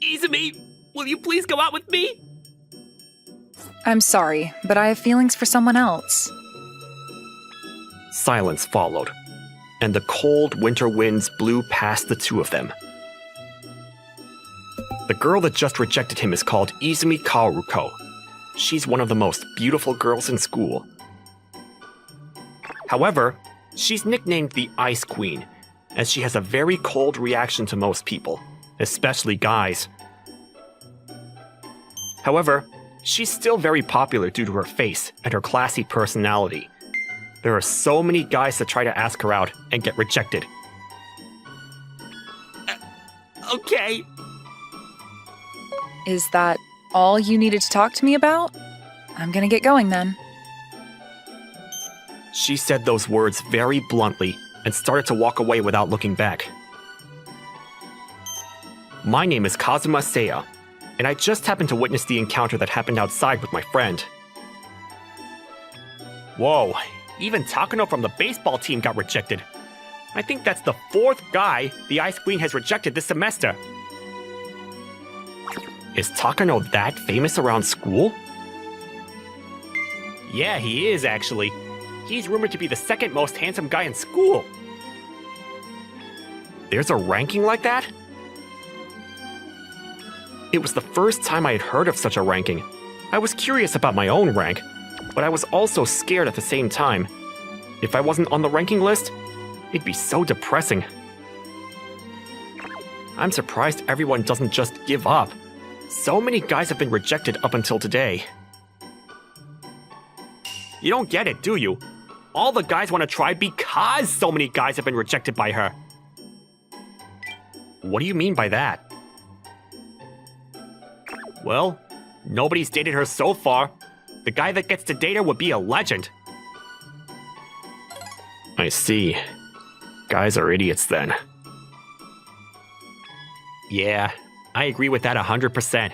Izumi, will you please go out with me? I'm sorry, but I have feelings for someone else. Silence followed, and the cold winter winds blew past the two of them. The girl that just rejected him is called Izumi Kaoruko. She's one of the most beautiful girls in school. However, she's nicknamed the Ice Queen, as she has a very cold reaction to most people, especially guys. However, she's still very popular due to her face and her classy personality. There are so many guys that try to ask her out and get rejected. Okay. Is that all you needed to talk to me about? I'm gonna get going then. She said those words very bluntly and started to walk away without looking back. My name is Kazuma Seiya, and I just happened to witness the encounter that happened outside with my friend. Whoa, even Takano from the baseball team got rejected. I think that's the 4th guy the Ice Queen has rejected this semester. Is Takano that famous around school? Yeah, he is actually. He's rumored to be the 2nd most handsome guy in school. There's a ranking like that? It was the first time I had heard of such a ranking. I was curious about my own rank, but I was also scared at the same time. If I wasn't on the ranking list, it'd be so depressing. I'm surprised everyone doesn't just give up. So many guys have been rejected up until today. You don't get it, do you? All the guys want to try because so many guys have been rejected by her. What do you mean by that? Well, nobody's dated her so far. The guy that gets to date her would be a legend. I see. Guys are idiots then. Yeah, I agree with that 100%.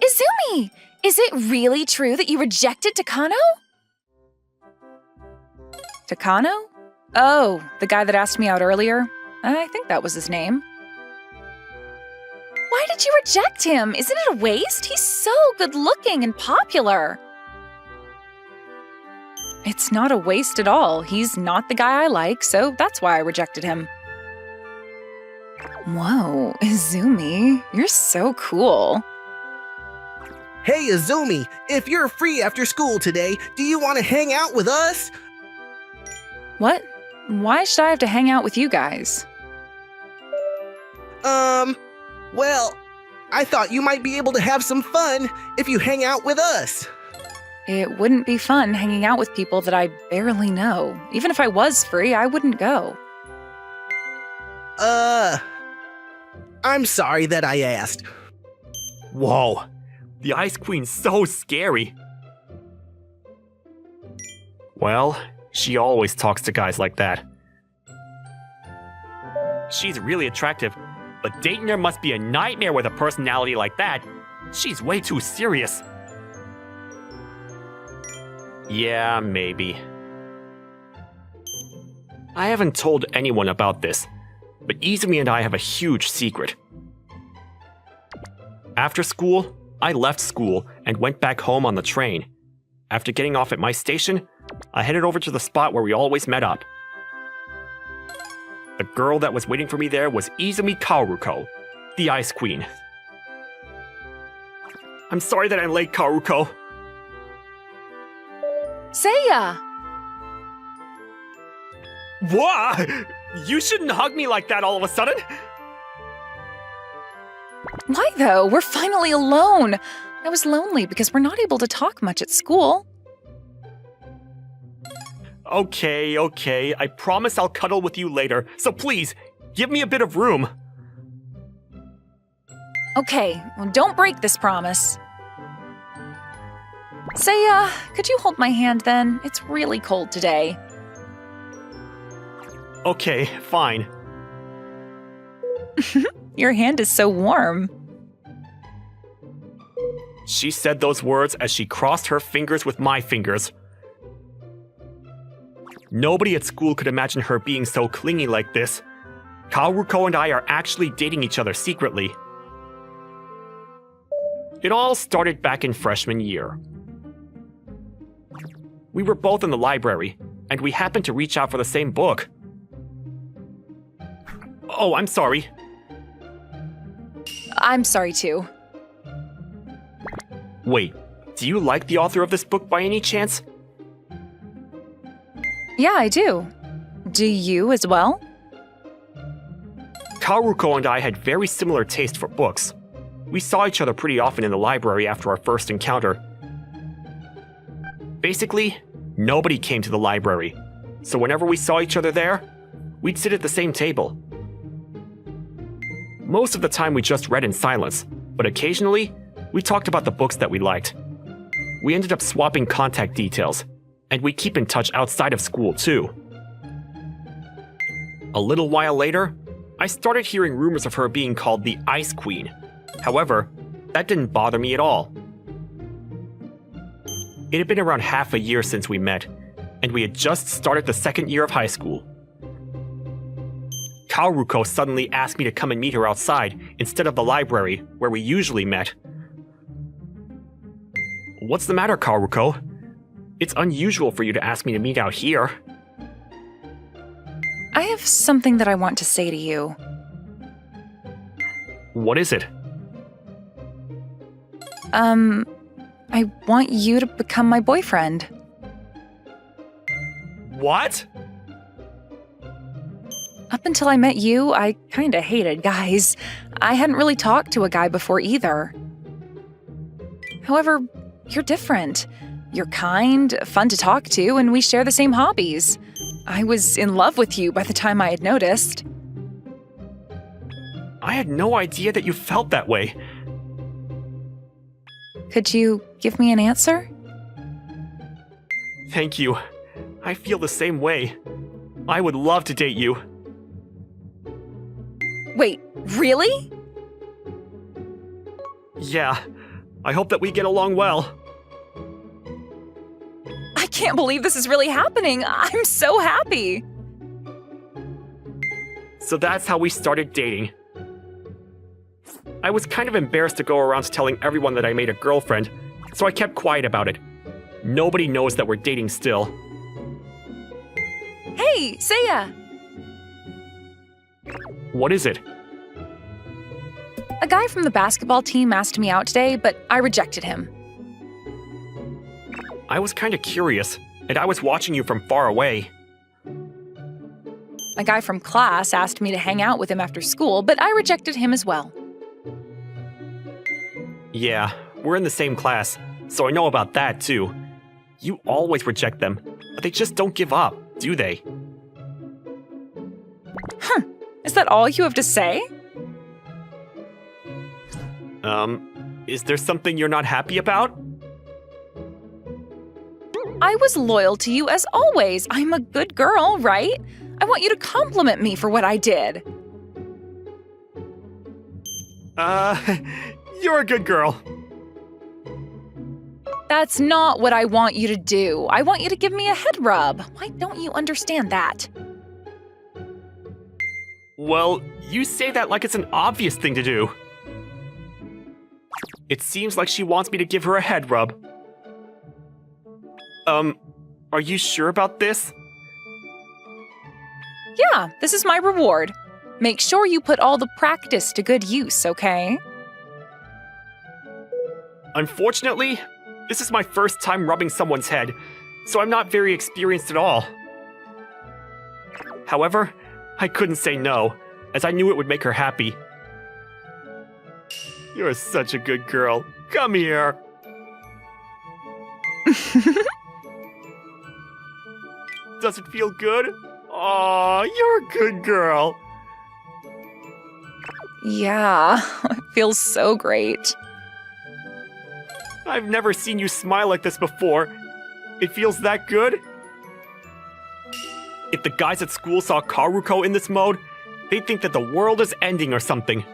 Izumi! Is it really true that you rejected Takano? Takano? Oh, the guy that asked me out earlier? I think that was his name. Why did you reject him? Isn't it a waste? He's so good-looking and popular. It's not a waste at all. He's not the guy I like, so that's why I rejected him. Whoa, Izumi, you're so cool. Hey, Izumi, if you're free after school today, do you want to hang out with us? What? Why should I have to hang out with you guys? Well, I thought you might be able to have some fun if you hang out with us. It wouldn't be fun hanging out with people that I barely know. Even if I was free, I wouldn't go. I'm sorry that I asked. Whoa, the Ice Queen's so scary. Well, she always talks to guys like that. She's really attractive, but dating her must be a nightmare with a personality like that. She's way too serious. Yeah, maybe. I haven't told anyone about this, but Izumi and I have a huge secret. After school, I left school and went back home on the train. After getting off at my station, I headed over to the spot where we always met up. The girl that was waiting for me there was Izumi Kaoruko, the Ice Queen. I'm sorry that I'm late, Kaoruko. Seiya! What? You shouldn't hug me like that all of a sudden. Why though? We're finally alone. I was lonely because we're not able to talk much at school. Okay. I promise I'll cuddle with you later. So please, give me a bit of room. Okay, well, don't break this promise. Seiya, could you hold my hand then? It's really cold today. Okay, fine. Your hand is so warm. She said those words as she crossed her fingers with my fingers. Nobody at school could imagine her being so clingy like this. Kaoruko and I are actually dating each other secretly. It all started back in freshman year. We were both in the library, and we happened to reach out for the same book. Oh, I'm sorry. I'm sorry too. Wait, do you like the author of this book by any chance? Yeah, I do. Do you as well? Kaoruko and I had very similar taste for books. We saw each other pretty often in the library after our first encounter. Basically, nobody came to the library, so whenever we saw each other there, we'd sit at the same table. Most of the time we just read in silence, but occasionally, we talked about the books that we liked. We ended up swapping contact details, and we keep in touch outside of school too. A little while later, I started hearing rumors of her being called the Ice Queen. However, that didn't bother me at all. It had been around half a year since we met, and we had just started the second year of high school. Kaoruko suddenly asked me to come and meet her outside instead of the library where we usually met. What's the matter, Kaoruko? It's unusual for you to ask me to meet out here. I have something that I want to say to you. What is it? I want you to become my boyfriend. What? Up until I met you, I kinda hated guys. I hadn't really talked to a guy before either. However, you're different. You're kind, fun to talk to, and we share the same hobbies. I was in love with you by the time I had noticed. I had no idea that you felt that way. Could you give me an answer? Thank you. I feel the same way. I would love to date you. Wait, really? Yeah, I hope that we get along well. I can't believe this is really happening. I'm so happy. So that's how we started dating. I was kind of embarrassed to go around telling everyone that I made a girlfriend, so I kept quiet about it. Nobody knows that we're dating still. Hey, Seiya! What is it? A guy from the basketball team asked me out today, but I rejected him. I was kind of curious, and I was watching you from far away. A guy from class asked me to hang out with him after school, but I rejected him as well. Yeah, we're in the same class, so I know about that too. You always reject them, but they just don't give up, do they? Is that all you have to say? Is there something you're not happy about? I was loyal to you as always. I'm a good girl, right? I want you to compliment me for what I did. You're a good girl. That's not what I want you to do. I want you to give me a head rub. Why don't you understand that? Well, you say that like it's an obvious thing to do. It seems like she wants me to give her a head rub. Are you sure about this? Yeah, this is my reward. Make sure you put all the practice to good use, okay? Unfortunately, this is my first time rubbing someone's head, so I'm not very experienced at all. However, I couldn't say no, as I knew it would make her happy. You're such a good girl. Come here. Does it feel good? Aw, you're a good girl. Yeah, it feels so great. I've never seen you smile like this before. It feels that good? If the guys at school saw Kaoruko in this mode, they'd think that the world is ending or something.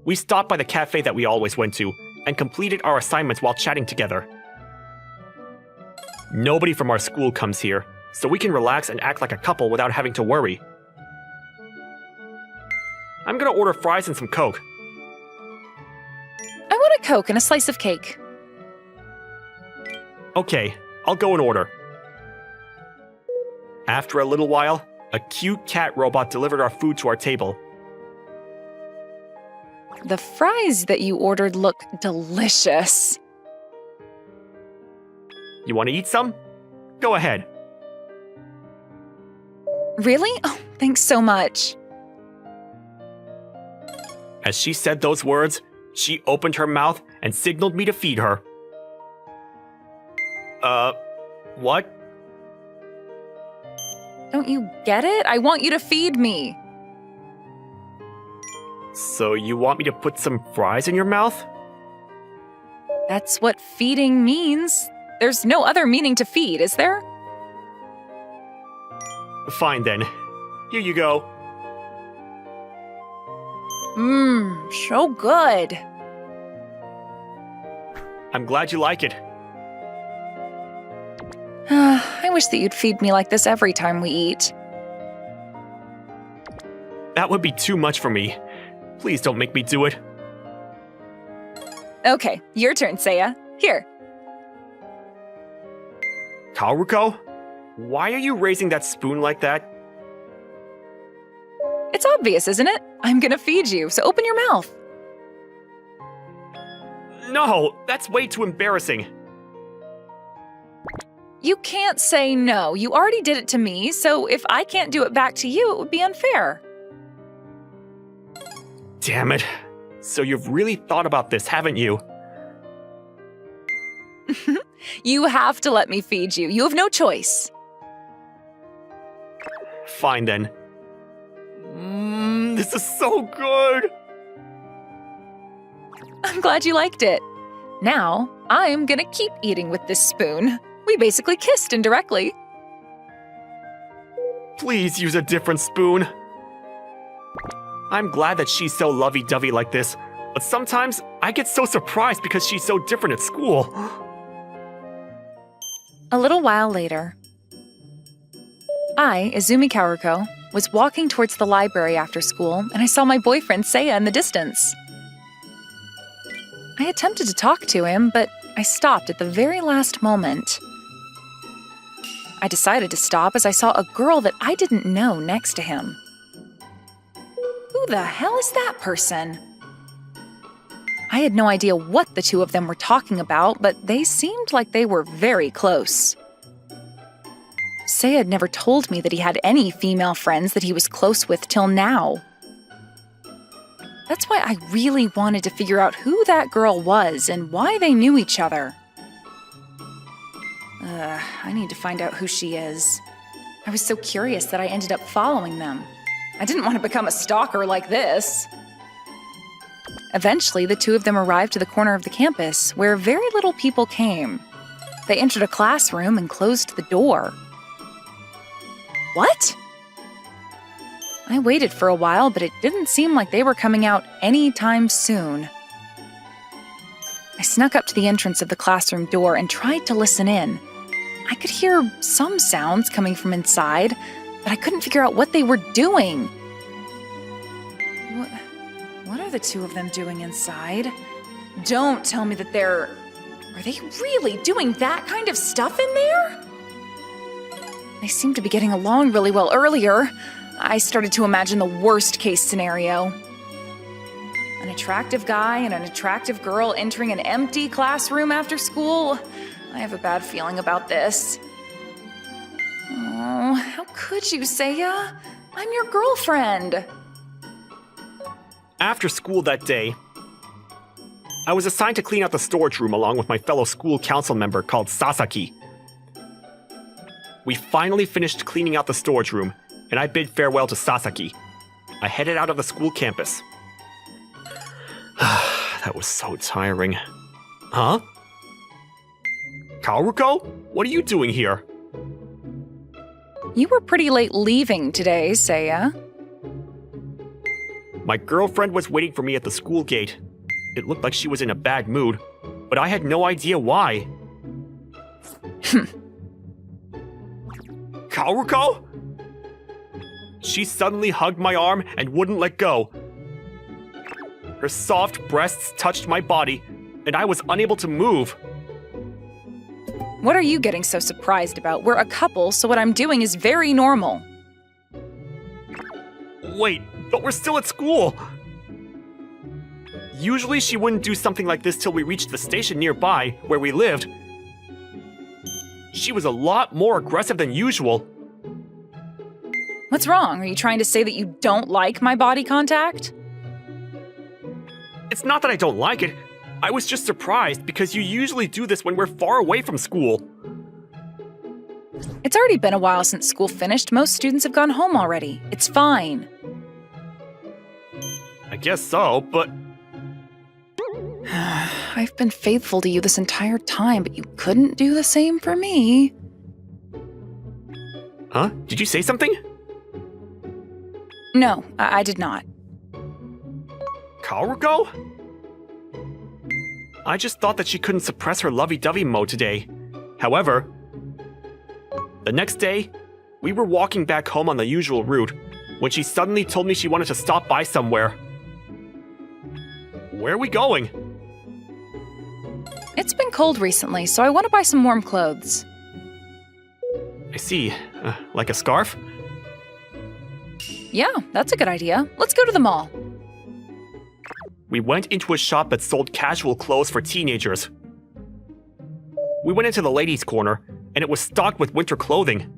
We stopped by the cafe that we always went to and completed our assignments while chatting together. Nobody from our school comes here, so we can relax and act like a couple without having to worry. I'm gonna order fries and some Coke. I want a Coke and a slice of cake. Okay, I'll go in order. After a little while, a cute cat robot delivered our food to our table. The fries that you ordered look delicious. You want to eat some? Go ahead. Really? Oh, thanks so much. As she said those words, she opened her mouth and signaled me to feed her. What? Don't you get it? I want you to feed me. So you want me to put some fries in your mouth? That's what feeding means. There's no other meaning to feed, is there? Fine then. Here you go. So good. I'm glad you like it. I wish that you'd feed me like this every time we eat. That would be too much for me. Please don't make me do it. Okay, your turn, Seiya. Here. Kaoruko? Why are you raising that spoon like that? It's obvious, isn't it? I'm gonna feed you, so open your mouth. No, that's way too embarrassing. You can't say no. You already did it to me, so if I can't do it back to you, it would be unfair. Damn it. So you've really thought about this, haven't you? You have to let me feed you. You have no choice. Fine then. This is so good! I'm glad you liked it. Now, I'm gonna keep eating with this spoon. We basically kissed indirectly. Please use a different spoon. I'm glad that she's so lovey-dovey like this, but sometimes I get so surprised because she's so different at school. A little while later, I, Izumi Kaoruko, was walking towards the library after school, and I saw my boyfriend Seiya in the distance. I attempted to talk to him, but I stopped at the very last moment. I decided to stop as I saw a girl that I didn't know next to him. Who the hell is that person? I had no idea what the two of them were talking about, but they seemed like they were very close. Seiya had never told me that he had any female friends that he was close with till now. That's why I really wanted to figure out who that girl was and why they knew each other. I need to find out who she is. I was so curious that I ended up following them. I didn't want to become a stalker like this. Eventually, the two of them arrived to the corner of the campus where very little people came. They entered a classroom and closed the door. What? I waited for a while, but it didn't seem like they were coming out anytime soon. I snuck up to the entrance of the classroom door and tried to listen in. I could hear some sounds coming from inside, but I couldn't figure out what they were doing. What are the two of them doing inside? Don't tell me that Are they really doing that kind of stuff in there? They seemed to be getting along really well earlier. I started to imagine the worst case scenario. An attractive guy and an attractive girl entering an empty classroom after school. I have a bad feeling about this. Oh, how could you, Seiya? I'm your girlfriend. After school that day, I was assigned to clean out the storage room along with my fellow school council member called Sasaki. We finally finished cleaning out the storage room, and I bid farewell to Sasaki. I headed out of the school campus. That was so tiring. Huh? Kaoruko? What are you doing here? You were pretty late leaving today, Seiya. My girlfriend was waiting for me at the school gate. It looked like she was in a bad mood, but I had no idea why. Kaoruko? She suddenly hugged my arm and wouldn't let go. Her soft breasts touched my body, and I was unable to move. What are you getting so surprised about? We're a couple, so what I'm doing is very normal. Wait, but we're still at school! Usually she wouldn't do something like this till we reached the station nearby, where we lived. She was a lot more aggressive than usual. What's wrong? Are you trying to say that you don't like my body contact? It's not that I don't like it. I was just surprised because you usually do this when we're far away from school. It's already been a while since school finished. Most students have gone home already. It's fine. I guess so, but... I've been faithful to you this entire time, but you couldn't do the same for me. Huh? Did you say something? No, I did not. Kaoruko? I just thought that she couldn't suppress her lovey-dovey mode today. However, the next day, we were walking back home on the usual route when she suddenly told me she wanted to stop by somewhere. Where are we going? It's been cold recently, so I want to buy some warm clothes. I see. Like a scarf? Yeah, that's a good idea. Let's go to the mall. We went into a shop that sold casual clothes for teenagers. We went into the ladies' corner, and it was stocked with winter clothing.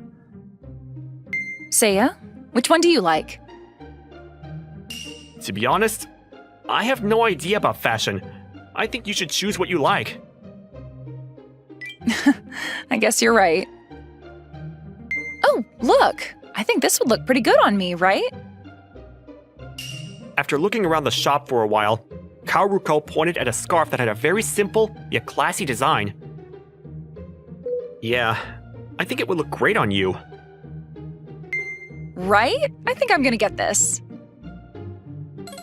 Seiya, which one do you like? To be honest, I have no idea about fashion. I think you should choose what you like. I guess you're right. Oh, look! I think this would look pretty good on me, right? After looking around the shop for a while, Kaoruko pointed at a scarf that had a very simple, yet classy design. Yeah, I think it would look great on you. Right? I think I'm gonna get this.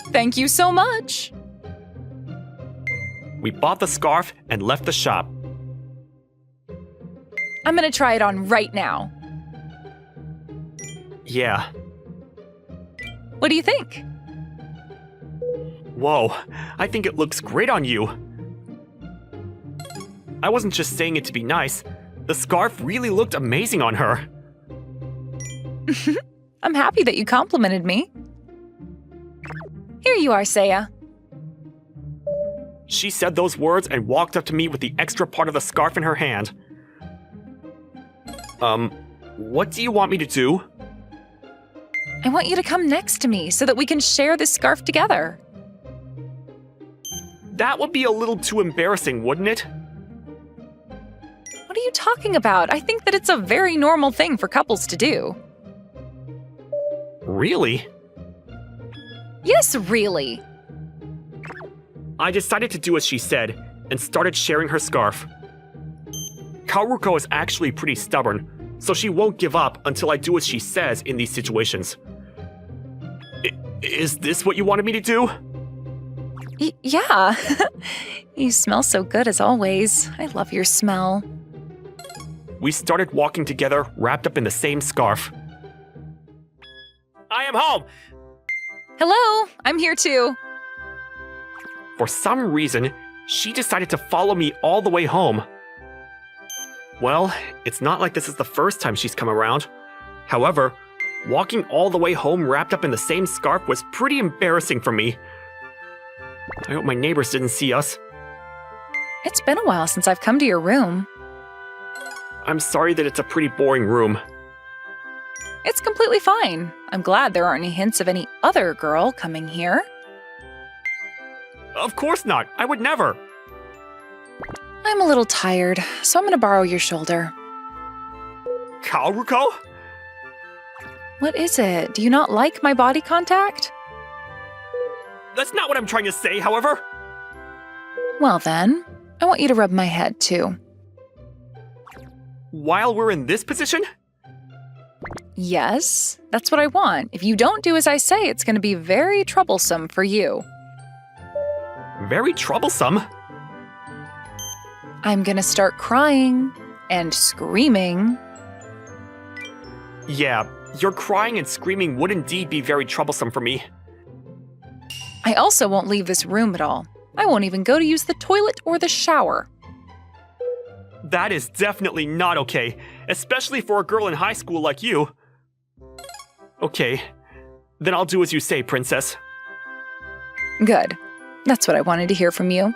Thank you so much! We bought the scarf and left the shop. I'm gonna try it on right now. Yeah. What do you think? Whoa, I think it looks great on you. I wasn't just saying it to be nice. The scarf really looked amazing on her. I'm happy that you complimented me. Here you are, Seiya. She said those words and walked up to me with the extra part of the scarf in her hand. What do you want me to do? I want you to come next to me so that we can share this scarf together. That would be a little too embarrassing, wouldn't it? What are you talking about? I think that it's a very normal thing for couples to do. Really? Yes, really. I decided to do as she said and started sharing her scarf. Kaoruko is actually pretty stubborn, so she won't give up until I do as she says in these situations. Is this what you wanted me to do? Yeah. You smell so good as always. I love your smell. We started walking together, wrapped up in the same scarf. I am home! Hello, I'm here too. For some reason, she decided to follow me all the way home. Well, it's not like this is the first time she's come around. However, walking all the way home wrapped up in the same scarf was pretty embarrassing for me. I hope my neighbors didn't see us. It's been a while since I've come to your room. I'm sorry that it's a pretty boring room. It's completely fine. I'm glad there aren't any hints of any other girl coming here. Of course not. I would never. I'm a little tired, so I'm gonna borrow your shoulder. Kaoruko? What is it? Do you not like my body contact? That's not what I'm trying to say, however. Well then, I want you to rub my head too. While we're in this position? Yes, that's what I want. If you don't do as I say, it's gonna be very troublesome for you. Very troublesome. I'm gonna start crying and screaming. Yeah, your crying and screaming would indeed be very troublesome for me. I also won't leave this room at all. I won't even go to use the toilet or the shower. That is definitely not okay, especially for a girl in high school like you. Okay, then I'll do as you say, princess. Good. That's what I wanted to hear from you.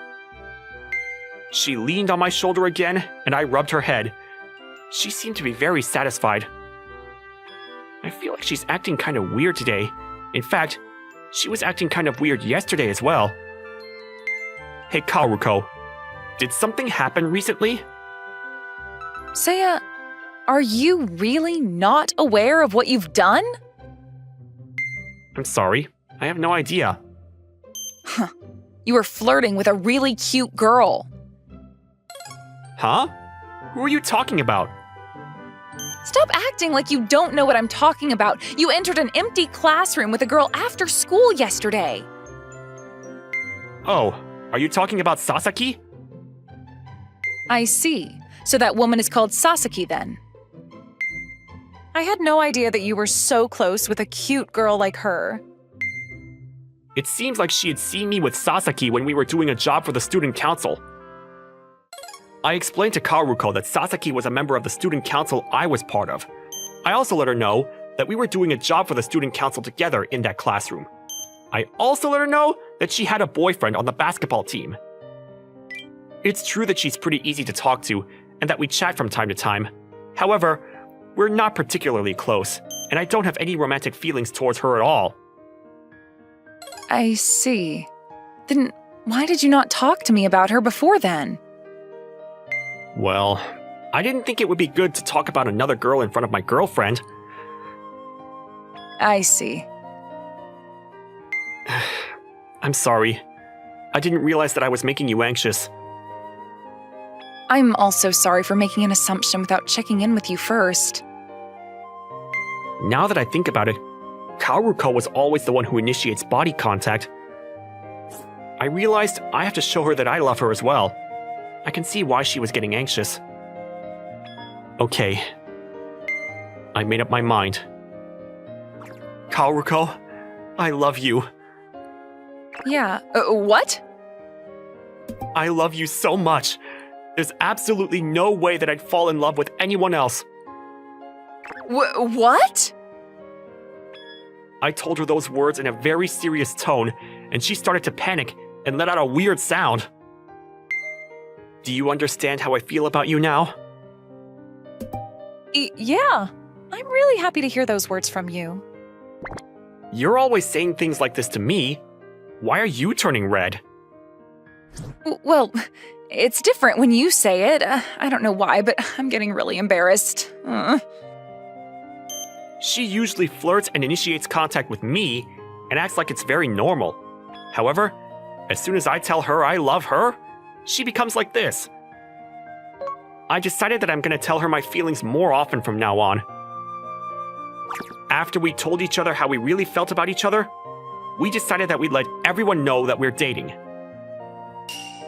She leaned on my shoulder again, and I rubbed her head. She seemed to be very satisfied. I feel like she's acting kind of weird today. In fact, she was acting kind of weird yesterday as well. Hey, Kaoruko, did something happen recently? Seiya, are you really not aware of what you've done? I'm sorry, I have no idea. You were flirting with a really cute girl. Huh? Who are you talking about? Stop acting like you don't know what I'm talking about. You entered an empty classroom with a girl after school yesterday. Oh, are you talking about Sasaki? I see. So that woman is called Sasaki then. I had no idea that you were so close with a cute girl like her. It seems like she had seen me with Sasaki when we were doing a job for the student council. I explained to Kaoruko that Sasaki was a member of the student council I was part of. I also let her know that we were doing a job for the student council together in that classroom. I also let her know that she had a boyfriend on the basketball team. It's true that she's pretty easy to talk to and that we chat from time to time. However, we're not particularly close, and I don't have any romantic feelings towards her at all. I see. Then why did you not talk to me about her before then? Well, I didn't think it would be good to talk about another girl in front of my girlfriend. I see. I'm sorry. I didn't realize that I was making you anxious. I'm also sorry for making an assumption without checking in with you first. Now that I think about it, Kaoruko was always the one who initiates body contact. I realized I have to show her that I love her as well. I can see why she was getting anxious. Okay. I made up my mind. Kaoruko, I love you. Yeah, what? I love you so much. There's absolutely no way that I'd fall in love with anyone else. What? I told her those words in a very serious tone, and she started to panic and let out a weird sound. Do you understand how I feel about you now? Yeah. I'm really happy to hear those words from you. You're always saying things like this to me. Why are you turning red? Well, it's different when you say it. I don't know why, but I'm getting really embarrassed. She usually flirts and initiates contact with me and acts like it's very normal. However, as soon as I tell her I love her, she becomes like this. I decided that I'm going to tell her my feelings more often from now on. After we told each other how we really felt about each other, we decided that we'd let everyone know that we're dating.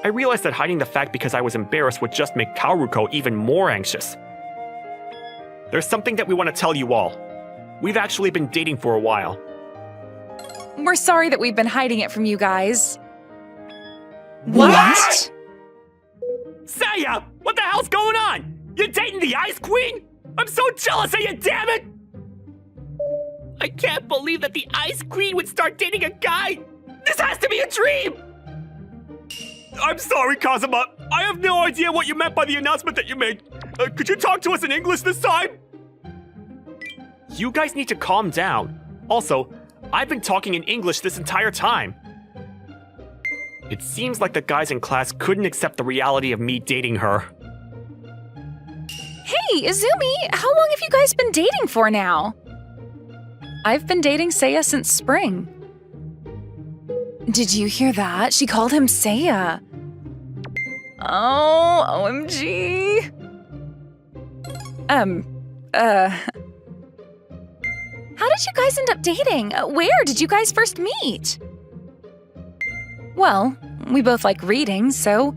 I realized that hiding the fact because I was embarrassed would just make Kaoruko even more anxious. There's something that we want to tell you all. We've actually been dating for a while. We're sorry that we've been hiding it from you guys. What? Seiya! What the hell's going on? You're dating the Ice Queen? I'm so jealous of you, damn it! I can't believe that the Ice Queen would start dating a guy! This has to be a dream! I'm sorry, Kazuma. I have no idea what you meant by the announcement that you made. Could you talk to us in English this time? You guys need to calm down. Also, I've been talking in English this entire time. It seems like the guys in class couldn't accept the reality of me dating her. Hey, Izumi, how long have you guys been dating for now? I've been dating Seiya since spring. Did you hear that? She called him Seiya. Oh, OMG. How did you guys end up dating? Where did you guys first meet? Well, we both like reading, so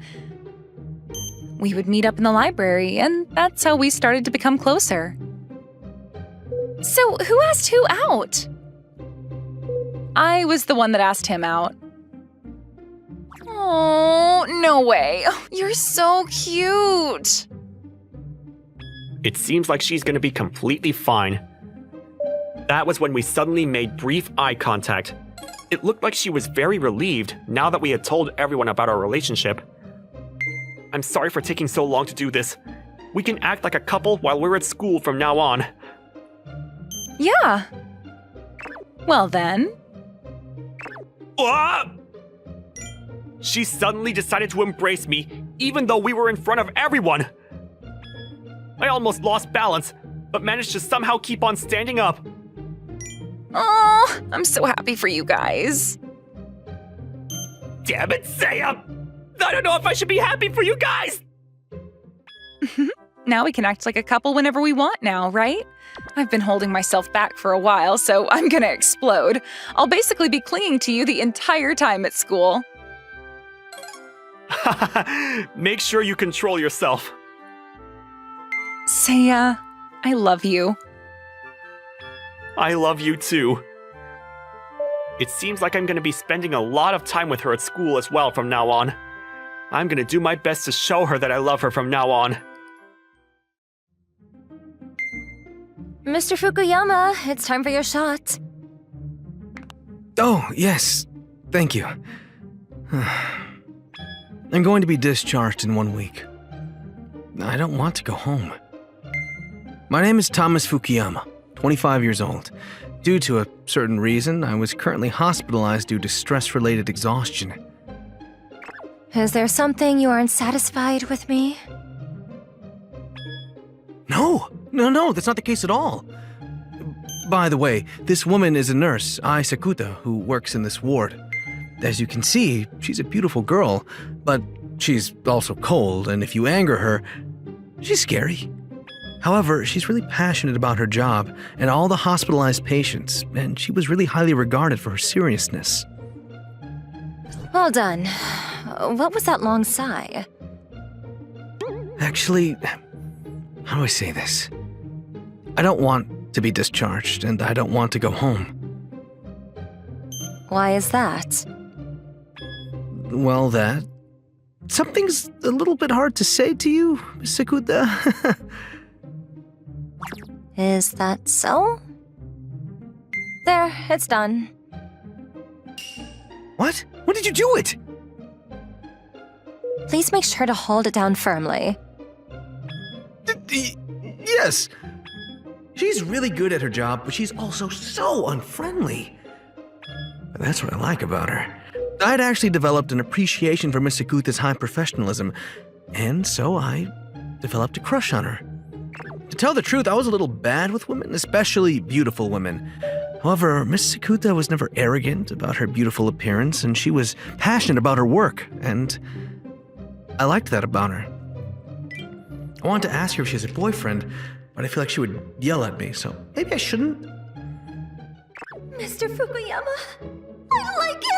we would meet up in the library, and that's how we started to become closer. So, who asked who out? I was the one that asked him out. Oh, no way. You're so cute. It seems like she's gonna be completely fine. That was when we suddenly made brief eye contact. It looked like she was very relieved now that we had told everyone about our relationship. I'm sorry for taking so long to do this. We can act like a couple while we're at school from now on. Yeah. Well then. Ah! She suddenly decided to embrace me, even though we were in front of everyone. I almost lost balance, but managed to somehow keep on standing up. Oh, I'm so happy for you guys. Damn it, Saya! I don't know if I should be happy for you guys! Now we can act like a couple whenever we want now, right? I've been holding myself back for a while, so I'm gonna explode. I'll basically be clinging to you the entire time at school. Make sure you control yourself. Saya, I love you. I love you too. It seems like I'm gonna be spending a lot of time with her at school as well from now on. I'm gonna do my best to show her that I love her from now on. Mr. Fukuyama, it's time for your shot. Oh, yes. Thank you. I'm going to be discharged in 1 week. I don't want to go home. My name is Thomas Fukuyama, 25 years old. Due to a certain reason, I was currently hospitalized due to stress-related exhaustion. Is there something you aren't satisfied with me? No, that's not the case at all. By the way, this woman is a nurse, Ai Sakuta, who works in this ward. As you can see, she's a beautiful girl, but she's also cold, and if you anger her, she's scary. However, she's really passionate about her job and all the hospitalized patients, and she was really highly regarded for her seriousness. Well done. What was that long sigh? Actually, how do I say this? I don't want to be discharged, and I don't want to go home. Why is that? Well, that... Something's a little bit hard to say to you, Miss Sakuta. Is that so? There, it's done. What? When did you do it? Please make sure to hold it down firmly. Yes. She's really good at her job, but she's also so unfriendly. That's what I like about her. I'd actually developed an appreciation for Miss Sakuta's high professionalism, and so I developed a crush on her. To tell the truth, I was a little bad with women, especially beautiful women. However, Miss Sakuta was never arrogant about her beautiful appearance, and she was passionate about her work, and I liked that about her. I wanted to ask her if she has a boyfriend, but I feel like she would yell at me, so maybe I shouldn't. Mr. Fukuyama, I like him!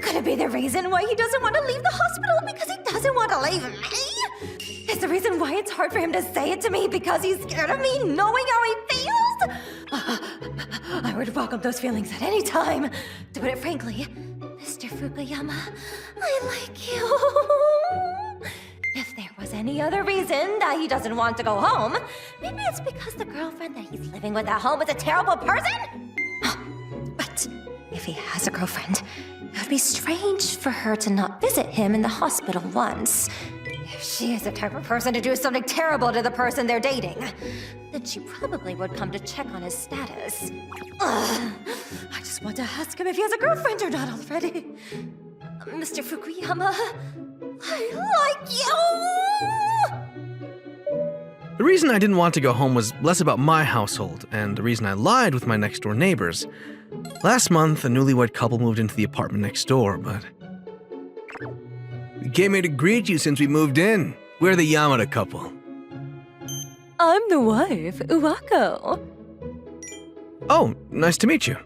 Could it be the reason why he doesn't want to leave the hospital because he doesn't want to leave me? Is the reason why it's hard for him to say it to me because he's scared of me knowing how he feels? I would welcome those feelings at any time. To put it frankly, Mr. Fukuyama, I like you. If there was any other reason that he doesn't want to go home, maybe it's because the girlfriend that he's living with at home is a terrible person? But if he has a girlfriend, it would be strange for her to not visit him in the hospital once. If she is the type of person to do something terrible to the person they're dating, then she probably would come to check on his status. Ugh, I just want to ask him if he has a girlfriend or not already. Mr. Fukuyama, I like you! The reason I didn't want to go home was less about my household, and the reason I lied with my next-door neighbors. Last month, a newlywed couple moved into the apartment next door, but... We came here to greet you since we moved in. We're the Yamada couple. I'm the wife, Uwako. Oh, nice to meet you.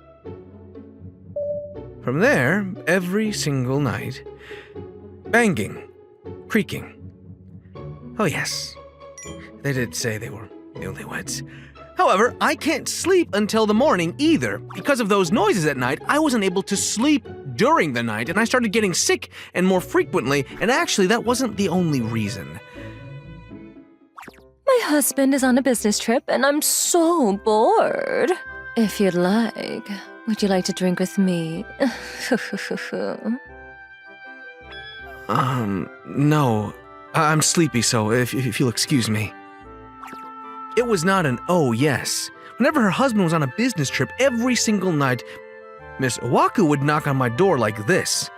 From there, every single night, banging, creaking. Oh yes, they did say they were newlyweds. However, I can't sleep until the morning either. Because of those noises at night, I wasn't able to sleep during the night, and I started getting sick and more frequently, and actually that wasn't the only reason. My husband is on a business trip, and I'm so bored. If you'd like, would you like to drink with me? No. I'm sleepy, so if you'll excuse me. It was not an oh yes. Whenever her husband was on a business trip, every single night, Miss Owaku would knock on my door like this.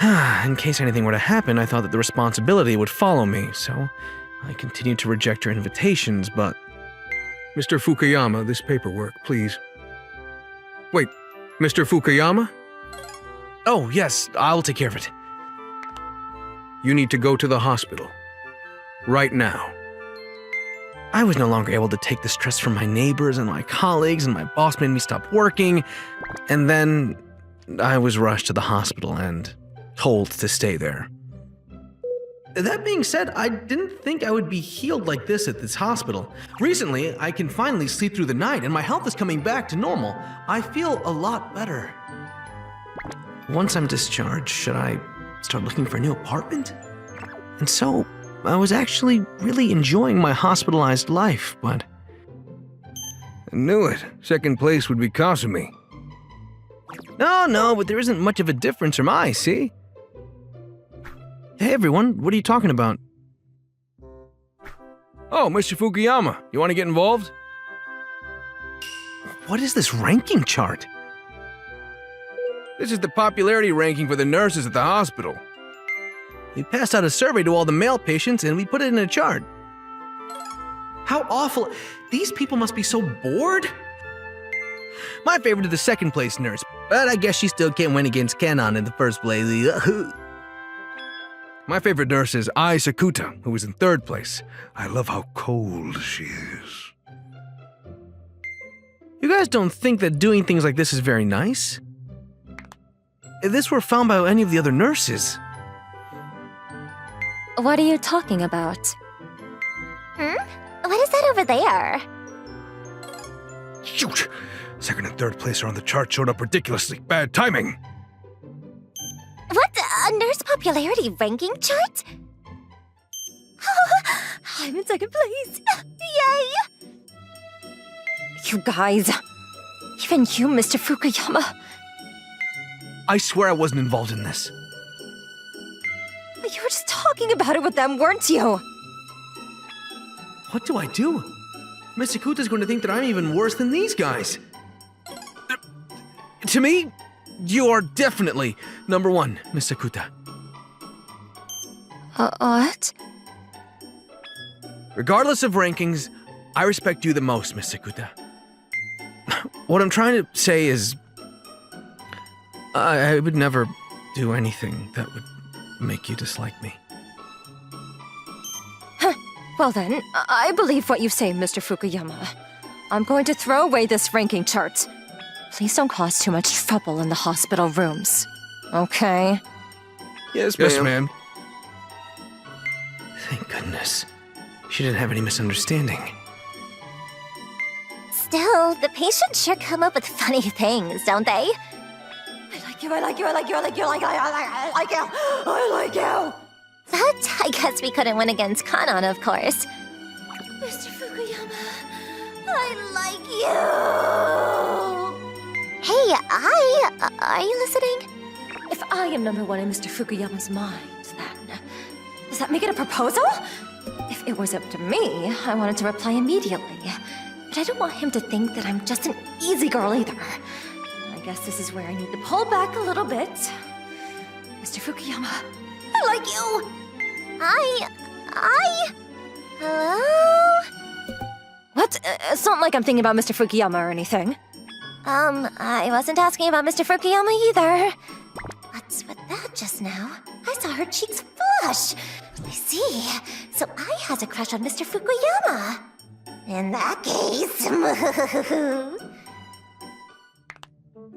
In case anything were to happen, I thought that the responsibility would follow me, so I continued to reject her invitations, but... Mr. Fukuyama, this paperwork, please. Wait, Mr. Fukuyama? Oh, yes, I'll take care of it. You need to go to the hospital. Right now. I was no longer able to take the stress from my neighbors and my colleagues, and my boss made me stop working. And then I was rushed to the hospital and told to stay there. That being said, I didn't think I would be healed like this at this hospital. Recently, I can finally sleep through the night, and my health is coming back to normal. I feel a lot better. Once I'm discharged, should I start looking for a new apartment? And so, I was actually really enjoying my hospitalized life, but... I knew it. Second place would be Kasumi. No, but there isn't much of a difference from I, see? Hey everyone, what are you talking about? Oh, Mr. Fukuyama, you want to get involved? What is this ranking chart? This is the popularity ranking for the nurses at the hospital. We passed out a survey to all the male patients and we put it in a chart. How awful. These people must be so bored. My favorite is the second place nurse, but I guess she still can't win against Kanon in the first place. My favorite nurse is Ai Sakuta, who is in third place. I love how cold she is. You guys don't think that doing things like this is very nice? If this were found by any of the other nurses... What are you talking about? What is that over there? Shoot! Second and third place are on the chart showed up ridiculously. Bad timing! What? A nurse popularity ranking chart? I'm in second place. Yay! You guys. Even you, Mr. Fukuyama. I swear I wasn't involved in this. You were just talking about it with them, weren't you? What do I do? Miss Sakuta's going to think that I'm even worse than these guys. To me, you are definitely number one, Miss Sakuta. What? Regardless of rankings, I respect you the most, Miss Sakuta. What I'm trying to say is... I would never do anything that would make you dislike me. Well then, I believe what you say, Mr. Fukuyama. I'm going to throw away this ranking chart. Please don't cause too much trouble in the hospital rooms. Okay? Yes, ma'am. Yes, ma'am. Thank goodness. She didn't have any misunderstanding. Still, the patients sure come up with funny things, don't they? I like you. But I guess we couldn't win against Kanon, of course. Mr. Fukuyama, I like you. Hey, are you listening? If I am number one in Mr. Fukuyama's mind, then... Does that make it a proposal? If it was up to me, I wanted to reply immediately. But I don't want him to think that I'm just an easy girl either. I guess this is where I need to pull back a little bit. Mr. Fukuyama, I like you! Hello? What? It's not like I'm thinking about Mr. Fukuyama or anything. I wasn't asking about Mr. Fukuyama either. What's with that just now? I saw her cheeks flush. I see. So I has a crush on Mr. Fukuyama. In that case...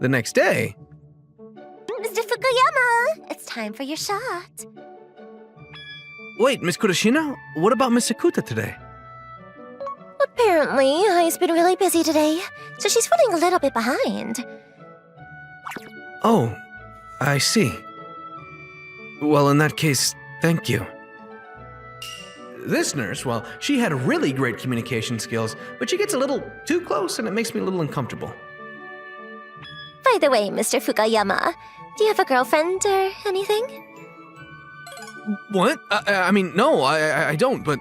The next day... Mr. Fukuyama, it's time for your shot. Wait, Miss Kurashina? What about Miss Sakuta today? Apparently, Ai's been really busy today, so she's running a little bit behind. Oh, I see. Well, in that case, thank you. This nurse, well, she had really great communication skills, but she gets a little too close and it makes me a little uncomfortable. By the way, Mr. Fukuyama, do you have a girlfriend or anything? What? I mean, no, I don't, but...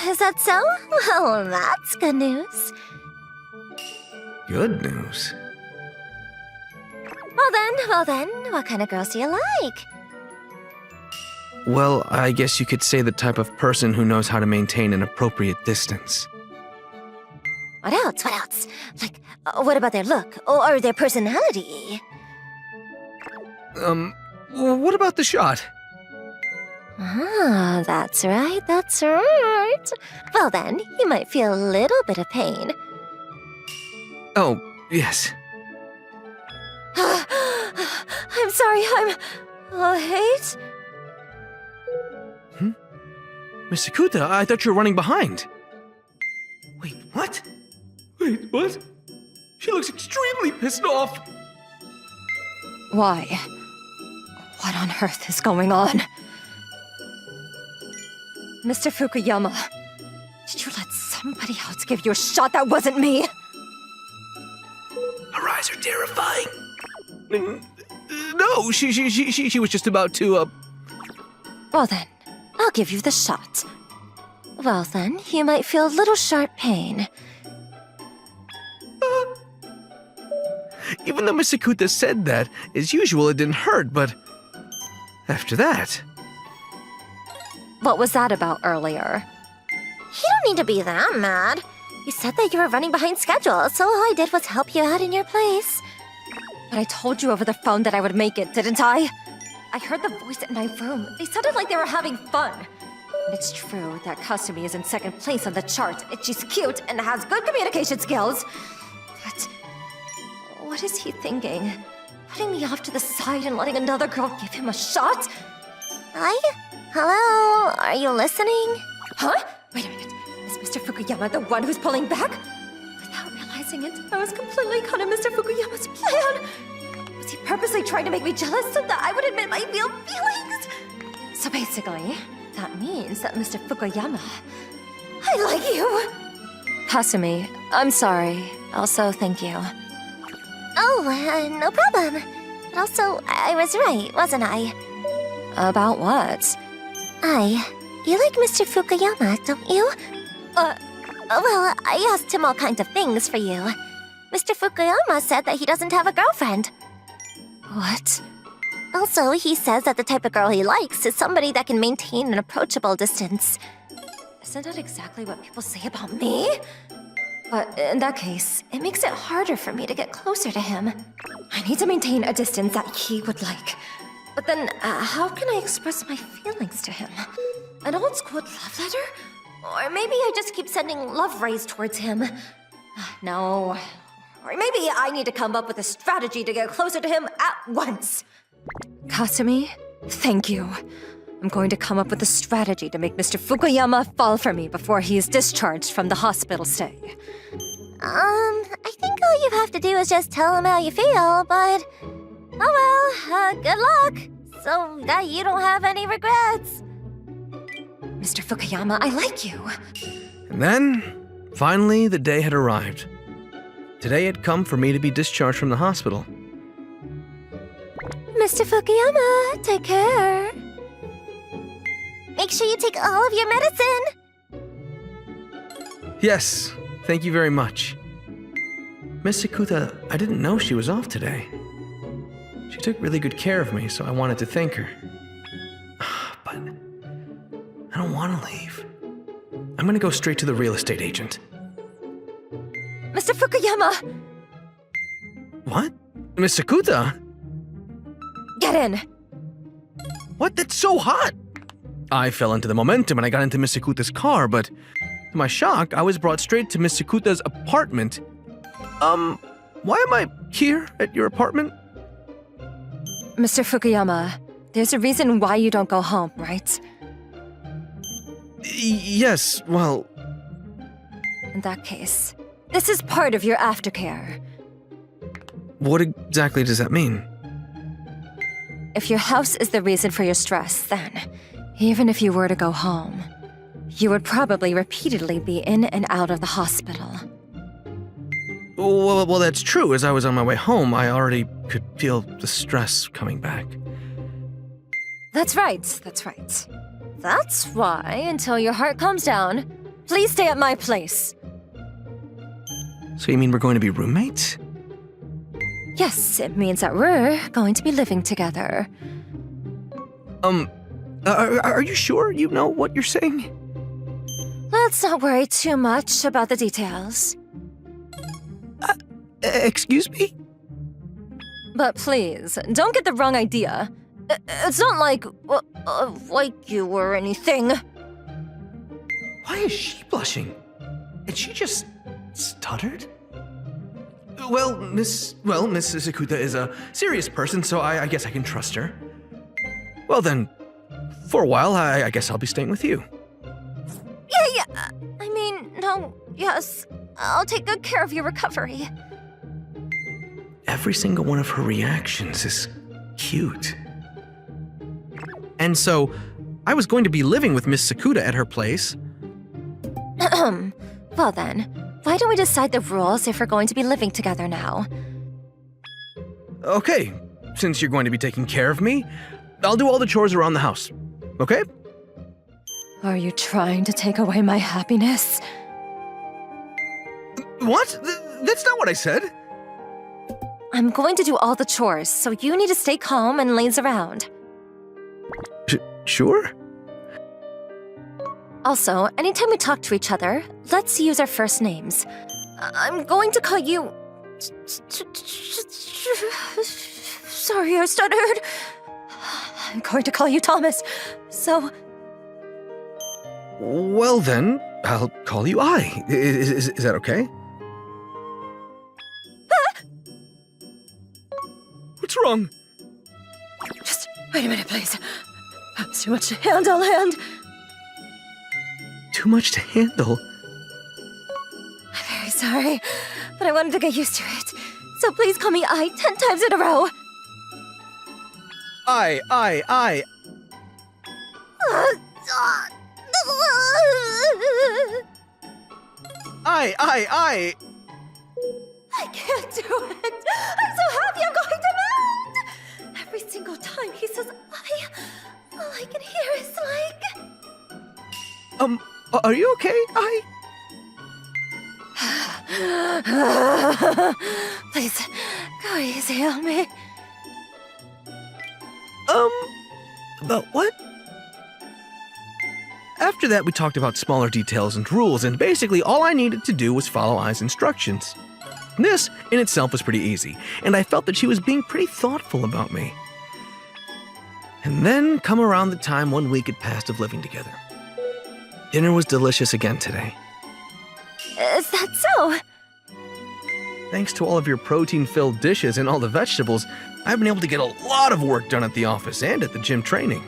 Is that so? Well, that's good news. Good news. Well then, what kind of girls do you like? Well, I guess you could say the type of person who knows how to maintain an appropriate distance. What else? What else? Like, what about their look or their personality? What about the shot? Ah, that's right, that's right. Well then, you might feel a little bit of pain. Oh, yes. I'm sorry, hate? Miss Sakuta, I thought you were running behind. Wait, what? Wait, what? She looks extremely pissed off. Why? What on earth is going on? Mr. Fukuyama, did you let somebody else give you a shot that wasn't me? Her eyes are terrifying. No, she was just about to, Well then, I'll give you the shot. Well then, you might feel a little sharp pain. Even though Miss Sakuta said that, as usual, it didn't hurt, but after that... What was that about earlier? You don't need to be that mad. You said that you were running behind schedule, so all I did was help you out in your place. But I told you over the phone that I would make it, didn't I? I heard the voice in my room. They sounded like they were having fun. And it's true that Kasumi is in second place on the chart, and she's cute and has good communication skills. But what is he thinking? Putting me off to the side and letting another girl give him a shot? Hello? Are you listening? Huh? Wait a minute. Is Mr. Fukuyama the one who's pulling back? Without realizing it, I was completely caught in Mr. Fukuyama's plan. Was he purposely trying to make me jealous so that I would admit my real feelings? So basically, that means that Mr. Fukuyama, I like you. Kasumi, I'm sorry. Also, thank you. Oh, no problem. But also, I was right, wasn't I? About what? You like Mr. Fukuyama, don't you? Well, I asked him all kinds of things for you. Mr. Fukuyama said that he doesn't have a girlfriend. What? Also, he says that the type of girl he likes is somebody that can maintain an approachable distance. Isn't that exactly what people say about me? But in that case, it makes it harder for me to get closer to him. I need to maintain a distance that he would like. But then, how can I express my feelings to him? An old school love letter? Or maybe I just keep sending love rays towards him. No. Or maybe I need to come up with a strategy to get closer to him at once. Kasumi, thank you. I'm going to come up with a strategy to make Mr. Fukuyama fall for me before he is discharged from the hospital stay. I think all you have to do is just tell him how you feel, but... Oh well, good luck, so that you don't have any regrets. Mr. Fukuyama, I like you. And then, finally, the day had arrived. Today had come for me to be discharged from the hospital. Mr. Fukuyama, take care. Make sure you take all of your medicine. Yes, thank you very much. Miss Sakuta, I didn't know she was off today. She took really good care of me, so I wanted to thank her. But I don't want to leave. I'm gonna go straight to the real estate agent. Mr. Fukuyama! What? Miss Sakuta? Get in! What? That's so hot! I fell into the momentum and I got into Miss Sakuta's car, but to my shock, I was brought straight to Miss Sakuta's apartment. Why am I here at your apartment? Mr. Fukuyama, there's a reason why you don't go home, right? Yes, well... In that case, this is part of your aftercare. What exactly does that mean? if your house is the reason for your stress, then even if you were to go home, you would probably repeatedly be in and out of the hospital. Well, that's true. As I was on my way home, I already could feel the stress coming back. That's right. That's why, until your heart calms down, please stay at my place. So you mean we're going to be roommates? Yes, it means that we're going to be living together. Are you sure you know what you're saying? Let's not worry too much about the details. Excuse me? But please, don't get the wrong idea. It's not like you or anything. Why is she blushing? And she just stuttered? Well, Miss Sakuta is a serious person, so I guess I can trust her. Well then, for a while, I guess I'll be staying with you. Yeah. I mean, no, yes. I'll take good care of your recovery. Every single one of her reactions is cute. And so, I was going to be living with Miss Sakuta at her place. Well then, why don't we decide the rules if we're going to be living together now? Okay, since you're going to be taking care of me, I'll do all the chores around the house. Okay? Are you trying to take away my happiness? What? That's not what I said. I'm going to do all the chores, so you need to stay calm and laze around. Sure? Also, anytime we talk to each other, let's use our first names. I'm going to call you... Sorry, I stuttered. I'm going to call you Thomas, so... Well then, I'll call you I. Is that okay? What's wrong? Just wait a minute, please. It's too much to handle, and... Too much to handle? I'm very sorry, but I wanted to get used to it. So please call me I 10 times in a row. I. I can't do it. I'm so happy I'm going to melt. Every single time he says I, all I can hear is like... Are you okay? Please, go easy on me. About what? After that, we talked about smaller details and rules, and basically all I needed to do was follow Ai's instructions. This, in itself, was pretty easy, and I felt that she was being pretty thoughtful about me. And then, come around the time 1 week had passed of living together. Dinner was delicious again today. Is that so? Thanks to all of your protein-filled dishes and all the vegetables, I've been able to get a lot of work done at the office and at the gym training.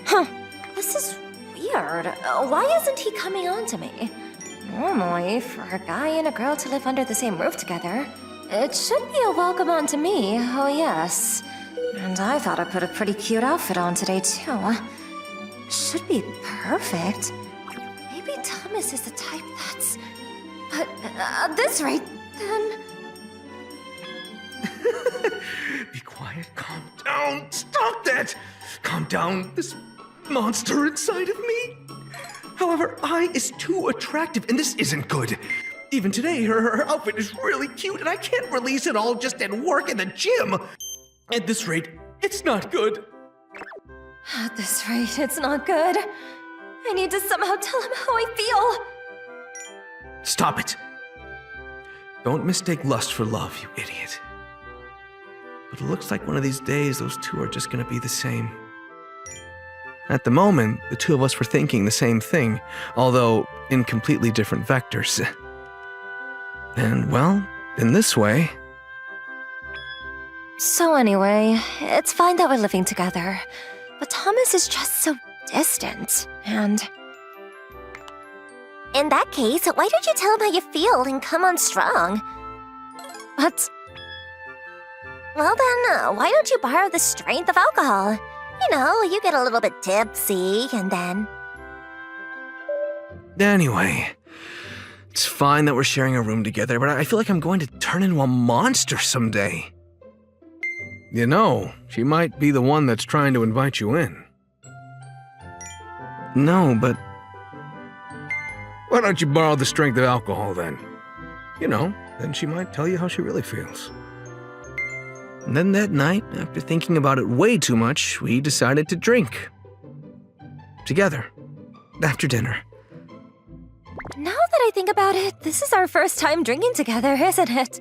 Huh. This is weird. Why isn't he coming on to me? Normally, for a guy and a girl to live under the same roof together, it should be a welcome on to me, oh yes. And I thought I put a pretty cute outfit on today, too. Should be perfect. Maybe Thomas is the type that's... But at this rate, then... Be quiet, calm down, stop that! Calm down, this monster inside of me. However, I is too attractive, and this isn't good. Even today, her outfit is really cute, and I can't release it all just at work and the gym. At this rate, it's not good. At this rate, it's not good. I need to somehow tell him how I feel. Stop it. Don't mistake lust for love, you idiot. But it looks like one of these days those two are just gonna be the same. At the moment, the two of us were thinking the same thing, although in completely different vectors. And well, in this way... So anyway, it's fine that we're living together, but Thomas is just so distant, and... In that case, why don't you tell him how you feel and come on strong? But... Well then, why don't you borrow the strength of alcohol? You know, you get a little bit tipsy, and then... Anyway, it's fine that we're sharing a room together, but I feel like I'm going to turn into a monster someday. You know, she might be the one that's trying to invite you in. No, but... Why don't you borrow the strength of alcohol then? You know, then she might tell you how she really feels. And then that night, after thinking about it way too much, we decided to drink. Together. After dinner. Now that I think about it, this is our first time drinking together, isn't it?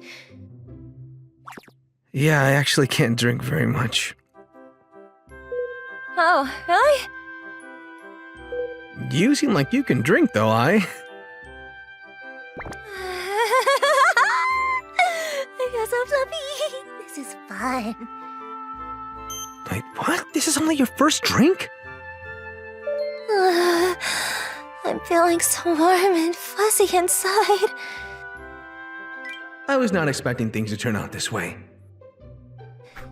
Yeah, I actually can't drink very much. Oh, really? You seem like you can drink, though, I You're so fluffy. This is fun. Wait, what? This is only your first drink? I'm feeling so warm and fuzzy inside. I was not expecting things to turn out this way.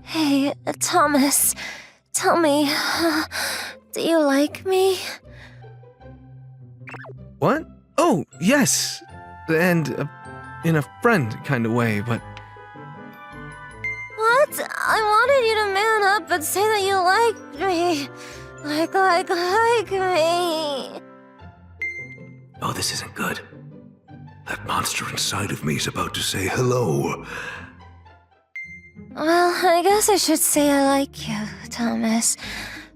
Hey, Thomas, tell me, do you like me? What? Oh, yes. And in a friend kind of way, but... What? I wanted you to man up and say that you liked me. Like me. Oh, this isn't good. That monster inside of me is about to say hello. Well, I guess I should say I like you, Thomas.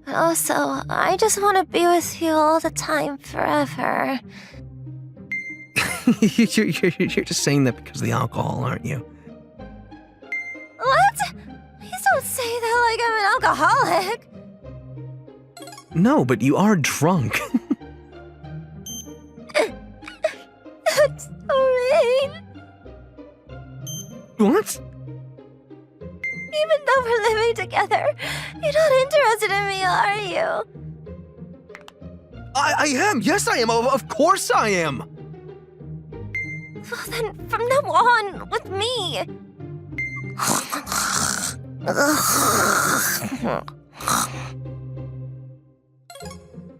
But also, I just want to be with you all the time, forever. you're just saying that because of the alcohol, aren't you? What? Please don't say that like I'm an alcoholic. No, but you are drunk. That's so mean. What? Even though we're living together, you're not interested in me, are you? I am! Yes, I am! Of course I am! Well, then, from now on, with me.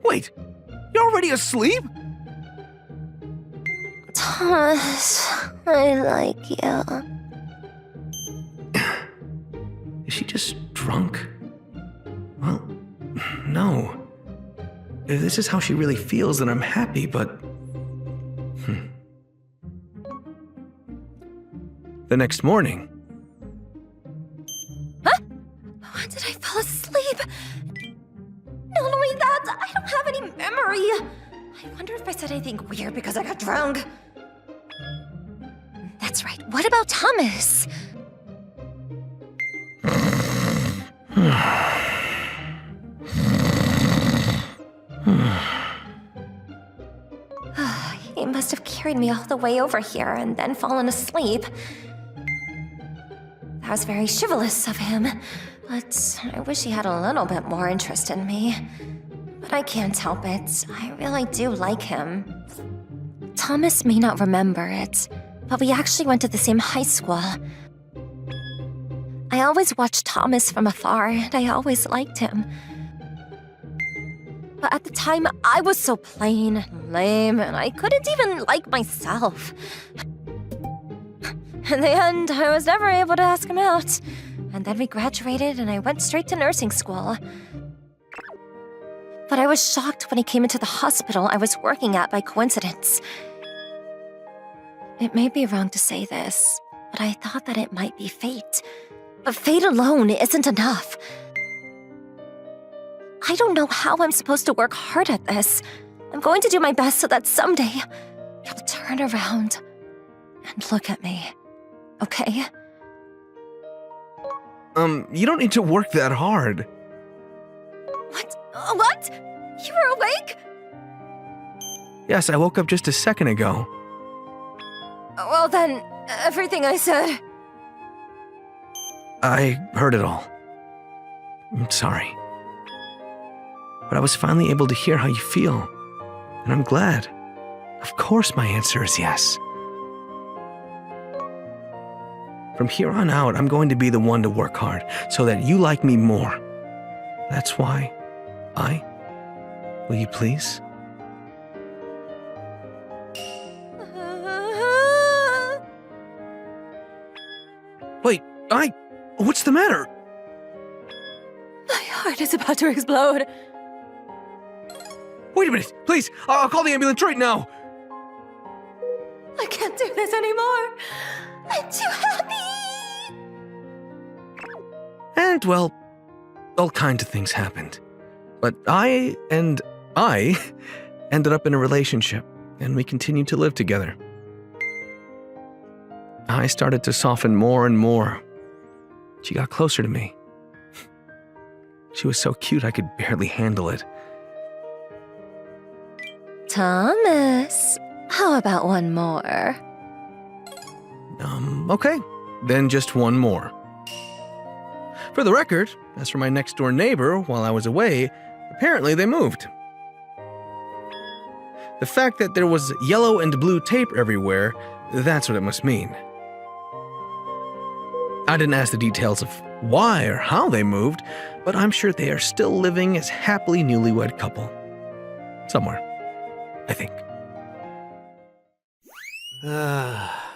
Wait, you're already asleep? Thomas, I like you. Is she just drunk? Well, no. If this is how she really feels, then I'm happy, but... The next morning... Huh? When did I fall asleep? Not only that, I don't have any memory. I wonder if I said anything weird because I got drunk. That's right. What about Thomas? He must have carried me all the way over here and then fallen asleep. That was very chivalrous of him, but I wish he had a little bit more interest in me. But I can't help it. I really do like him. Thomas may not remember it, but we actually went to the same high school. I always watched Thomas from afar, and I always liked him. But at the time, I was so plain and lame, and I couldn't even like myself. In the end, I was never able to ask him out. And then we graduated, and I went straight to nursing school. But I was shocked when he came into the hospital I was working at by coincidence. It may be wrong to say this, but I thought that it might be fate. But fate alone isn't enough. I don't know how I'm supposed to work hard at this. I'm going to do my best so that someday you'll turn around and look at me. Okay? You don't need to work that hard. What? What? You were awake? Yes, I woke up just a second ago. Well then, everything I said. I heard it all. I'm sorry. But I was finally able to hear how you feel. And I'm glad. Of course my answer is yes. From here on out, I'm going to be the one to work hard so that you like me more. That's why will you please? Wait, what's the matter? My heart is about to explode. Wait a minute, please, I'll call the ambulance right now. I can't do this anymore. I'm too happy. And, well, all kinds of things happened. But I ended up in a relationship, and we continued to live together. I started to soften more and more. She got closer to me. She was so cute I could barely handle it. Thomas, how about one more? Okay. Then just one more. For the record, as for my next-door neighbor, while I was away, apparently they moved. The fact that there was yellow and blue tape everywhere, that's what it must mean. I didn't ask the details of why or how they moved, but I'm sure they are still living as happily newlywed couple. Somewhere, I think.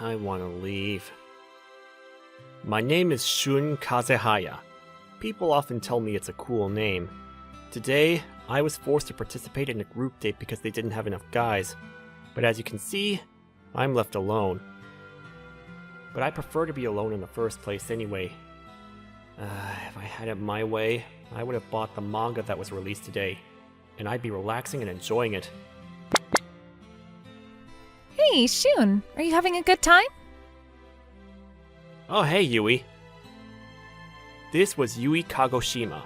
I want to leave. My name is Shun Kazehaya. People often tell me it's a cool name. Today, I was forced to participate in a group date because they didn't have enough guys. But as you can see, I'm left alone. But I prefer to be alone in the first place anyway. If I had it my way, I would have bought the manga that was released today, and I'd be relaxing and enjoying it. Hey, Shun, are you having a good time? Oh hey, Yui. This was Yui Kagoshima.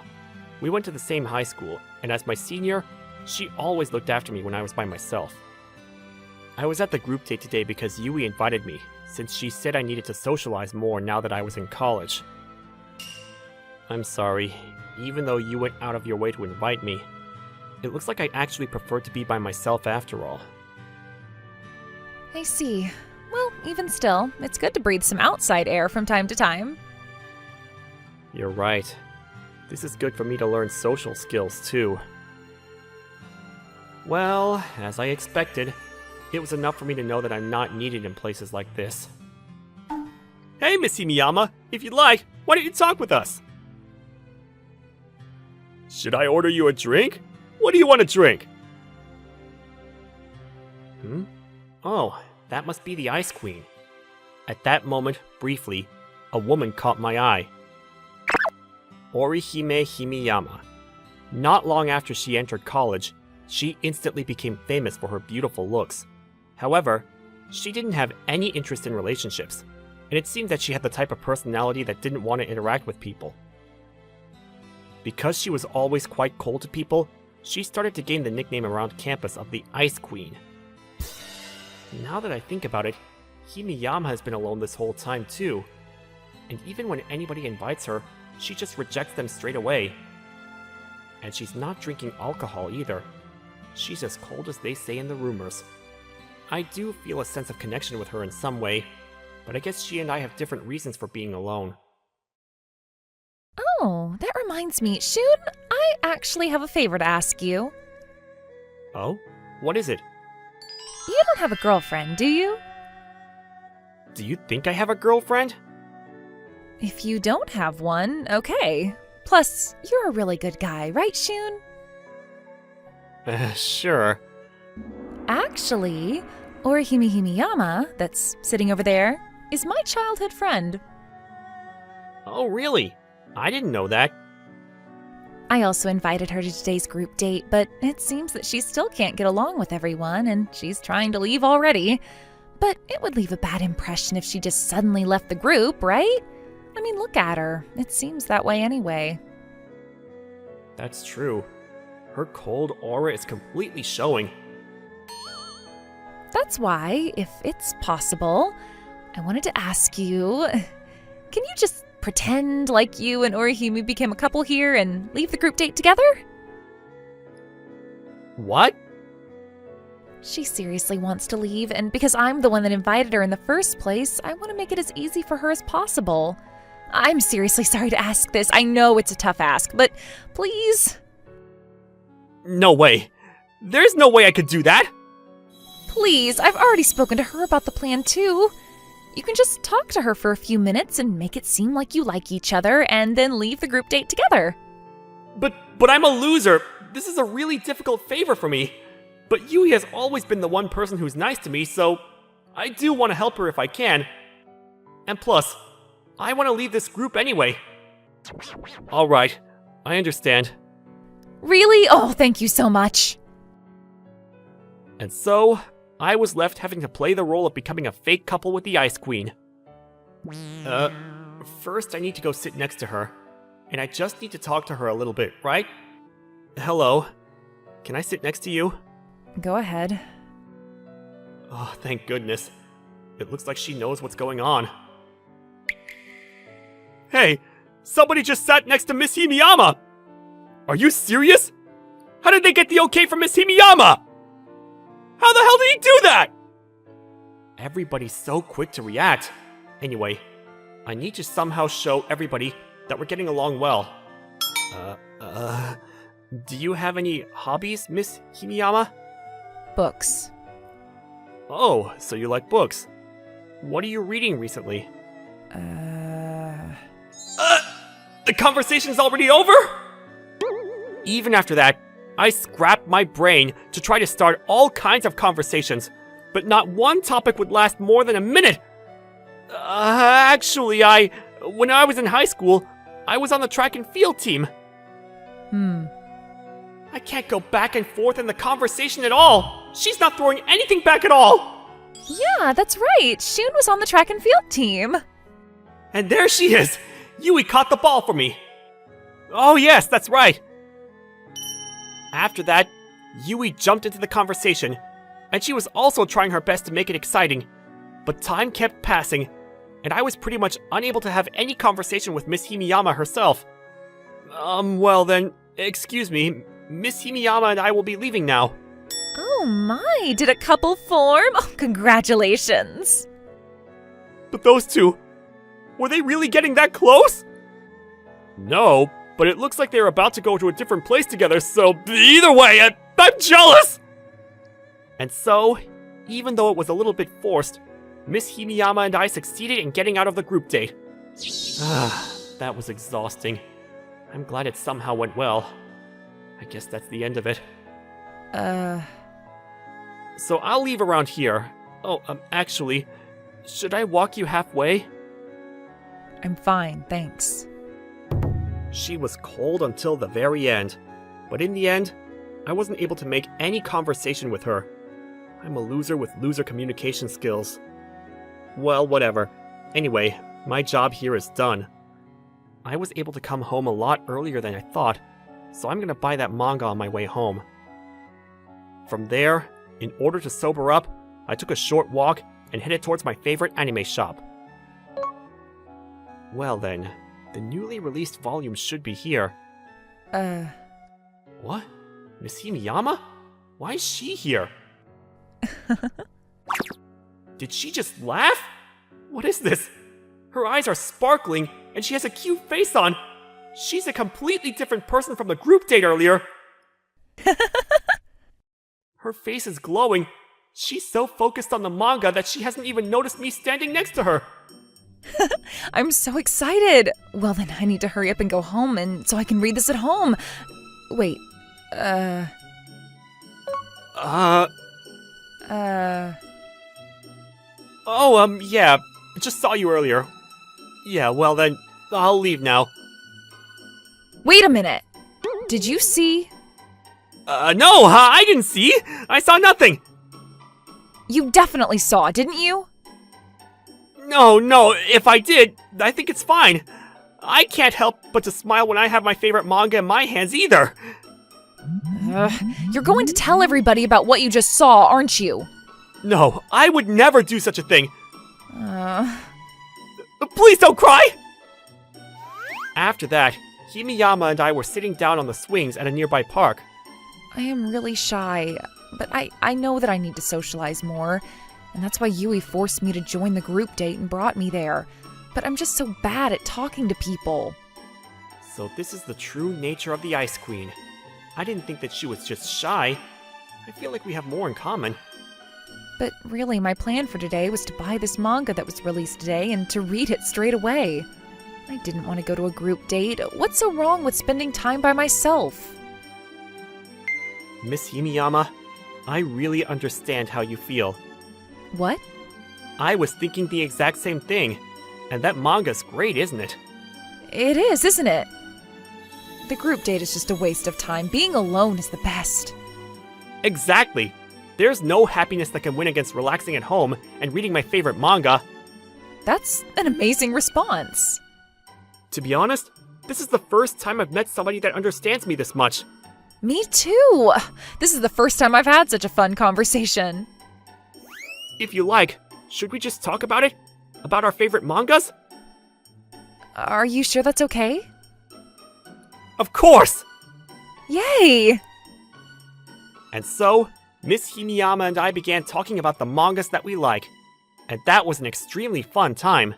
We went to the same high school, and as my senior, she always looked after me when I was by myself. I was at the group date today because Yui invited me, since she said I needed to socialize more now that I was in college. I'm sorry, even though you went out of your way to invite me. It looks like I actually prefer to be by myself after all. I see. Well, even still, it's good to breathe some outside air from time to time. You're right. This is good for me to learn social skills, too. Well, as I expected, it was enough for me to know that I'm not needed in places like this. Hey, Miss Miyama, if you'd like, why don't you talk with us? Should I order you a drink? What do you want to drink? Oh, that must be the Ice Queen. At that moment, briefly, a woman caught my eye. Orihime Himiyama. Not long after she entered college, she instantly became famous for her beautiful looks. However, she didn't have any interest in relationships, and it seemed that she had the type of personality that didn't want to interact with people. Because she was always quite cold to people, she started to gain the nickname around campus of the Ice Queen. Now that I think about it, Himiyama has been alone this whole time too. And even when anybody invites her, she just rejects them straight away. And she's not drinking alcohol either. She's as cold as they say in the rumors. I do feel a sense of connection with her in some way, but I guess she and I have different reasons for being alone. Oh, that reminds me, Shun, I actually have a favor to ask you. Oh? What is it? You don't have a girlfriend, do you? Do you think I have a girlfriend? If you don't have one, okay. Plus, you're a really good guy, right, Shun? Sure. Actually, Orihime Himiyama, that's sitting over there, is my childhood friend. Oh, really? I didn't know that. I also invited her to today's group date, but it seems that she still can't get along with everyone, and she's trying to leave already. But it would leave a bad impression if she just suddenly left the group, right? I mean, look at her. It seems that way anyway. That's true. Her cold aura is completely showing. That's why, if it's possible, I wanted to ask you, can you just pretend like you and Orihime became a couple here and leave the group date together? What? She seriously wants to leave, and because I'm the one that invited her in the first place, I want to make it as easy for her as possible. I'm seriously sorry to ask this. I know it's a tough ask, but please. No way. There's no way I could do that. Please, I've already spoken to her about the plan too. You can just talk to her for a few minutes and make it seem like you like each other and then leave the group date together. But I'm a loser. This is a really difficult favor for me. But Yui has always been the one person who's nice to me, so I do want to help her if I can. And plus, I want to leave this group anyway. Alright, I understand. Really? Oh, thank you so much. And so, I was left having to play the role of becoming a fake couple with the Ice Queen. First I need to go sit next to her. And I just need to talk to her a little bit, right? Hello. Can I sit next to you? Go ahead. Oh, thank goodness. It looks like she knows what's going on. Hey, somebody just sat next to Miss Himiyama! Are you serious? How did they get the okay from Miss Himiyama? How the hell did he do that? Everybody's so quick to react. Anyway, I need to somehow show everybody that we're getting along well. Do you have any hobbies, Miss Himiyama? Books. Oh, so you like books. What are you reading recently? The conversation's already over? Even after that, I scrapped my brain to try to start all kinds of conversations, but not one topic would last more than a minute. Actually, when I was in high school, I was on the track and field team. I can't go back and forth in the conversation at all. She's not throwing anything back at all. Yeah, that's right. Shun was on the track and field team. And there she is. Yui caught the ball for me. Oh yes, that's right. After that, Yui jumped into the conversation, and she was also trying her best to make it exciting. But time kept passing, and I was pretty much unable to have any conversation with Miss Himiyama herself. Well then, excuse me, Miss Himiyama and I will be leaving now. Oh my, did a couple form? Oh, congratulations. But those two, were they really getting that close? No, but it looks like they're about to go to a different place together, so either way, I'm jealous! And so, even though it was a little bit forced, Miss Himiyama and I succeeded in getting out of the group date. That was exhausting. I'm glad it somehow went well. I guess that's the end of it. So I'll leave around here. Oh, actually, should I walk you halfway? I'm fine, thanks. She was cold until the very end, but in the end, I wasn't able to make any conversation with her. I'm a loser with loser communication skills. Well, whatever. Anyway, my job here is done. I was able to come home a lot earlier than I thought, so I'm gonna buy that manga on my way home. From there, in order to sober up, I took a short walk and headed towards my favorite anime shop. Well then, the newly released volume should be here. What? Miss Himiyama? Why is she here? Did she just laugh? What is this? Her eyes are sparkling, and she has a cute face on. She's a completely different person from the group date earlier. Her face is glowing. She's so focused on the manga that she hasn't even noticed me standing next to her. I'm so excited. Well then, I need to hurry up and go home and so I can read this at home. Wait, yeah, just saw you earlier. Yeah, well then, I'll leave now. Wait a minute. Did you see? No, I didn't see. I saw nothing. You definitely saw, didn't you? No, if I did, I think it's fine. I can't help but to smile when I have my favorite manga in my hands either. You're going to tell everybody about what you just saw, aren't you? No, I would never do such a thing. Please don't cry! After that, Himiyama and I were sitting down on the swings at a nearby park. I am really shy. but I know that I need to socialize more, and that's why Yui forced me to join the group date and brought me there. But I'm just so bad at talking to people. So this is the true nature of the Ice Queen. I didn't think that she was just shy. I feel like we have more in common. But really, my plan for today was to buy this manga that was released today and to read it straight away. I didn't want to go to a group date. What's so wrong with spending time by myself? Miss Himiyama, I really understand how you feel. What? I was thinking the exact same thing. And that manga's great, isn't it? It is, isn't it? The group date is just a waste of time. Being alone is the best. Exactly. There's no happiness that can win against relaxing at home and reading my favorite manga. That's an amazing response. To be honest, this is the first time I've met somebody that understands me this much. Me too. This is the first time I've had such a fun conversation. If you like, should we just talk about it? About our favorite mangas? Are you sure that's okay? Of course! Yay! And so, Miss Himiyama and I began talking about the mangas that we like. And that was an extremely fun time.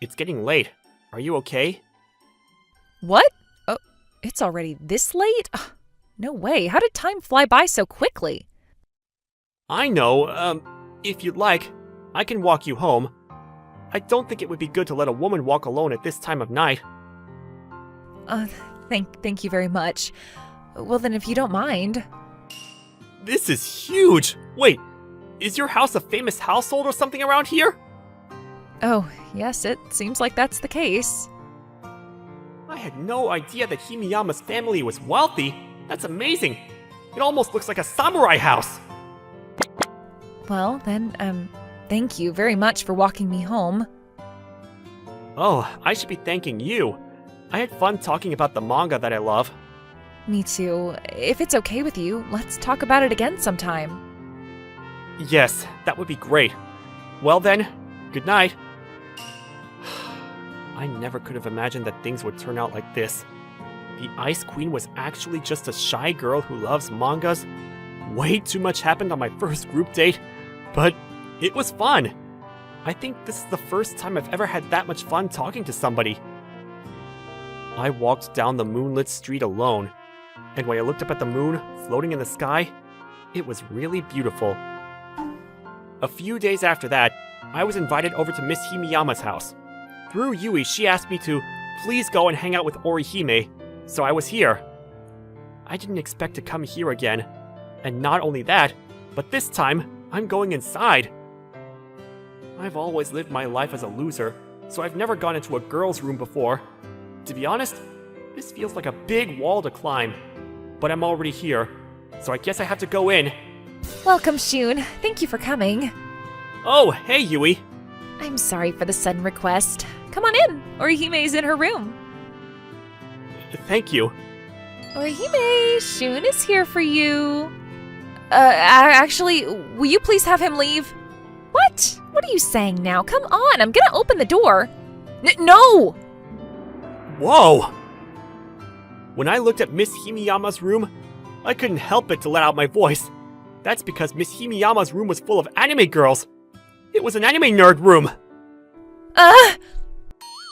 It's getting late. Are you okay? What? Oh, it's already this late? Ugh, no way. How did time fly by so quickly? I know. If you'd like, I can walk you home. I don't think it would be good to let a woman walk alone at this time of night. Thank you very much. Well then, if you don't mind. This is huge! Wait, is your house a famous household or something around here? Oh, yes, it seems like that's the case. I had no idea that Himiyama's family was wealthy. That's amazing. It almost looks like a samurai house. Well, then, thank you very much for walking me home. Oh, I should be thanking you. I had fun talking about the manga that I love. Me too. If it's okay with you, let's talk about it again sometime. Yes, that would be great. Well then, good night. I never could have imagined that things would turn out like this. The Ice Queen was actually just a shy girl who loves mangas. Way too much happened on my first group date, but it was fun. I think this is the first time I've ever had that much fun talking to somebody. I walked down the moonlit street alone, and when I looked up at the moon floating in the sky, it was really beautiful. A few days after that, I was invited over to Miss Himiyama's house. Through Yui, she asked me to please go and hang out with Orihime, so I was here. I didn't expect to come here again, and not only that, but this time, I'm going inside. I've always lived my life as a loser, so I've never gone into a girl's room before. To be honest, this feels like a big wall to climb, but I'm already here, so I guess I have to go in. Welcome, Shun. Thank you for coming. Oh, hey Yui. I'm sorry for the sudden request. Come on in. Orihime's in her room. Thank you. Orihime, Shun is here for you. Actually, will you please have him leave? What? What are you saying now? Come on, I'm gonna open the door. No! Whoa! When I looked at Miss Himiyama's room, I couldn't help but to let out my voice. That's because Miss Himiyama's room was full of anime girls. It was an anime nerd room.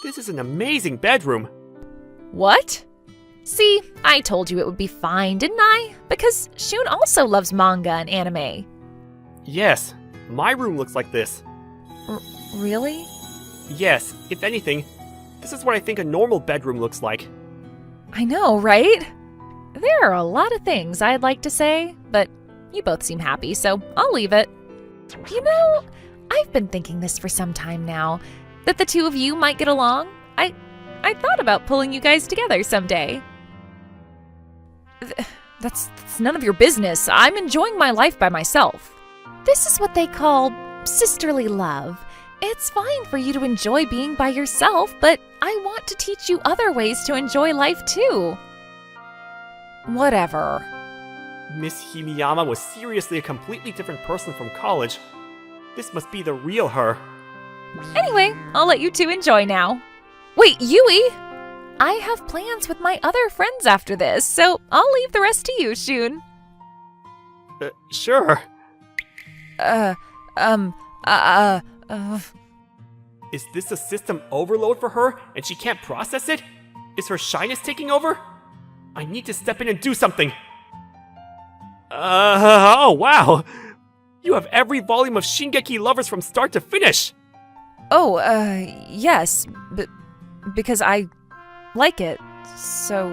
This is an amazing bedroom. What? See, I told you it would be fine, didn't I? Because Shun also loves manga and anime. Yes, my room looks like this. Really? Yes, if anything, this is what I think a normal bedroom looks like. I know, right? There are a lot of things I'd like to say, but you both seem happy, so I'll leave it. You know, I've been thinking this for some time now, that the two of you might get along. I thought about pulling you guys together someday. That's none of your business. I'm enjoying my life by myself. This is what they call sisterly love. It's fine for you to enjoy being by yourself, but I want to teach you other ways to enjoy life too. Whatever. Miss Himiyama was seriously a completely different person from college. This must be the real her. Anyway, I'll let you two enjoy now. Wait, Yui! I have plans with my other friends after this, so I'll leave the rest to you, Shun. Sure. Uh, um, uh, Is this a system overload for her and she can't process it? Is her shyness taking over? I need to step in and do something. Oh wow! You have every volume of Shingeki Lovers from start to finish! Oh, yes, because I like it, so...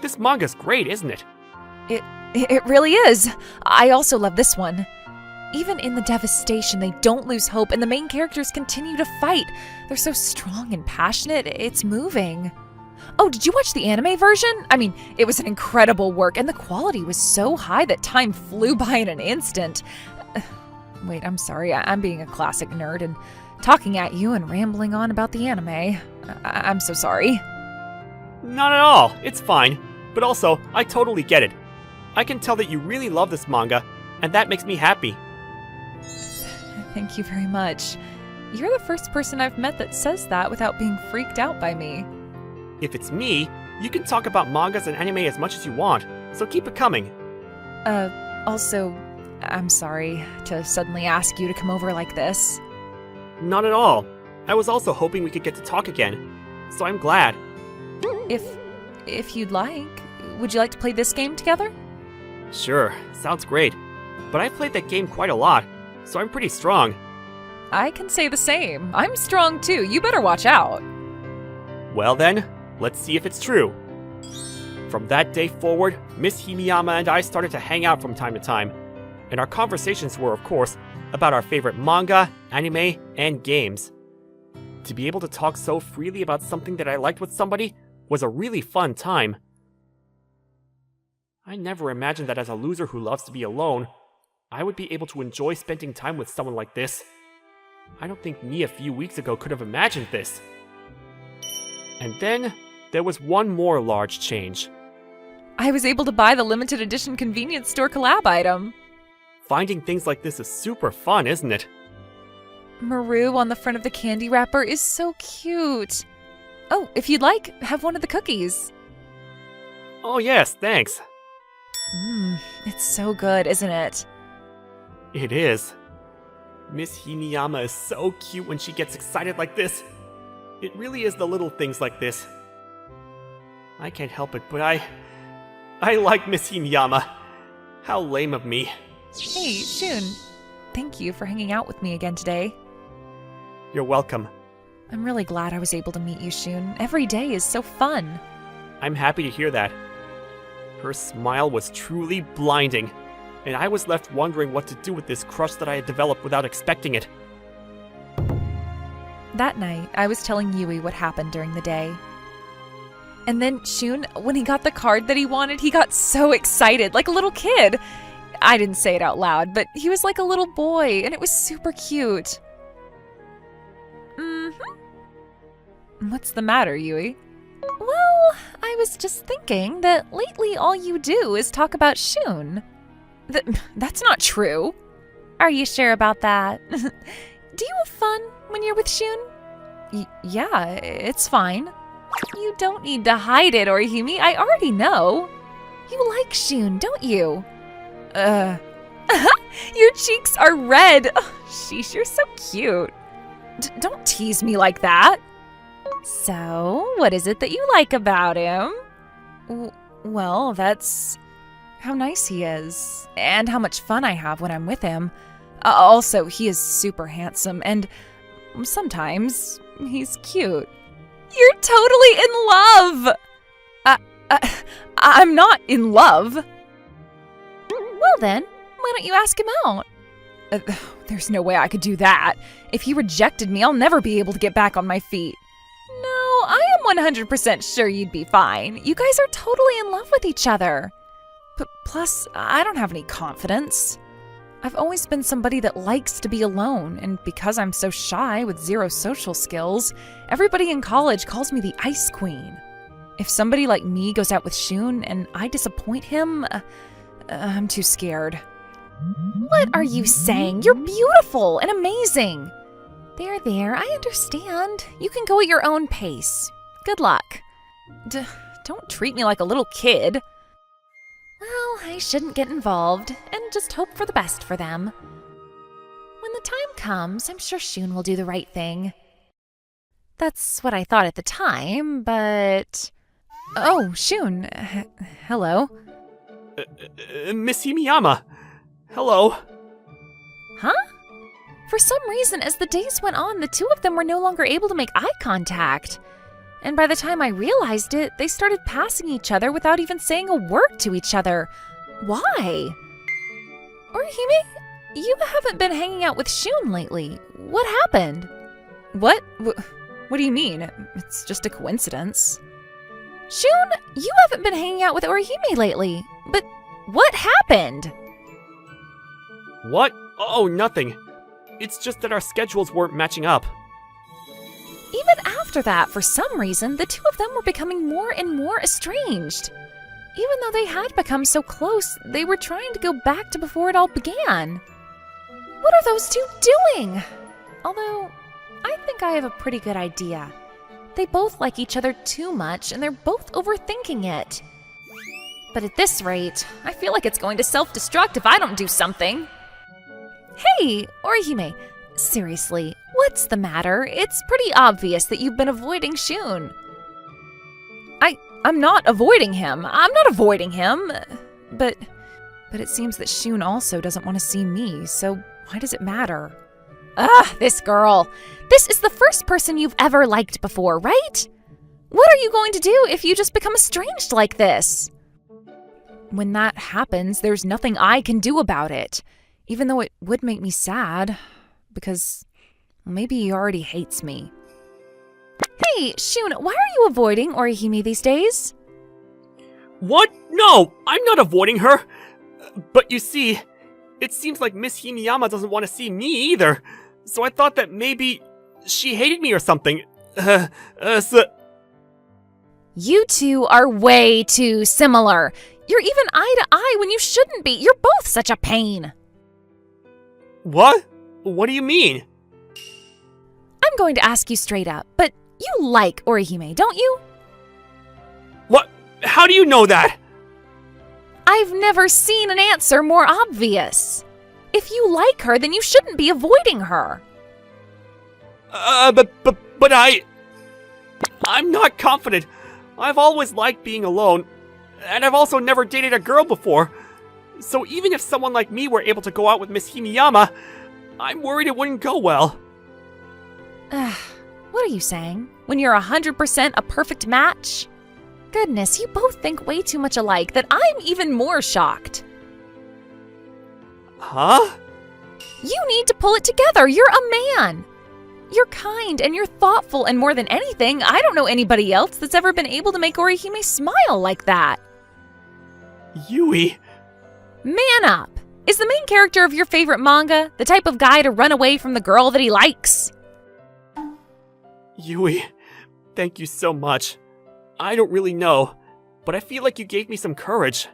This manga's great, isn't it? It really is! I also love this one. Even in the devastation, they don't lose hope, and the main characters continue to fight. They're so strong and passionate, it's moving. Oh, did you watch the anime version? I mean, it was an incredible work, and the quality was so high that time flew by in an instant. Wait, I'm sorry, I'm being a classic nerd and talking at you and rambling on about the anime. I'm so sorry. Not at all, it's fine. But also, I totally get it. I can tell that you really love this manga, and that makes me happy. Thank you very much. You're the first person I've met that says that without being freaked out by me. If it's me, you can talk about mangas and anime as much as you want, so keep it coming. Also, I'm sorry to suddenly ask you to come over like this. Not at all. I was also hoping we could get to talk again, so I'm glad. If you'd like, would you like to play this game together? Sure, sounds great. But I've played that game quite a lot, so I'm pretty strong. I can say the same. I'm strong too. You better watch out. Well then, let's see if it's true. From that day forward, Miss Himiyama and I started to hang out from time to time, and our conversations were, of course, about our favorite manga, anime, and games. To be able to talk so freely about something that I liked with somebody was a really fun time. I never imagined that as a loser who loves to be alone, I would be able to enjoy spending time with someone like this. I don't think me a few weeks ago could have imagined this. And then, there was one more large change. I was able to buy the limited edition convenience store collab item. Finding things like this is super fun, isn't it? Maru on the front of the candy wrapper is so cute. Oh, if you'd like, have one of the cookies. Oh yes, thanks. It's so good, isn't it? It is. Miss Hiniyama is so cute when she gets excited like this. It really is the little things like this. I can't help it, but I like Miss Hiniyama. How lame of me. Hey, Shun. Thank you for hanging out with me again today. You're welcome. I'm really glad I was able to meet you, Shun. Every day is so fun. I'm happy to hear that. Her smile was truly blinding, and I was left wondering what to do with this crush that I had developed without expecting it. That night, I was telling Yui what happened during the day. And then Shun, when he got the card that he wanted, he got so excited, like a little kid. I didn't say it out loud, but he was like a little boy, and it was super cute. What's the matter, Yui? Well, I was just thinking that lately all you do is talk about Shun. That's not true. Are you sure about that? Do you have fun when you're with Shun? Yeah, it's fine. You don't need to hide it, Orihime. I already know. You like Shun, don't you? Your cheeks are red. Oh, sheesh, you're so cute. Don't tease me like that. So, what is it that you like about him? Well, that's how nice he is, and how much fun I have when I'm with him. Also, he is super handsome, and sometimes he's cute. You're totally in love! I'm not in love. Well then, why don't you ask him out? There's no way I could do that. If he rejected me, I'll never be able to get back on my feet. No, I am 100% sure you'd be fine. You guys are totally in love with each other. But plus, I don't have any confidence. I've always been somebody that likes to be alone, and because I'm so shy with zero social skills, everybody in college calls me the Ice Queen. If somebody like me goes out with Shun and I disappoint him, I'm too scared. What are you saying? You're beautiful and amazing. There, I understand. You can go at your own pace. Good luck. Don't treat me like a little kid. Well, I shouldn't get involved and just hope for the best for them. When the time comes, I'm sure Shun will do the right thing. That's what I thought at the time, but... Oh, Shun. Hello. Miss Himiyama. Hello. Huh? For some reason, as the days went on, the two of them were no longer able to make eye contact. And by the time I realized it, they started passing each other without even saying a word to each other. Why? Orihime, you haven't been hanging out with Shun lately. What happened? What? What do you mean? It's just a coincidence. Shun, you haven't been hanging out with Orihime lately. But what happened? What? Oh, nothing. It's just that our schedules weren't matching up. Even after that, for some reason, the two of them were becoming more and more estranged. Even though they had become so close, they were trying to go back to before it all began. What are those two doing? Although, I think I have a pretty good idea. They both like each other too much, and they're both overthinking it. But at this rate, I feel like it's going to self-destruct if I don't do something. Hey, Orihime, seriously, what's the matter? It's pretty obvious that you've been avoiding Shun. I'm not avoiding him. I'm not avoiding him. But it seems that Shun also doesn't want to see me, so why does it matter? Ugh, this girl. This is the first person you've ever liked before, right? What are you going to do if you just become estranged like this? When that happens, there's nothing I can do about it. Even though it would make me sad, because maybe he already hates me. Hey, Shun, why are you avoiding Orihime these days? What? No, I'm not avoiding her. But you see, it seems like Miss Himiyama doesn't want to see me either. So I thought that maybe she hated me or something. You two are way too similar. You're even eye to eye when you shouldn't be. You're both such a pain. What? What do you mean? I'm going to ask you straight up, but you like Orihime, don't you? What? How do you know that? I've never seen an answer more obvious. If you like her, then you shouldn't be avoiding her. But I'm not confident. I've always liked being alone, and I've also never dated a girl before. So even if someone like me were able to go out with Miss Himiyama, I'm worried it wouldn't go well. What are you saying? When you're 100% a perfect match? Goodness, you both think way too much alike that I'm even more shocked. Huh? You need to pull it together. You're a man. You're kind and you're thoughtful, and more than anything, I don't know anybody else that's ever been able to make Orihime smile like that. Yui. Man up. Is the main character of your favorite manga the type of guy to run away from the girl that he likes? Yui, thank you so much. I don't really know, but I feel like you gave me some courage.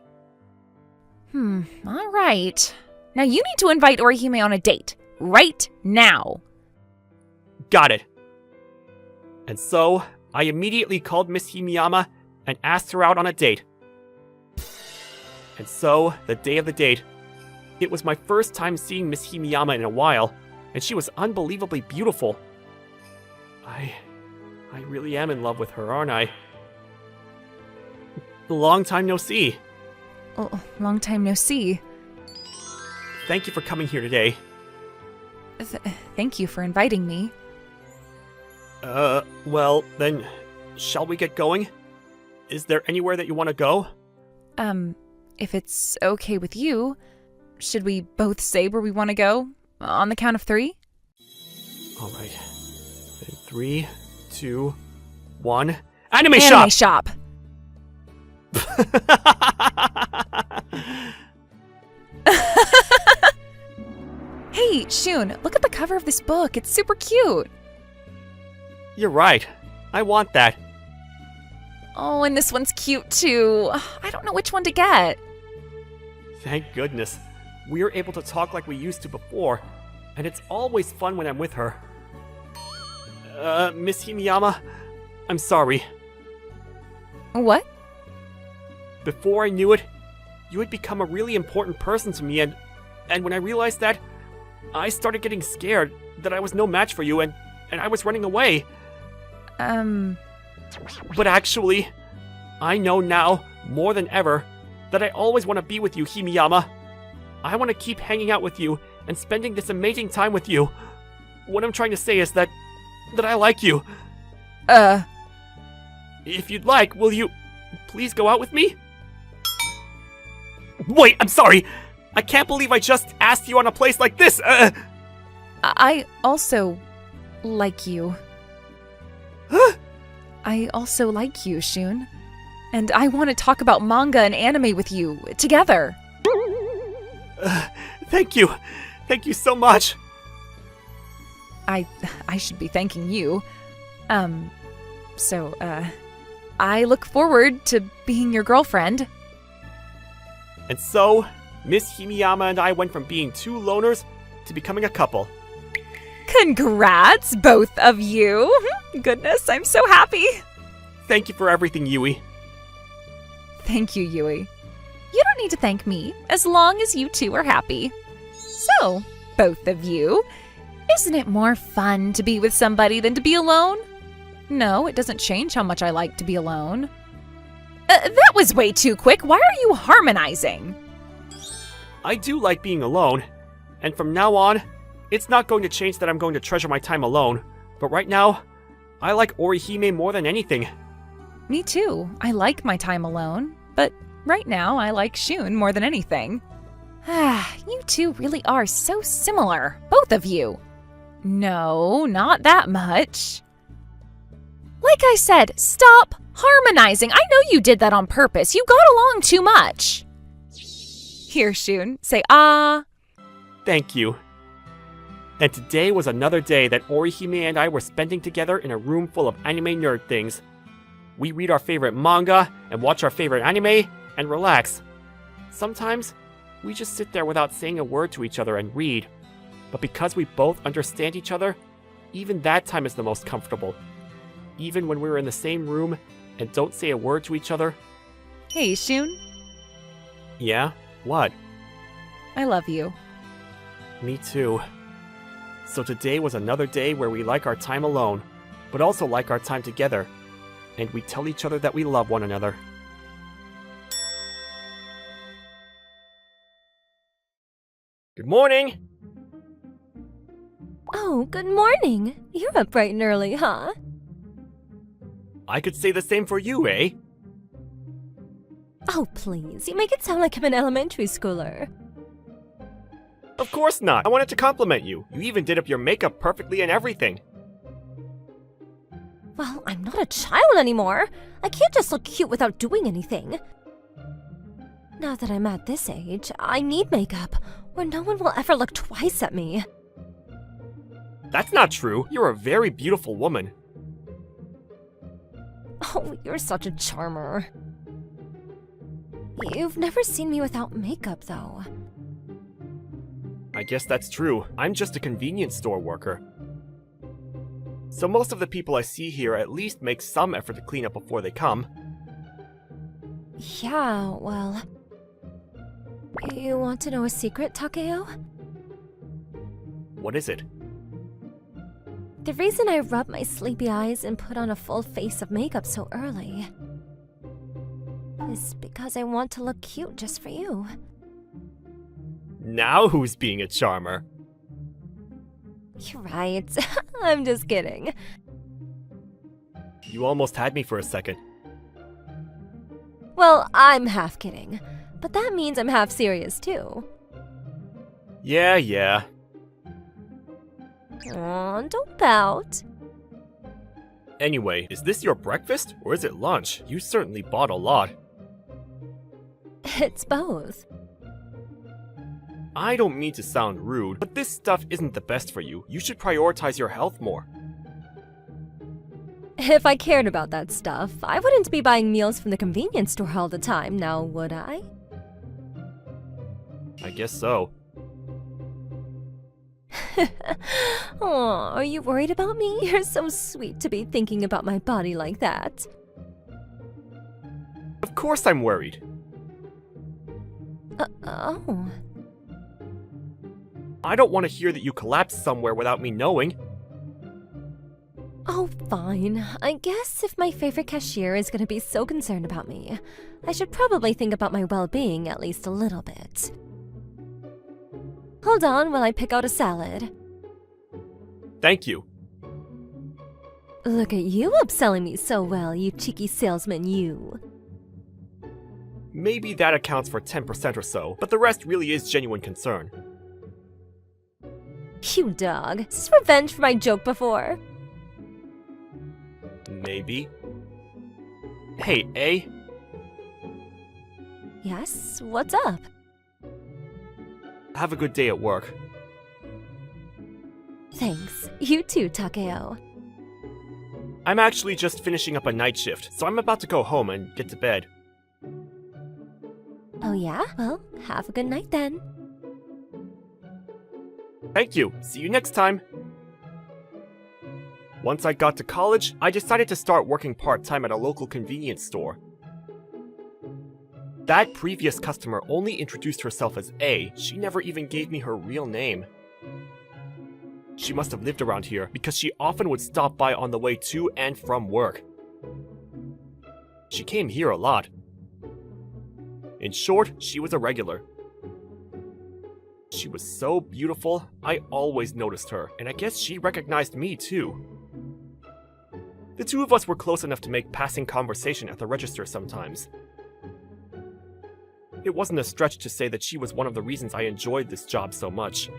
All right. Now you need to invite Orihime on a date. Right now. Got it. And so, I immediately called Miss Himiyama and asked her out on a date. And so, the day of the date, it was my first time seeing Miss Himiyama in a while, and she was unbelievably beautiful. I really am in love with her, aren't I? Long time no see. Oh, long time no see. Thank you for coming here today. Thank you for inviting me. Well, then, shall we get going? Is there anywhere that you want to go? If it's okay with you, should we both say where we want to go? On the count of 3? Alright. 3, 2, 1. Anime shop! Shop! Hey, Shun, look at the cover of this book. It's super cute. You're right. I want that. Oh, and this one's cute too. I don't know which one to get. Thank goodness. We're able to talk like we used to before, and it's always fun when I'm with her. Miss Himiyama, I'm sorry. What? Before I knew it, You had become a really important person to me, and when I realized that, I started getting scared that I was no match for you, and I was running away. But actually, I know now, more than ever, that I always want to be with you, Himiyama. I want to keep hanging out with you and spending this amazing time with you. What I'm trying to say is that I like you. If you'd like, will you please go out with me? Wait, I'm sorry. I can't believe I just asked you on a place like this. I also like you. Huh? I also like you, Shun. And I want to talk about manga and anime with you, together. Thank you. Thank you so much. I should be thanking you. I look forward to being your girlfriend. And so, Miss Himiyama and I went from being two loners to becoming a couple. Congrats, both of you. Goodness, I'm so happy. Thank you for everything, Yui. Thank you, Yui. You don't need to thank me, as long as you two are happy. So, both of you, isn't it more fun to be with somebody than to be alone? No, it doesn't change how much I like to be alone. That was way too quick. Why are you harmonizing? I do like being alone, and from now on, it's not going to change that I'm going to treasure my time alone. But right now, I like Orihime more than anything. Me too. I like my time alone, but right now I like Shun more than anything. You two really are so similar, both of you. No, not that much. Like I said, stop harmonizing. I know you did that on purpose. You got along too much. Here, Shun, say ah. Thank you. And today was another day that Orihime and I were spending together in a room full of anime nerd things. We read our favorite manga and watch our favorite anime and relax. Sometimes, we just sit there without saying a word to each other and read. But because we both understand each other, even that time is the most comfortable. Even when we're in the same room and don't say a word to each other. Hey, Shun. Yeah? What? I love you. Me too. So today was another day where we like our time alone, but also like our time together. And we tell each other that we love one another. Good morning! Oh, good morning. You're up bright and early, huh? I could say the same for you, eh? Oh, please. You make it sound like I'm an elementary schooler. Of course not. I wanted to compliment you. You even did up your makeup perfectly and everything. Well, I'm not a child anymore. I can't just look cute without doing anything. Now that I'm at this age, I need makeup, or no one will ever look twice at me. That's not true. You're a very beautiful woman. Oh, you're such a charmer. You've never seen me without makeup, though. I guess that's true. I'm just a convenience store worker. So most of the people I see here at least make some effort to clean up before they come. Yeah, well... You want to know a secret, Takeo? What is it? The reason I rub my sleepy eyes and put on a full face of makeup so early is because I want to look cute just for you. Now who's being a charmer? You're right. I'm just kidding. You almost had me for a second. Well, I'm half kidding, but that means I'm half serious too. Yeah. Aw, don't pout. Anyway, is this your breakfast or is it lunch? You certainly bought a lot. It's both. I don't mean to sound rude, but this stuff isn't the best for you. You should prioritize your health more. If I cared about that stuff, I wouldn't be buying meals from the convenience store all the time, now would I? I guess so. Aw, are you worried about me? You're so sweet to be thinking about my body like that. Of course I'm worried. Oh. I don't want to hear that you collapsed somewhere without me knowing. Oh, fine. I guess if my favorite cashier is gonna be so concerned about me, I should probably think about my well-being at least a little bit. Hold on while I pick out a salad. Thank you. Look at you upselling me so well, you cheeky salesman, you. Maybe that accounts for 10% or so, but the rest really is genuine concern. You dog. Is this revenge for my joke before? Maybe. Hey, A. Yes? What's up? Have a good day at work. Thanks. You too, Takeo. I'm actually just finishing up a night shift, so I'm about to go home and get to bed. Oh yeah? Well, have a good night then. Thank you. See you next time. Once I got to college, I decided to start working part-time at a local convenience store. That previous customer only introduced herself as A. She never even gave me her real name. She must have lived around here because she often would stop by on the way to and from work. She came here a lot. In short, she was a regular. She was so beautiful, I always noticed her, and I guess she recognized me too. The two of us were close enough to make passing conversation at the register sometimes. It wasn't a stretch to say that she was one of the reasons I enjoyed this job so much.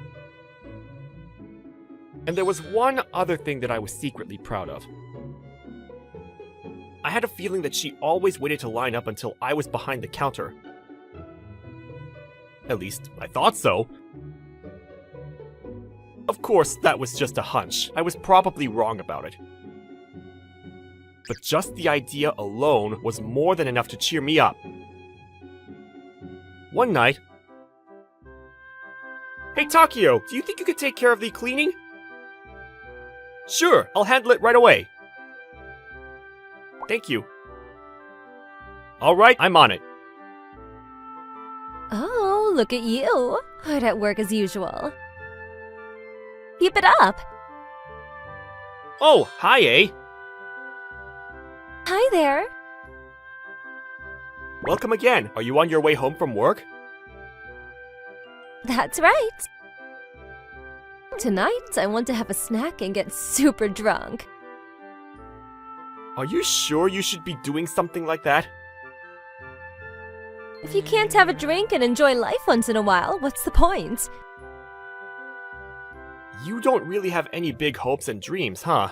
And there was one other thing that I was secretly proud of. I had a feeling that she always waited to line up until I was behind the counter. At least, I thought so. Of course, that was just a hunch. I was probably wrong about it. But just the idea alone was more than enough to cheer me up. One night... Hey Takeo, do you think you could take care of the cleaning? Sure, I'll handle it right away. Thank you. Alright, I'm on it. Oh, look at you. Hard at work as usual. Keep it up. Oh, hi, A. Hi there. Welcome again. Are you on your way home from work? That's right. Tonight, I want to have a snack and get super drunk. Are you sure you should be doing something like that? If you can't have a drink and enjoy life once in a while, what's the point? You don't really have any big hopes and dreams, huh?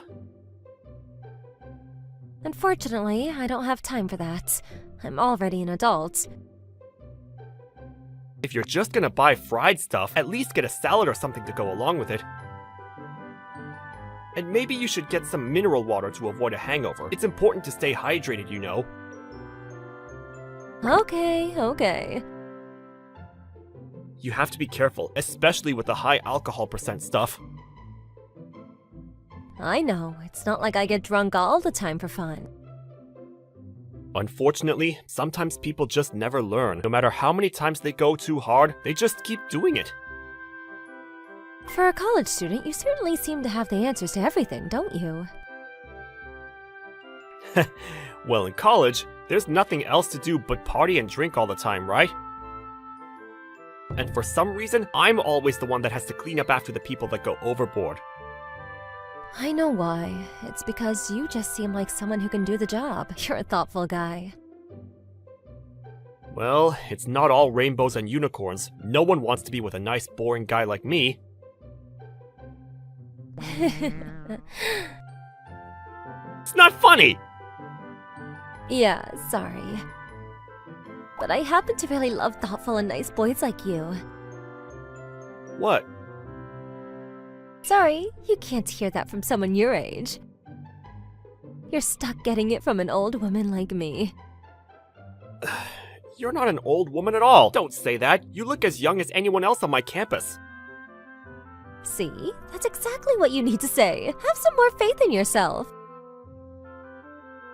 Unfortunately, I don't have time for that. I'm already an adult. If you're just gonna buy fried stuff, at least get a salad or something to go along with it. And maybe you should get some mineral water to avoid a hangover. It's important to stay hydrated, you know. Okay. You have to be careful, especially with the high alcohol percent stuff. I know, it's not like I get drunk all the time for fun. Unfortunately, sometimes people just never learn. No matter how many times they go too hard, they just keep doing it. For a college student, you certainly seem to have the answers to everything, don't you? Well, in college, there's nothing else to do but party and drink all the time, right? And for some reason, I'm always the one that has to clean up after the people that go overboard. I know why. It's because you just seem like someone who can do the job. You're a thoughtful guy. Well, it's not all rainbows and unicorns. No one wants to be with a nice, boring guy like me. It's not funny! Yeah, sorry. But I happen to really love thoughtful and nice boys like you. What? Sorry, you can't hear that from someone your age. You're stuck getting it from an old woman like me. You're not an old woman at all. Don't say that. You look as young as anyone else on my campus. See? That's exactly what you need to say. Have some more faith in yourself.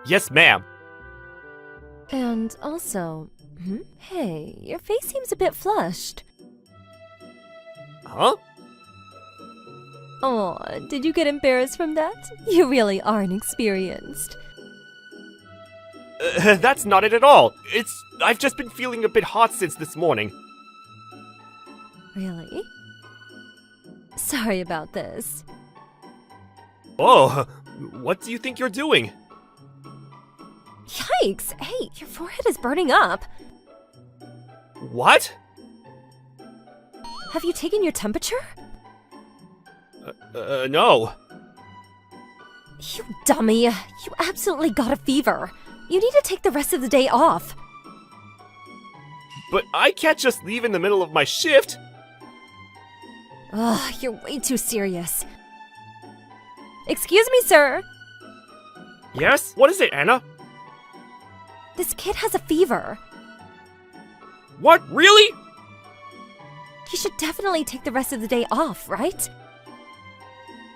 Yes, ma'am. And also, Hey, your face seems a bit flushed. Huh? Oh, did you get embarrassed from that? You really are inexperienced. That's not it at all. I've just been feeling a bit hot since this morning. Really? Sorry about this. Oh, what do you think you're doing? Yikes! Hey, your forehead is burning up. What? Have you taken your temperature? No. You dummy! You absolutely got a fever. You need to take the rest of the day off. But I can't just leave in the middle of my shift. Ugh, you're way too serious. Excuse me, sir. Yes? What is it, Anna? This kid has a fever. What? Really? He should definitely take the rest of the day off, right?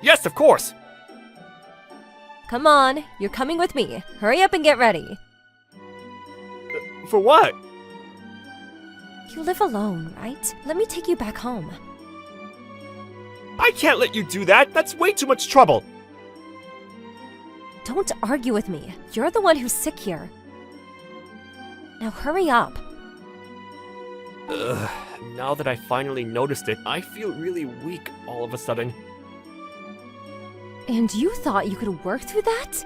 Yes, of course. Come on, you're coming with me. Hurry up and get ready. For what? You live alone, right? Let me take you back home. I can't let you do that. That's way too much trouble. Don't argue with me. You're the one who's sick here. Now hurry up. Now that I finally noticed it, I feel really weak all of a sudden. And you thought you could work through that?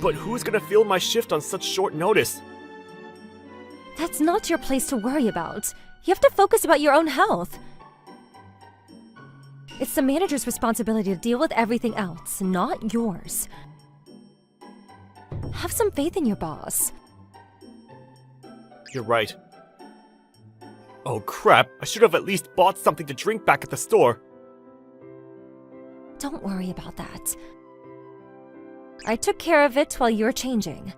But who's gonna fill my shift on such short notice? That's not your place to worry about. You have to focus about your own health. It's the manager's responsibility to deal with everything else, not yours. Have some faith in your boss. You're right. Oh crap, I should have at least bought something to drink back at the store. Don't worry about that. I took care of it while you were changing.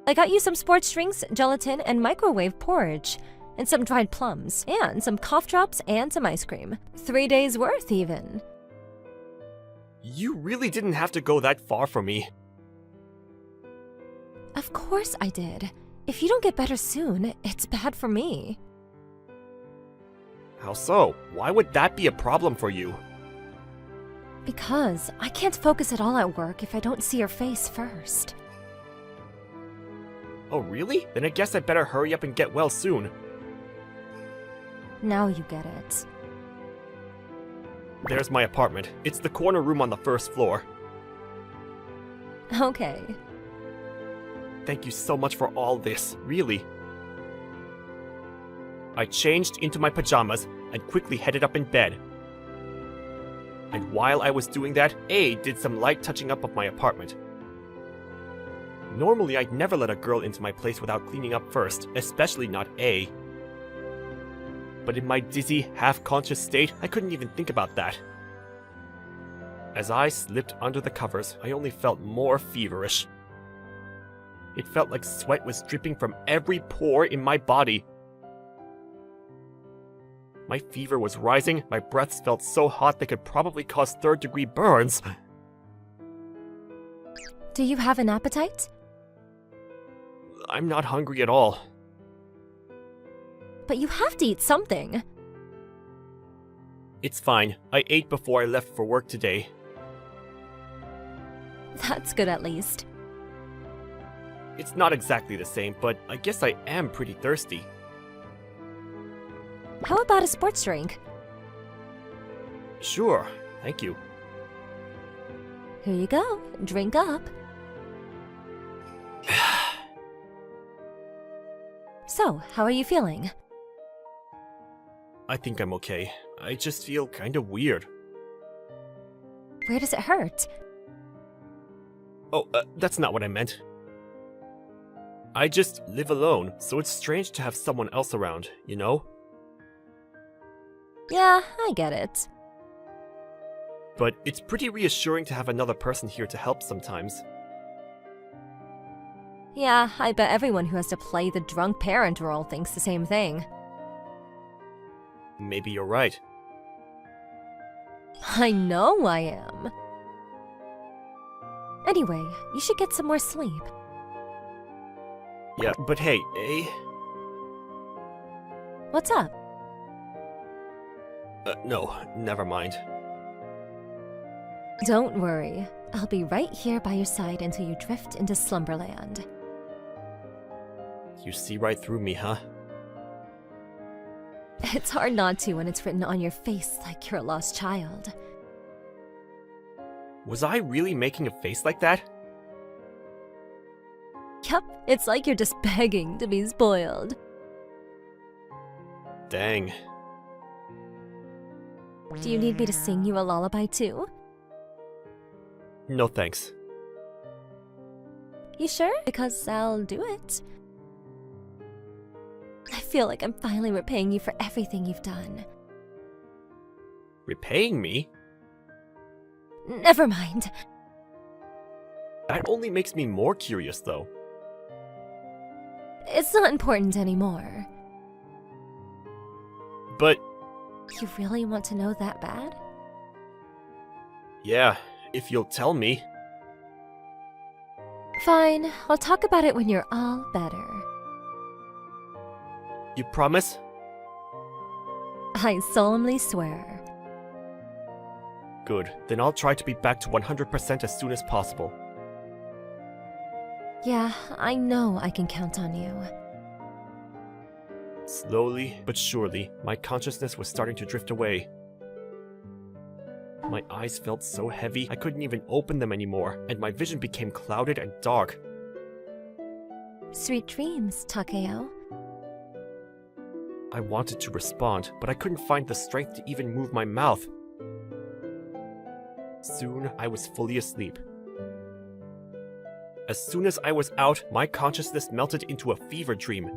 I got you some sports drinks, gelatin, and microwave porridge, and some dried plums, and some cough drops, and some ice cream. 3 days worth, even. You really didn't have to go that far for me. Of course I did. If you don't get better soon, it's bad for me. How so? Why would that be a problem for you? Because I can't focus at all at work if I don't see your face first. Oh really? Then I guess I'd better hurry up and get well soon. Now you get it. There's my apartment. It's the corner room on the first floor. Okay. Thank you so much for all this, really. I changed into my pajamas and quickly headed up in bed. And while I was doing that, A did some light touching up of my apartment. Normally, I'd never let a girl into my place without cleaning up first, especially not A. But in my dizzy, half-conscious state, I couldn't even think about that. As I slipped under the covers, I only felt more feverish. It felt like sweat was dripping from every pore in my body. My fever was rising, my breaths felt so hot they could probably cause third-degree burns. Do you have an appetite? I'm not hungry at all. But you have to eat something. It's fine. I ate before I left for work today. That's good at least. It's not exactly the same, but I guess I am pretty thirsty. How about a sports drink? Sure, thank you. Here you go. Drink up. So, how are you feeling? I think I'm okay. I just feel kind of weird. Where does it hurt? Oh, that's not what I meant. I just live alone, so it's strange to have someone else around, you know? Yeah, I get it. But it's pretty reassuring to have another person here to help sometimes. Yeah, I bet everyone who has to play the drunk parent role thinks the same thing. Maybe you're right. I know I am. Anyway, you should get some more sleep. Yeah, but hey, eh? What's up? No, never mind. Don't worry. I'll be right here by your side until you drift into slumberland. You see right through me, huh? It's hard not to when it's written on your face like you're a lost child. Was I really making a face like that? Yup, it's like you're just begging to be spoiled. Dang. Do you need me to sing you a lullaby too? No thanks. You sure? Because I'll do it. I feel like I'm finally repaying you for everything you've done. Repaying me? Never mind. That only makes me more curious, though. It's not important anymore. But, You really want to know that bad? yeah, if you'll tell me. Fine, I'll talk about it when you're all better. You promise? I solemnly swear. Good. Then I'll try to be back to 100% as soon as possible. Yeah, I know I can count on you. Slowly but surely, my consciousness was starting to drift away. My eyes felt so heavy I couldn't even open them anymore, and my vision became clouded and dark. Sweet dreams, Takeo. I wanted to respond, but I couldn't find the strength to even move my mouth. Soon, I was fully asleep. As soon as I was out, my consciousness melted into a fever dream.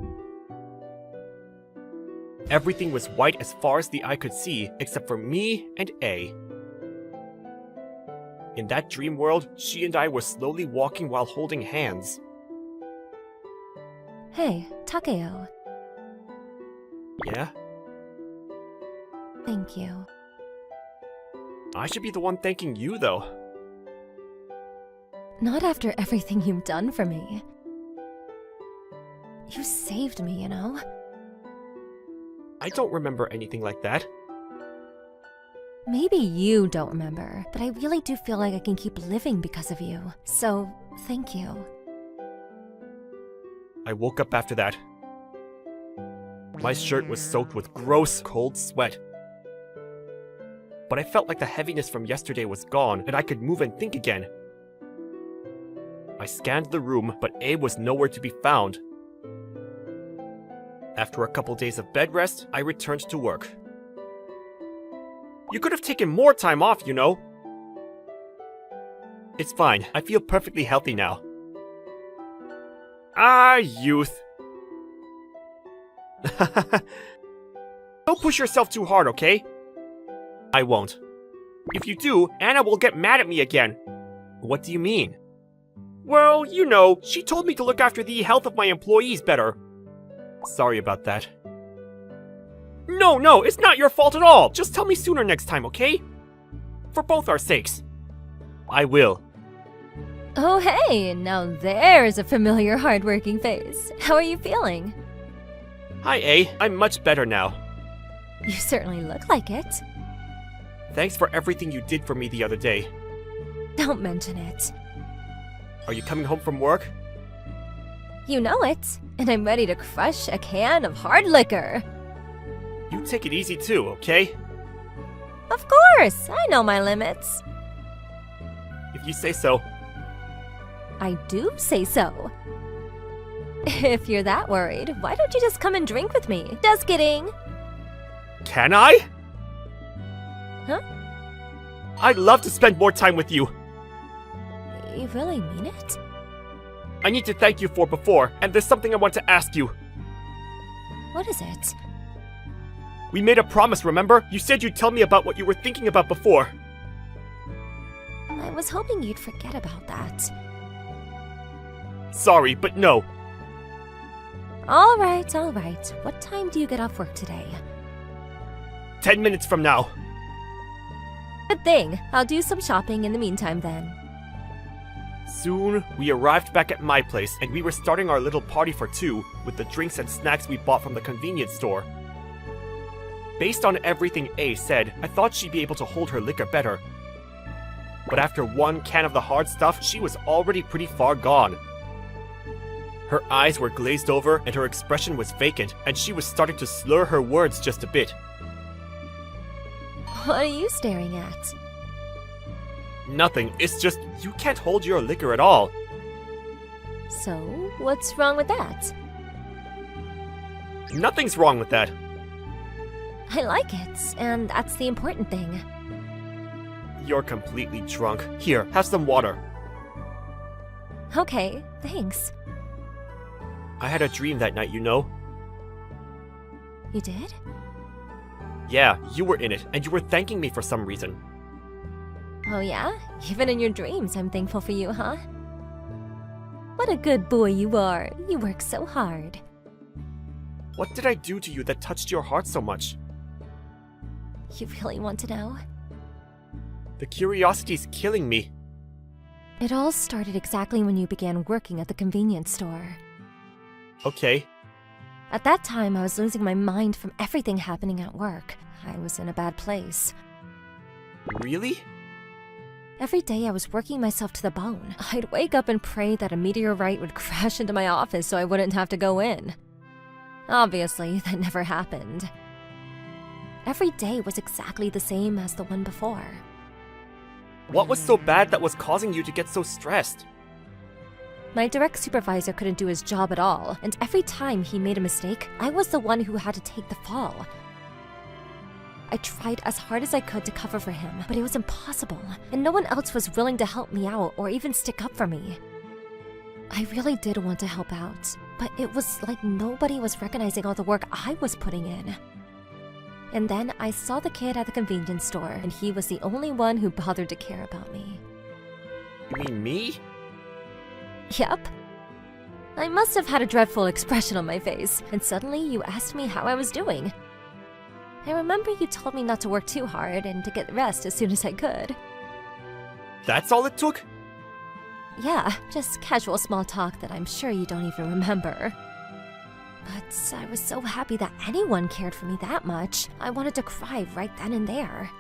Everything was white as far as the eye could see, except for me and A. In that dream world, she and I were slowly walking while holding hands. Hey, Takeo. Yeah? Thank you. I should be the one thanking you, though. Not after everything you've done for me. You saved me, you know? I don't remember anything like that. Maybe you don't remember, but I really do feel like I can keep living because of you. So, thank you. I woke up after that. My shirt was soaked with gross, cold sweat. But I felt like the heaviness from yesterday was gone, and I could move and think again. I scanned the room, but A was nowhere to be found. After a couple days of bed rest, I returned to work. You could have taken more time off, you know. It's fine. I feel perfectly healthy now. Ah, youth. Don't push yourself too hard, okay? I won't. If you do, Anna will get mad at me again. What do you mean? Well, you know, she told me to look after the health of my employees better. Sorry about that. No, it's not your fault at all. Just tell me sooner next time, okay? For both our sakes. I will. Oh hey, now there's a familiar hardworking face. How are you feeling? Hi, A. I'm much better now. You certainly look like it. Thanks for everything you did for me the other day. Don't mention it. Are you coming home from work? You know it, and I'm ready to crush a can of hard liquor. You take it easy too, okay? Of course, I know my limits. If you say so. I do say so. If you're that worried, why don't you just come and drink with me? Just kidding. Can I? Huh? I'd love to spend more time with you. You really mean it? I need to thank you for before, and there's something I want to ask you. What is it? We made a promise, remember? You said you'd tell me about what you were thinking about before. I was hoping you'd forget about that. Sorry, but no. All right. What time do you get off work today? 10 minutes from now. Good thing. I'll do some shopping in the meantime then. Soon, we arrived back at my place, and we were starting our little party for two with the drinks and snacks we bought from the convenience store. Based on everything A said, I thought she'd be able to hold her liquor better. But after one can of the hard stuff, she was already pretty far gone. Her eyes were glazed over, and her expression was vacant, and she was starting to slur her words just a bit. What are you staring at? Nothing, it's just, you can't hold your liquor at all. So, what's wrong with that? Nothing's wrong with that. I like it, and that's the important thing. You're completely drunk. Here, have some water. Okay, thanks. I had a dream that night, you know? You did? Yeah, you were in it, and you were thanking me for some reason. Oh yeah? Even in your dreams, I'm thankful for you, huh? What a good boy you are. You work so hard. What did I do to you that touched your heart so much? You really want to know? The curiosity's killing me. It all started exactly when you began working at the convenience store. Okay. At that time, I was losing my mind from everything happening at work. I was in a bad place. Really? Every day I was working myself to the bone. I'd wake up and pray that a meteorite would crash into my office so I wouldn't have to go in. Obviously, that never happened. Every day was exactly the same as the one before. What was so bad that was causing you to get so stressed? My direct supervisor couldn't do his job at all, and every time he made a mistake, I was the one who had to take the fall. I tried as hard as I could to cover for him, but it was impossible, and no one else was willing to help me out or even stick up for me. I really did want to help out, but it was like nobody was recognizing all the work I was putting in. And then I saw the kid at the convenience store, and he was the only one who bothered to care about me. You mean me? Yep. I must have had a dreadful expression on my face, and suddenly you asked me how I was doing. I remember you told me not to work too hard and to get rest as soon as I could. That's all it took? Yeah, just casual small talk that I'm sure you don't even remember. But I was so happy that anyone cared for me that much. I wanted to cry right then and there.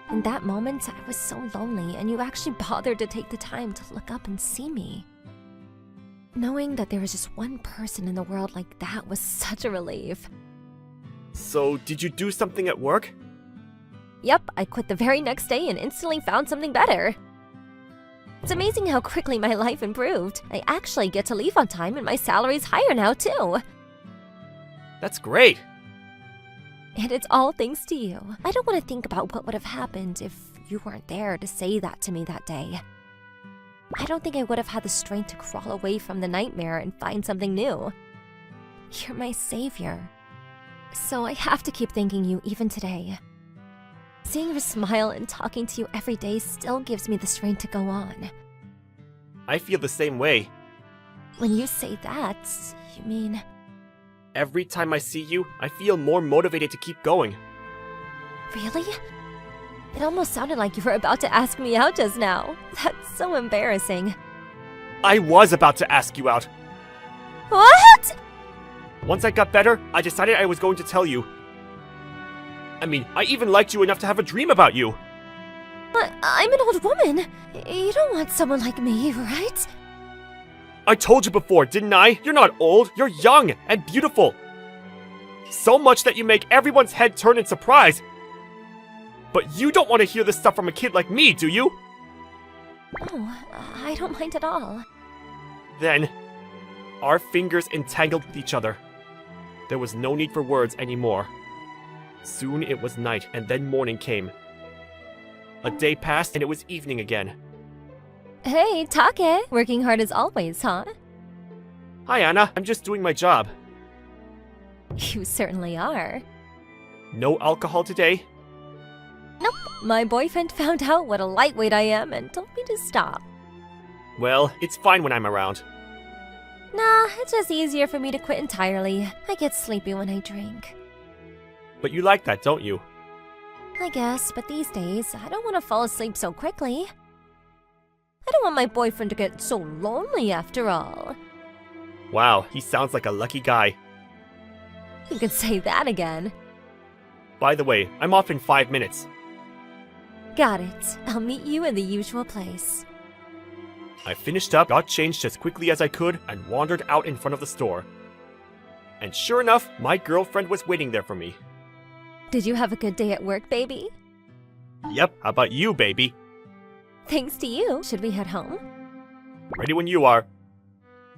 In that moment, I was so lonely, and you actually bothered to take the time to look up and see me. Knowing that there was just one person in the world like that was such a relief. So, did you do something at work? Yep, I quit the very next day and instantly found something better. It's amazing how quickly my life improved. I actually get to leave on time and my salary's higher now too. That's great. And it's all thanks to you. I don't want to think about what would have happened if you weren't there to say that to me that day. I don't think I would have had the strength to crawl away from the nightmare and find something new. You're my savior. So I have to keep thanking you even today. Seeing your smile and talking to you every day still gives me the strength to go on. I feel the same way. When you say that, you mean... Every time I see you, I feel more motivated to keep going. Really? It almost sounded like you were about to ask me out just now. That's so embarrassing. I was about to ask you out. What? Once I got better, I decided I was going to tell you. I mean, I even liked you enough to have a dream about you. But I'm an old woman. You don't want someone like me, right? I told you before, didn't I? You're not old, you're young and beautiful. So much that you make everyone's head turn in surprise. But you don't want to hear this stuff from a kid like me, do you? Oh, I don't mind at all. Then, our fingers entangled with each other. There was no need for words anymore. Soon it was night, and then morning came. A day passed, and it was evening again. Hey, Take! Working hard as always, huh? Hi, Anna. I'm just doing my job. You certainly are. No alcohol today? Nope, my boyfriend found out what a lightweight I am and told me to stop. Well, it's fine when I'm around. Nah, it's just easier for me to quit entirely. I get sleepy when I drink. But you like that, don't you? I guess, but these days, I don't want to fall asleep so quickly. I don't want my boyfriend to get so lonely after all. Wow, he sounds like a lucky guy. You can say that again. By the way, I'm off in 5 minutes. Got it. I'll meet you in the usual place. I finished up, got changed as quickly as I could, and wandered out in front of the store. And sure enough, my girlfriend was waiting there for me. Did you have a good day at work, baby? Yep, how about you, baby? Thanks to you. Should we head home? Ready when you are.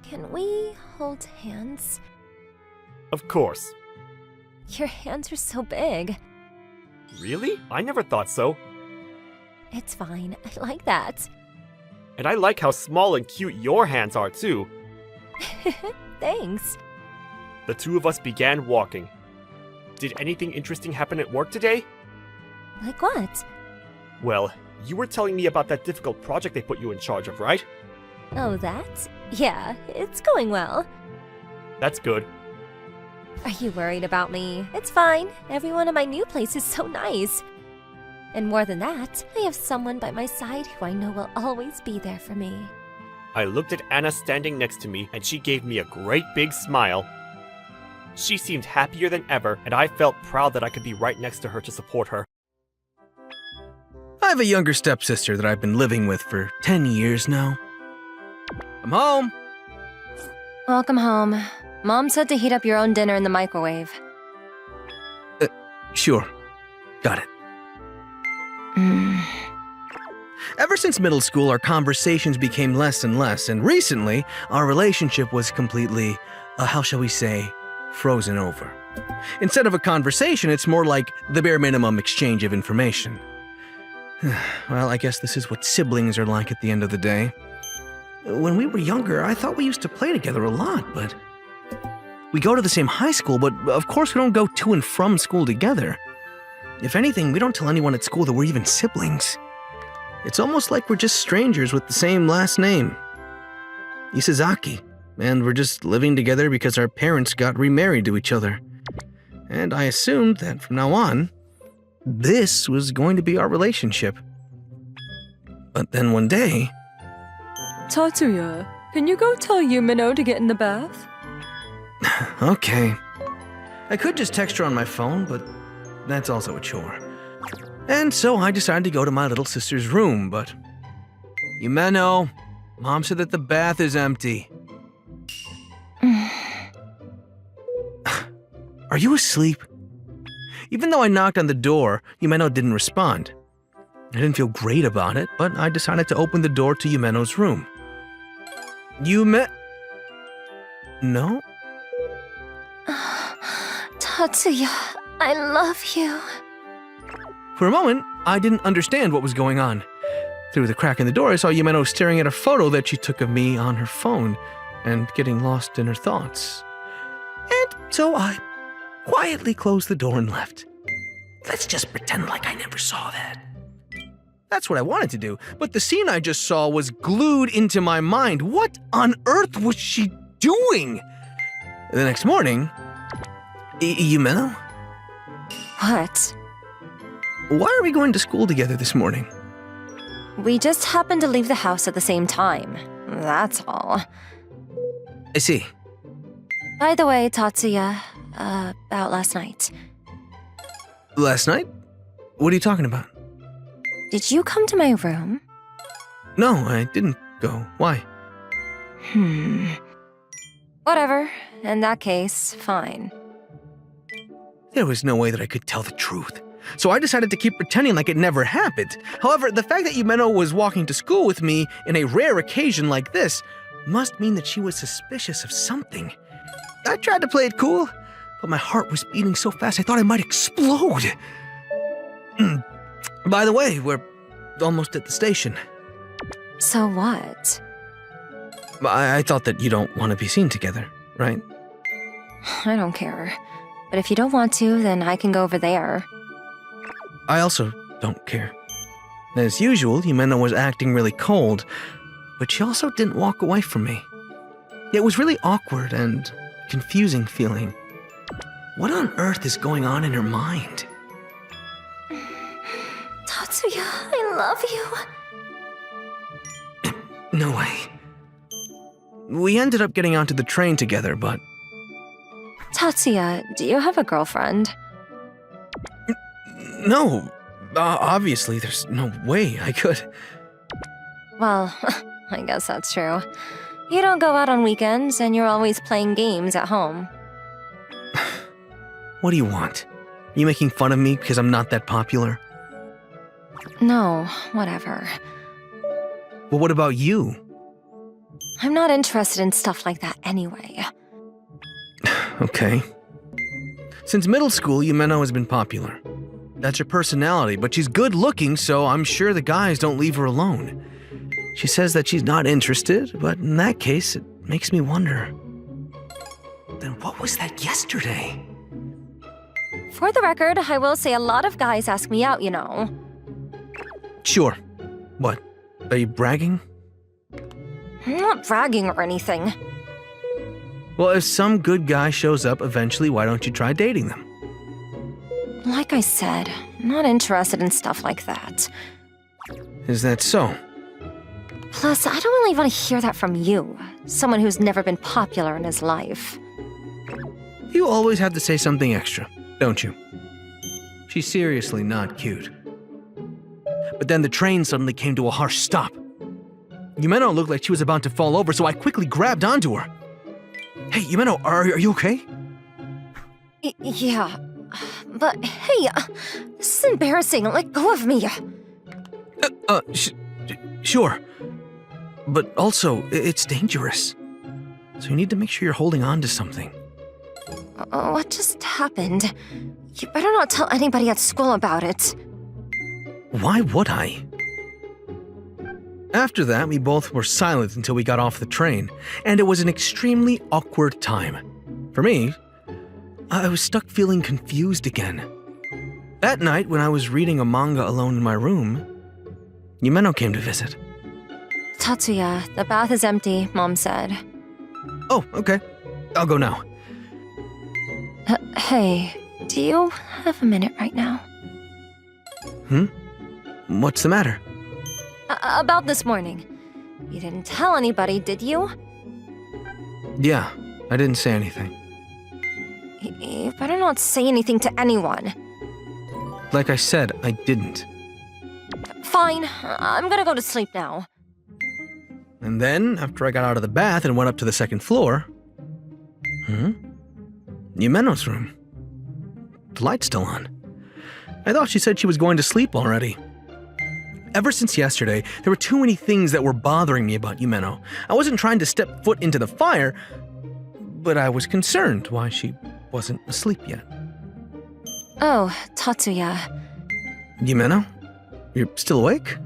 Can we hold hands? Of course. Your hands are so big. Really? I never thought so. It's fine. I like that. And I like how small and cute your hands are, too. Thanks. The two of us began walking. Did anything interesting happen at work today? Like what? Well, you were telling me about that difficult project they put you in charge of, right? Oh, that? Yeah, it's going well. That's good. Are you worried about me? It's fine. Everyone in my new place is so nice. And more than that, I have someone by my side who I know will always be there for me. I looked at Anna standing next to me, and she gave me a great big smile. She seemed happier than ever, and I felt proud that I could be right next to her to support her. I have a younger stepsister that I've been living with for 10 years now. I'm home. Welcome home. Mom said to heat up your own dinner in the microwave. Sure. Got it. Ever since middle school, our conversations became less and less, and recently, our relationship was completely, how shall we say, frozen over. Instead of a conversation, it's more like the bare minimum exchange of information. Well, I guess this is what siblings are like at the end of the day. When we were younger, I thought we used to play together a lot, but we go to the same high school, but of course we don't go to and from school together. If anything, we don't tell anyone at school that we're even siblings. It's almost like we're just strangers with the same last name, Isazaki, and we're just living together because our parents got remarried to each other. And I assumed that from now on, this was going to be our relationship. But then one day... Tatsuya, can you go tell Yumino to get in the bath? Okay. I could just text her on my phone, but that's also a chore. And so I decided to go to my little sister's room, but... Yumeno, Mom said that the bath is empty. Are you asleep? Even though I knocked on the door, Yumeno didn't respond. I didn't feel great about it, but I decided to open the door to Yumeno's room. No? Tatsuya, I love you. For a moment, I didn't understand what was going on. Through the crack in the door, I saw Yumeno staring at a photo that she took of me on her phone and getting lost in her thoughts. And so I quietly closed the door and left. Let's just pretend like I never saw that. That's what I wanted to do, but the scene I just saw was glued into my mind. What on earth was she doing? The next morning... Yumeno? What? Why are we going to school together this morning? We just happened to leave the house at the same time. That's all. I see. By the way, Tatsuya, about last night. Last night? What are you talking about? Did you come to my room? No, I didn't go. Why? Whatever. In that case, fine. There was no way that I could tell the truth. So I decided to keep pretending like it never happened. However, the fact that Yumeno was walking to school with me in a rare occasion like this must mean that she was suspicious of something. I tried to play it cool, but my heart was beating so fast I thought I might explode. By the way, we're almost at the station. So what? I thought that you don't want to be seen together, right? I don't care. But if you don't want to, then I can go over there. I also don't care. As usual, Yumeno was acting really cold, but she also didn't walk away from me. It was really awkward and confusing feeling. What on earth is going on in her mind? Tatsuya, I love you. No way. We ended up getting onto the train together, but Tatsuya, do you have a girlfriend? no. Obviously, there's no way I could. Well, I guess that's true. You don't go out on weekends, and you're always playing games at home. What do you want? Are you making fun of me because I'm not that popular? No, whatever. Well, what about you? I'm not interested in stuff like that anyway. Okay. Since middle school, Yumeno has been popular. That's her personality, but she's good looking, so I'm sure the guys don't leave her alone. She says that she's not interested, but in that case, it makes me wonder. Then what was that yesterday? For the record, I will say a lot of guys ask me out, you know. Sure. What? Are you bragging? I'm not bragging or anything. Well, if some good guy shows up eventually, why don't you try dating them? Like I said, I'm not interested in stuff like that. Is that so? Plus, I don't really want to hear that from you, someone who's never been popular in his life. You always have to say something extra, don't you? She's seriously not cute. But then the train suddenly came to a harsh stop. Yumeno looked like she was about to fall over, so I quickly grabbed onto her. Hey, Yumeno, are you okay? Yeah, but hey, this is embarrassing. Let go of me. Sure. But also, it's dangerous. So you need to make sure you're holding on to something. What just happened? You better not tell anybody at school about it. Why would I? After that, we both were silent until we got off the train, and it was an extremely awkward time. For me, I was stuck feeling confused again. That night, when I was reading a manga alone in my room, Yumeno came to visit. Tatsuya, the bath is empty, Mom said. Oh, okay. I'll go now. Hey, do you have a minute right now? What's the matter? About this morning. You didn't tell anybody, did you? Yeah, I didn't say anything. You better not say anything to anyone. Like I said, I didn't. Fine, I'm gonna go to sleep now. And then, after I got out of the bath and went up to the second floor... Yumeno's room. The light's still on. I thought she said she was going to sleep already. Ever since yesterday, there were too many things that were bothering me about Yumeno. I wasn't trying to step foot into the fire, but I was concerned why she wasn't asleep yet. Oh, Tatsuya. Yumeno? You're still awake?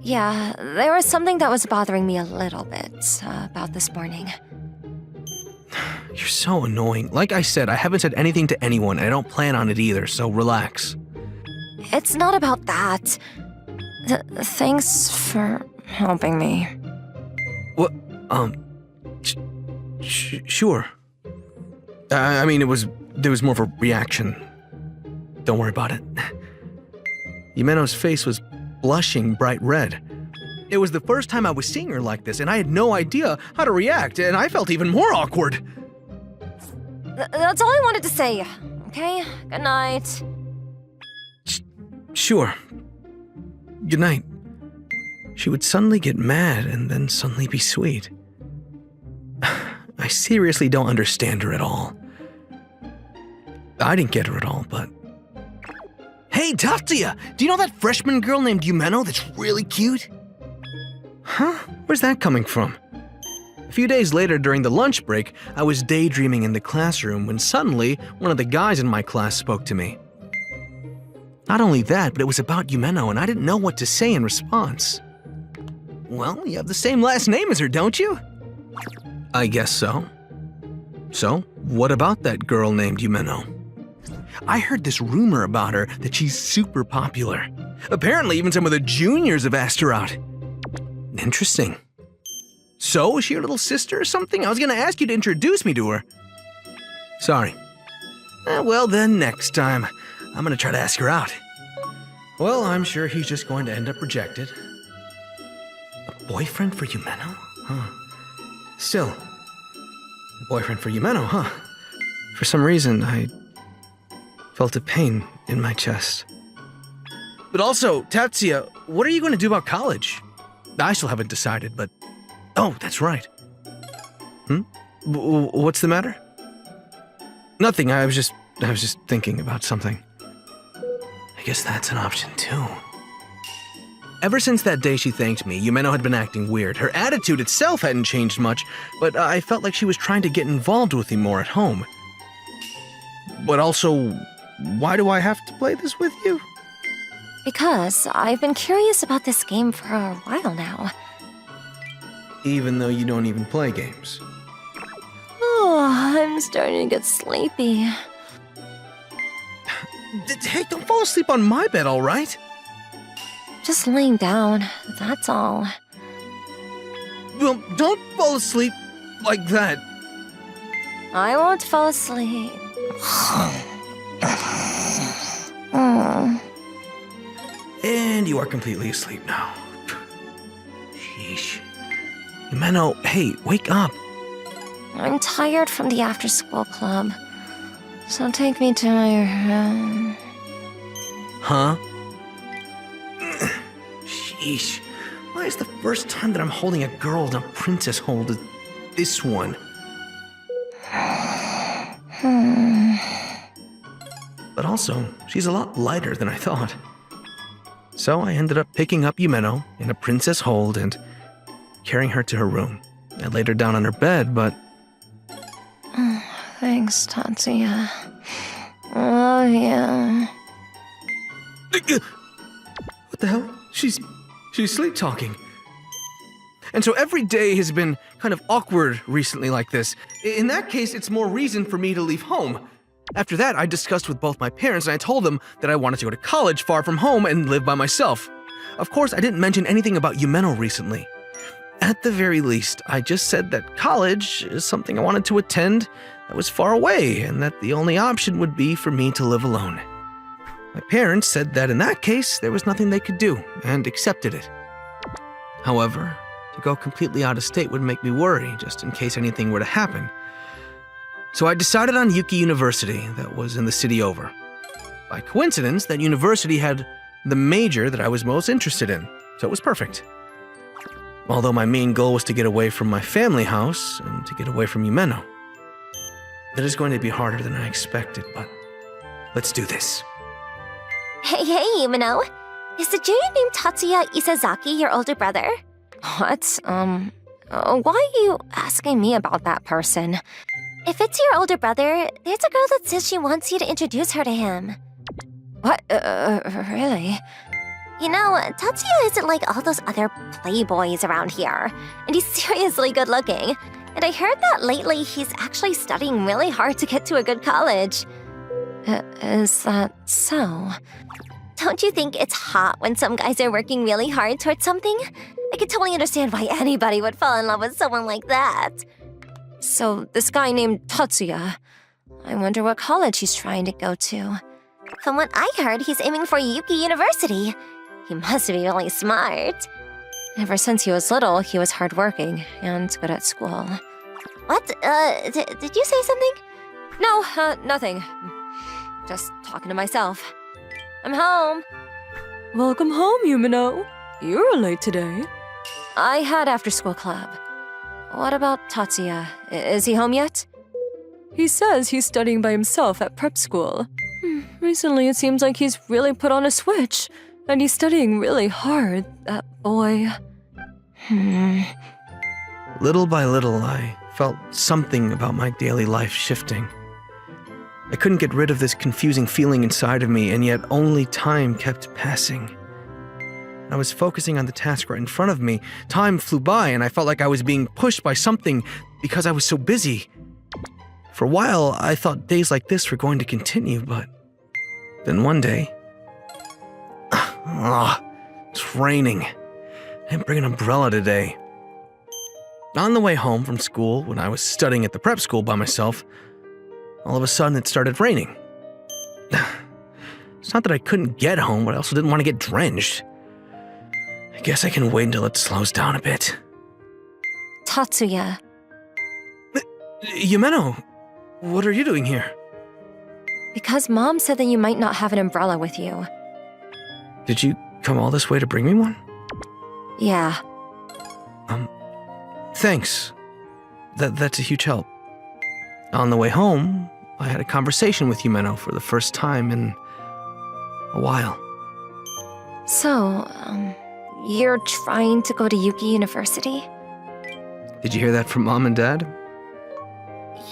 Yeah, there was something that was bothering me a little bit about this morning. You're so annoying. Like I said, I haven't said anything to anyone, and I don't plan on it either, so relax. It's not about that. Thanks for helping me. What? Sure. I mean, there was more of a reaction. Don't worry about it. Yumeno's face was blushing bright red. It was the first time I was seeing her like this, and I had no idea how to react, and I felt even more awkward. That's all I wanted to say, okay? Good night. Sure. Good night. She would suddenly get mad and then suddenly be sweet. I seriously don't understand her at all. I didn't get her at all, but... Hey, Tatsuya! Do you know that freshman girl named Yumeno that's really cute? Huh? Where's that coming from? A few days later, during the lunch break, I was daydreaming in the classroom when suddenly one of the guys in my class spoke to me. Not only that, but it was about Yumeno, and I didn't know what to say in response. Well, you have the same last name as her, don't you? I guess so. So, what about that girl named Yumeno? I heard this rumor about her that she's super popular. Apparently, even some of the juniors have asked her out. Interesting. So, is she your little sister or something? I was gonna ask you to introduce me to her. Sorry. Well then, next time, I'm gonna try to ask her out. Well, I'm sure he's just going to end up rejected. A boyfriend for Yumeno? Huh. Still, a boyfriend for Yumeno, huh? For some reason, I felt a pain in my chest. But also, Tatsuya, what are you going to do about college? I still haven't decided, but... Oh, that's right. What's the matter? Nothing, I was just thinking about something. I guess that's an option, too. Ever since that day she thanked me, Yumeno had been acting weird. Her attitude itself hadn't changed much, but I felt like she was trying to get involved with me more at home. But also, why do I have to play this with you? Because I've been curious about this game for a while now. Even though you don't even play games. Oh, I'm starting to get sleepy. Hey, don't fall asleep on my bed, all right? Just laying down, that's all. Well, don't fall asleep like that. I won't fall asleep. And you are completely asleep now. Sheesh. Yumeno, hey, wake up. I'm tired from the after-school club. So take me to my room. Huh? Sheesh. Why is the first time that I'm holding a girl in a princess hold this one? But also, she's a lot lighter than I thought. So I ended up picking up Yumeno in a princess hold and carrying her to her room. I laid her down on her bed, but... Thanks, Tatsuya. Oh, yeah. What the hell? She's sleep-talking. And so every day has been kind of awkward recently like this. In that case, it's more reason for me to leave home. After that, I discussed with both my parents and I told them that I wanted to go to college far from home and live by myself. Of course, I didn't mention anything about Yumeno recently. At the very least, I just said that college is something I wanted to attend that was far away and that the only option would be for me to live alone. My parents said that in that case, there was nothing they could do and accepted it. However, to go completely out of state would make me worry just in case anything were to happen. So I decided on Yuki University that was in the city over. By coincidence, that university had the major that I was most interested in, so it was perfect. Although my main goal was to get away from my family house and to get away from Yumeno. That is going to be harder than I expected, but let's do this. Hey, Yumeno. Is the junior named Tatsuya Isazaki your older brother? What? Why are you asking me about that person? If it's your older brother, there's a girl that says she wants you to introduce her to him. What? Really? You know, Tatsuya isn't like all those other playboys around here, and he's seriously good looking. And I heard that lately he's actually studying really hard to get to a good college. Is that so? Don't you think it's hot when some guys are working really hard towards something? I could totally understand why anybody would fall in love with someone like that. So, this guy named Tatsuya, I wonder what college he's trying to go to. From what I heard, he's aiming for Yuki University. He must be really smart. Ever since he was little, he was hardworking and good at school. What? Did you say something? No, nothing. Just talking to myself. I'm home. Welcome home, Yumeno. You're late today. I had after-school club. What about Tatsuya? Is he home yet? He says he's studying by himself at prep school. Recently, it seems like he's really put on a switch, and he's studying really hard, that boy. Little by little, I felt something about my daily life shifting. I couldn't get rid of this confusing feeling inside of me, and yet only time kept passing. I was focusing on the task right in front of me. Time flew by, and I felt like I was being pushed by something because I was so busy. For a while, I thought days like this were going to continue, but then one day... it's raining. I didn't bring an umbrella today. On the way home from school, when I was studying at the prep school by myself, all of a sudden it started raining. It's not that I couldn't get home, but I also didn't want to get drenched. I guess I can wait until it slows down a bit. Tatsuya, Yumeno, what are you doing here? because Mom said that you might not have an umbrella with you. Did you come all this way to bring me one? Yeah. Thanks. That's a huge help. On the way home, I had a conversation with Yumeno for the first time in a while. So, you're trying to go to Yuki University? Did you hear that from Mom and Dad?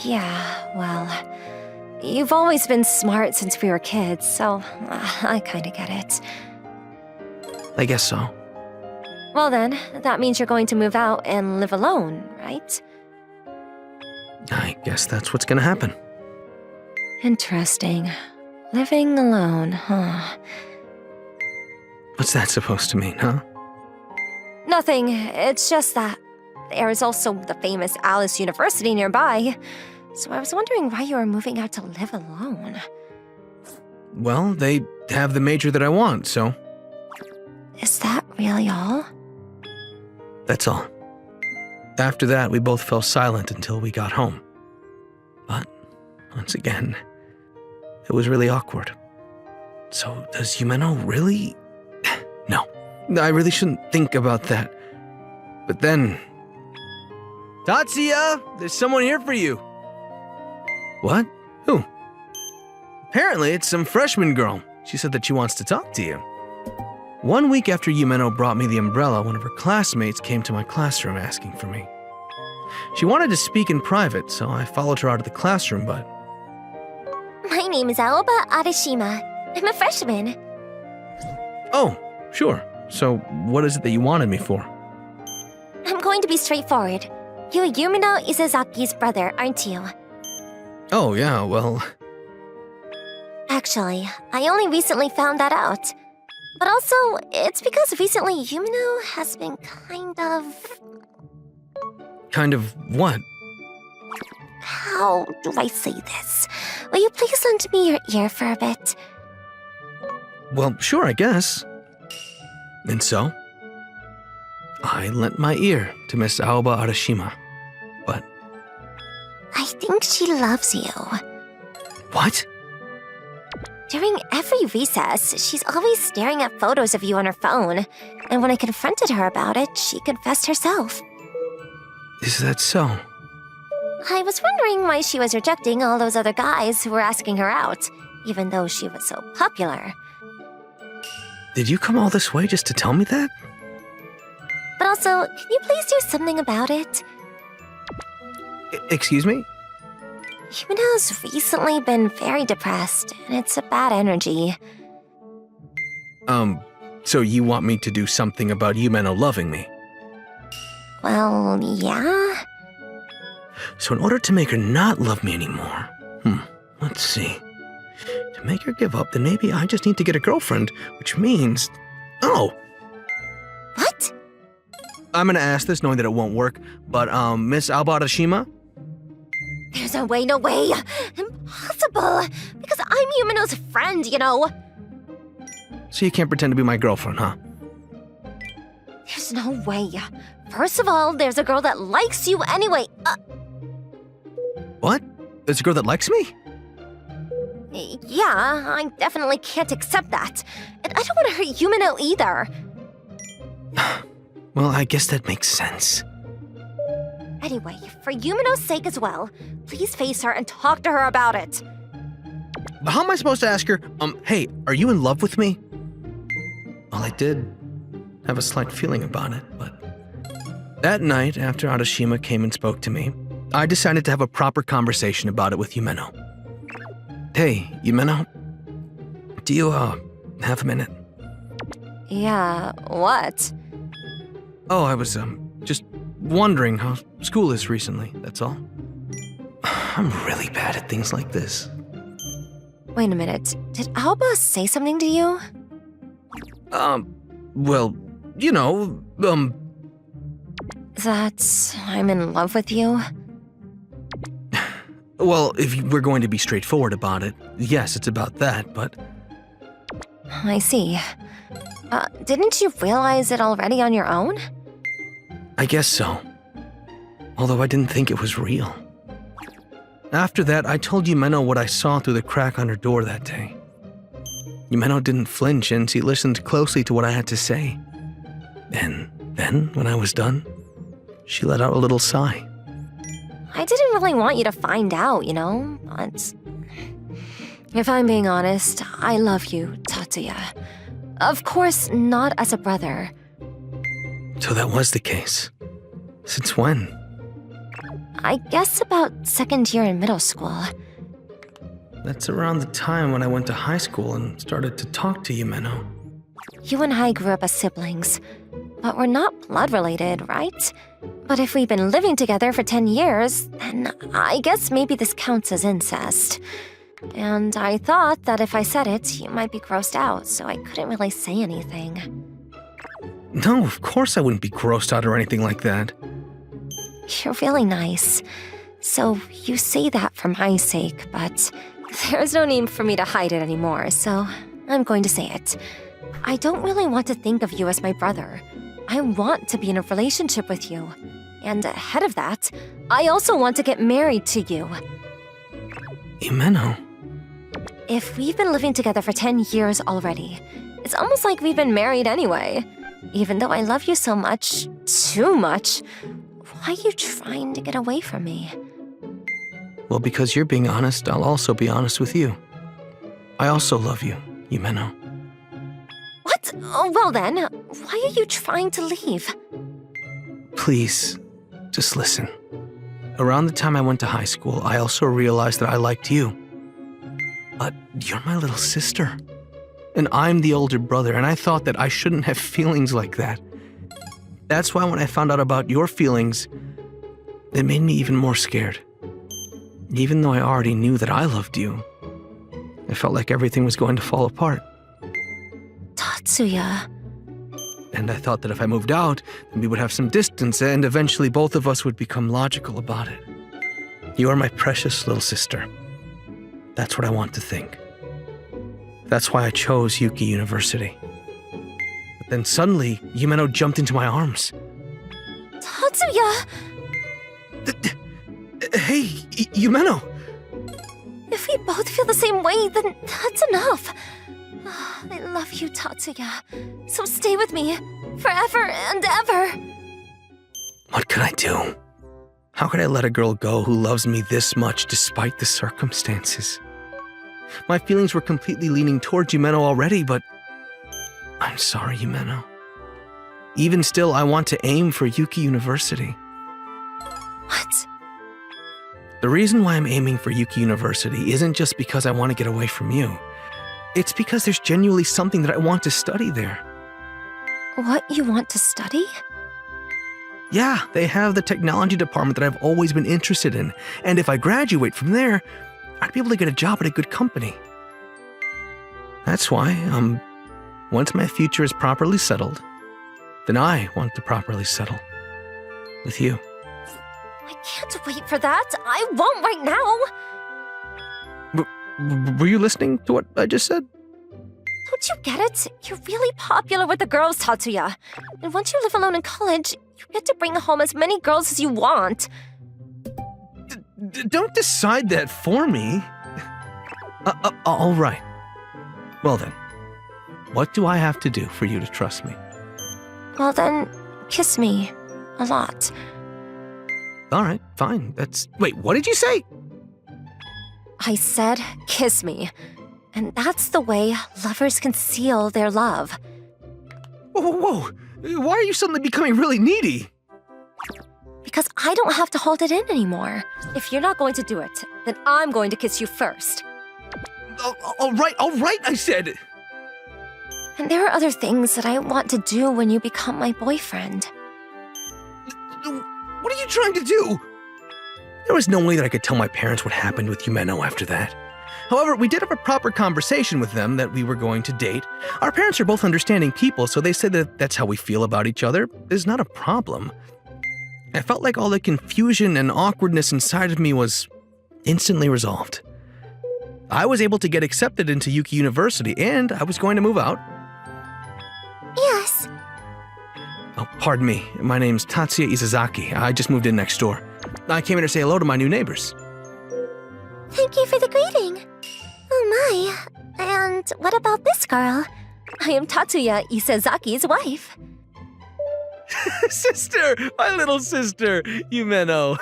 Yeah, well, you've always been smart since we were kids, so I kinda get it. I guess so. Well then, that means you're going to move out and live alone, right? I guess that's what's gonna happen. Interesting. Living alone, huh? What's that supposed to mean, huh? Nothing, it's just that there is also the famous Alice University nearby, so I was wondering why you were moving out to live alone. Well, they have the major that I want, so Is that really all? that's all. After that, we both fell silent until we got home. But, once again, it was really awkward. So, does Yumeno really? No, I really shouldn't think about that. But then... Tatsuya, there's someone here for you. What? Who? Apparently, it's some freshman girl. She said that she wants to talk to you. 1 week after Yumeno brought me the umbrella, one of her classmates came to my classroom asking for me. She wanted to speak in private, so I followed her out of the classroom, but... My name is Aoba Arashima. I'm a freshman. Oh, sure. So, what is it that you wanted me for? I'm going to be straightforward. You're Yumino Isazaki's brother, aren't you? Oh, yeah, well... Actually, I only recently found that out. But also, it's because recently Yumino has been kind of... Kind of what? How do I say this? Will you please lend me your ear for a bit? Well, sure, I guess. And so? I lent my ear to Miss Aoba Arashima. But... I think she loves you. What? During every recess, she's always staring at photos of you on her phone. And when I confronted her about it, she confessed herself. Is that so? I was wondering why she was rejecting all those other guys who were asking her out, even though she was so popular. Did you come all this way just to tell me that? But also, can you please do something about it? Excuse me? Yumino's recently been very depressed, and it's a bad energy. So you want me to do something about Yumeno loving me? Well, yeah? So in order to make her not love me anymore, let's see. To make her give up, then maybe I just need to get a girlfriend, which means... Oh! What? I'm gonna ask this knowing that it won't work, but, Miss Aoba Arashima? There's no way, no way! Impossible! Because I'm Yumino's friend, you know! So you can't pretend to be my girlfriend, huh? There's no way. First of all, there's a girl that likes you anyway. What? There's a girl that likes me? Yeah, I definitely can't accept that. And I don't want to hurt Yumino either. Well, I guess that makes sense. Anyway, for Yumino's sake as well, please face her and talk to her about it. How am I supposed to ask her, hey, are you in love with me? Well, I did have a slight feeling about it, but... That night, after Arashima came and spoke to me, I decided to have a proper conversation about it with Yumeno. Hey, Yumeno, do you, have a minute? Yeah, what? Oh, I was, just wondering how school is recently, that's all. I'm really bad at things like this. Wait a minute. Did Aoba say something to you? Well, you know, That I'm in love with you? Well, if we're going to be straightforward about it, yes, it's about that, but... I see. Didn't you realize it already on your own? I guess so. Although I didn't think it was real. After that, I told Yumeno what I saw through the crack on her door that day. Yumeno didn't flinch and she listened closely to what I had to say. And then, when I was done, she let out a little sigh. I didn't really want you to find out, you know? But if I'm being honest, I love you, Tatsuya. Of course, not as a brother. So that was the case. Since when? I guess about second year in middle school. That's around the time when I went to high school and started to talk to Yumeno. You and I grew up as siblings, but we're not blood related, right? But if we've been living together for 10 years, then I guess maybe this counts as incest. And I thought that if I said it, you might be grossed out, so I couldn't really say anything. No, of course I wouldn't be grossed out or anything like that. You're really nice. So you say that for my sake, but there's no need for me to hide it anymore, so I'm going to say it. I don't really want to think of you as my brother. I want to be in a relationship with you. And ahead of that, I also want to get married to you. Yumeno. If we've been living together for 10 years already, it's almost like we've been married anyway. Even though I love you so much, too much, why are you trying to get away from me? Well, because you're being honest, I'll also be honest with you. I also love you, Yumeno. What? Oh, well then, why are you trying to leave? Please, just listen. Around the time I went to high school, I also realized that I liked you. But you're my little sister. And I'm the older brother, and I thought that I shouldn't have feelings like that. That's why when I found out about your feelings, it made me even more scared. Even though I already knew that I loved you, I felt like everything was going to fall apart. Tatsuya. And I thought that if I moved out, then we would have some distance, and eventually both of us would become logical about it. You are my precious little sister. That's what I want to think. That's why I chose Yuki University. But then suddenly, Yumeno jumped into my arms. Tatsuya! Hey, Yumeno! If we both feel the same way, then that's enough. I love you, Tatsuya. So stay with me, forever and ever. What could I do? How could I let a girl go who loves me this much despite the circumstances? My feelings were completely leaning towards Yumeno already, but I'm sorry, Yumeno. Even still, I want to aim for Yuki University. What? The reason why I'm aiming for Yuki University isn't just because I want to get away from you. It's because there's genuinely something that I want to study there. What you want to study? Yeah, they have the technology department that I've always been interested in, and if I graduate from there, I'd be able to get a job at a good company. That's why, once my future is properly settled, then I want to properly settle with you. I can't wait for that. I won't right now. Were you listening to what I just said? Don't you get it? You're really popular with the girls, Tatsuya. And once you live alone in college, you get to bring home as many girls as you want. Don't decide that for me. All right. Well then, what do I have to do for you to trust me? Well then, kiss me. A lot. All right, fine. Wait, what did you say? I said kiss me. And that's the way lovers conceal their love. Whoa. Why are you suddenly becoming really needy? Because I don't have to hold it in anymore. If you're not going to do it, then I'm going to kiss you first. All right, I said. And there are other things that I want to do when you become my boyfriend. What are you trying to do? There was no way that I could tell my parents what happened with Yumeno after that. However, we did have a proper conversation with them that we were going to date. Our parents are both understanding people, so they said that that's how we feel about each other. It's not a problem. I felt like all the confusion and awkwardness inside of me was instantly resolved. I was able to get accepted into Yuki University, and I was going to move out. Pardon me, my name's Tatsuya Isazaki. I just moved in next door. I came in to say hello to my new neighbors. Thank you for the greeting. Oh my. And what about this girl? I am Tatsuya Isazaki's wife. Sister! My little sister! Yumeno.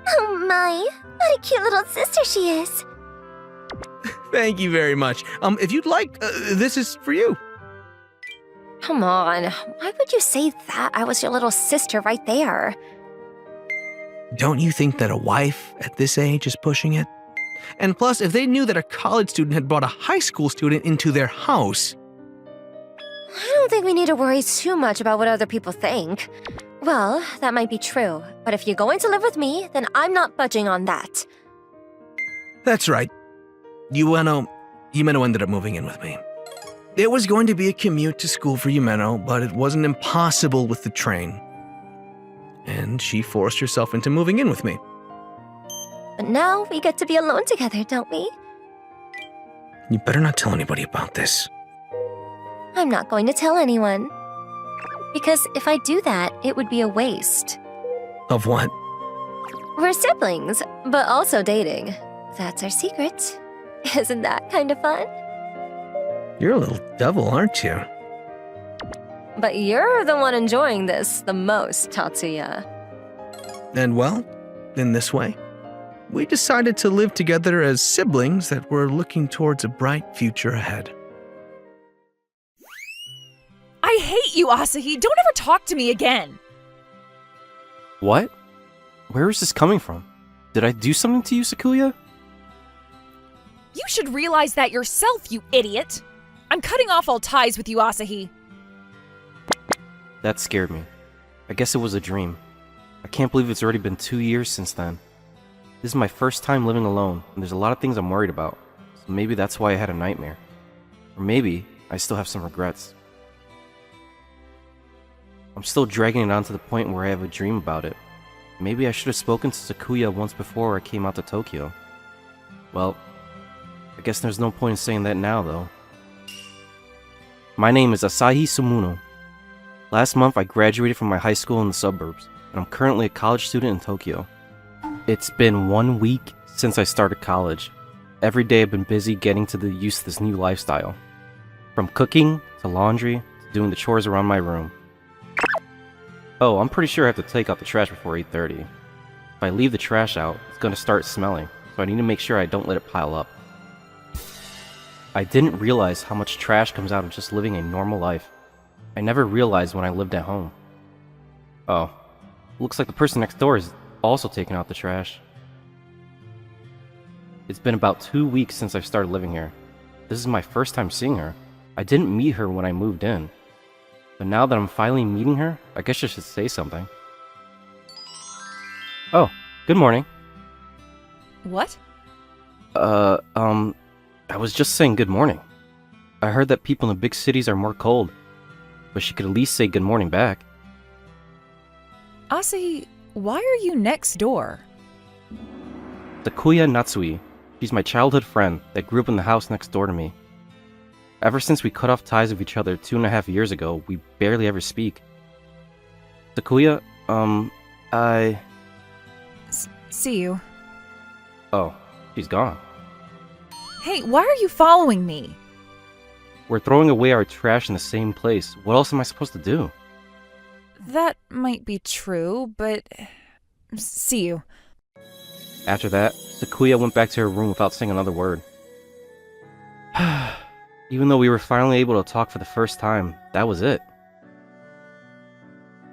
Oh my. What a cute little sister she is. Thank you very much. If you'd like, this is for you. Come on. Why would you say that? I was your little sister right there. Don't you think that a wife at this age is pushing it? And plus, if they knew that a college student had brought a high school student into their house... I don't think we need to worry too much about what other people think. Well, that might be true, but if you're going to live with me, then I'm not budging on that. That's right. Yumeno ended up moving in with me. It was going to be a commute to school for Yumeno, but it wasn't impossible with the train. And she forced herself into moving in with me. But now we get to be alone together, don't we? You better not tell anybody about this. I'm not going to tell anyone. Because if I do that, it would be a waste. Of what? We're siblings, but also dating. That's our secret. Isn't that kind of fun? You're a little devil, aren't you? But you're the one enjoying this the most, Tatsuya. And well, in this way, we decided to live together as siblings that were looking towards a bright future ahead. I hate you, Asahi. Don't ever talk to me again. What? Where is this coming from? Did I do something to you, Sakuya? You should realize that yourself, you idiot. I'm cutting off all ties with you, Asahi. That scared me. I guess it was a dream. I can't believe it's already been 2 years since then. This is my first time living alone, and there's a lot of things I'm worried about. So maybe that's why I had a nightmare. Or maybe I still have some regrets. I'm still dragging it on to the point where I have a dream about it. Maybe I should have spoken to Sakuya once before I came out to Tokyo. Well, I guess there's no point in saying that now, though. My name is Asahi Sumuno. Last month, I graduated from my high school in the suburbs, and I'm currently a college student in Tokyo. It's been 1 week since I started college. Every day I've been busy getting to the use of this new lifestyle. From cooking, to laundry, to doing the chores around my room. Oh, I'm pretty sure I have to take out the trash before 8:30. If I leave the trash out, it's gonna start smelling, so I need to make sure I don't let it pile up. I didn't realize how much trash comes out of just living a normal life. I never realized when I lived at home. Oh, looks like the person next door is also taking out the trash. It's been about 2 weeks since I started living here. This is my first time seeing her. I didn't meet her when I moved in. But now that I'm finally meeting her, I guess I should say something. Oh, good morning. What? I was just saying good morning. I heard that people in the big cities are more cold, but she could at least say good morning back. Asahi, why are you next door? Takuya Natsui. She's my childhood friend that grew up in the house next door to me. Ever since we cut off ties with each other 2.5 years ago, we barely ever speak. Takuya, See you. Oh, she's gone. Hey, why are you following me? We're throwing away our trash in the same place. What else am I supposed to do? That might be true, but... See you. After that, Takuya went back to her room without saying another word. Even though we were finally able to talk for the first time, that was it.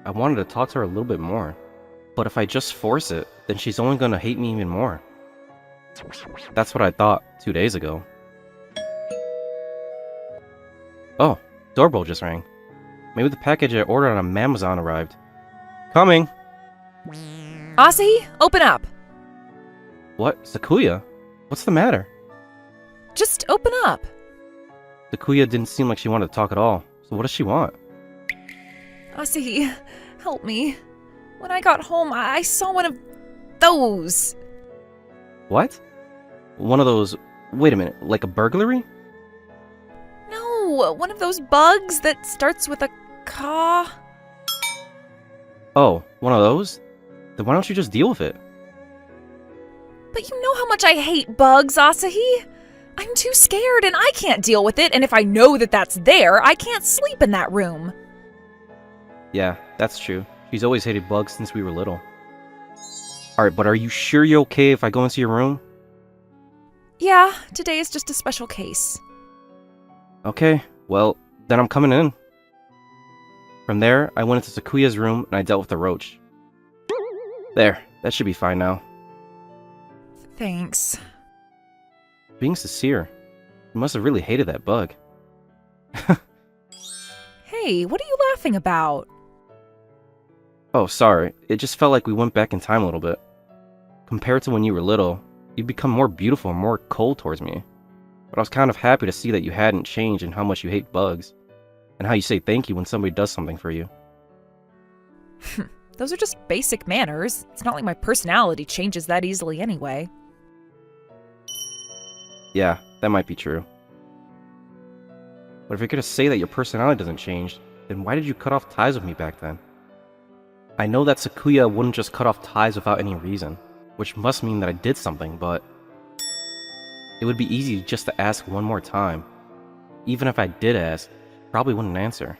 I wanted to talk to her a little bit more, but if I just force it, then she's only gonna hate me even more. That's what I thought 2 days ago. Oh, doorbell just rang. Maybe the package I ordered on Amazon arrived. Coming! Asahi, open up! What? Sakuya? What's the matter? Just open up! Sakuya didn't seem like she wanted to talk at all, so what does she want? Asahi, help me. When I got home, I saw one of those. What? One of those... Wait a minute, like a burglary? No, one of those bugs that starts with a caw. Oh, one of those? Then why don't you just deal with it? But you know how much I hate bugs, Asahi. I'm too scared and I can't deal with it, and if I know that that's there, I can't sleep in that room. Yeah, that's true. She's always hated bugs since we were little. Alright, but are you sure you're okay if I go into your room? Yeah, today is just a special case. Okay, well, then I'm coming in. From there, I went into Sakuya's room and I dealt with the roach. There, that should be fine now. Thanks. Being sincere, you must have really hated that bug. Hey, what are you laughing about? Oh, sorry, it just felt like we went back in time a little bit. Compared to when you were little, you'd become more beautiful and more cold towards me. But I was kind of happy to see that you hadn't changed and how much you hate bugs. And how you say thank you when somebody does something for you. Those are just basic manners. It's not like my personality changes that easily anyway. Yeah, that might be true. But if you're gonna say that your personality doesn't change, then why did you cut off ties with me back then? I know that Sakuya wouldn't just cut off ties without any reason, which must mean that I did something, but it would be easy just to ask one more time. Even if I did ask, she probably wouldn't answer.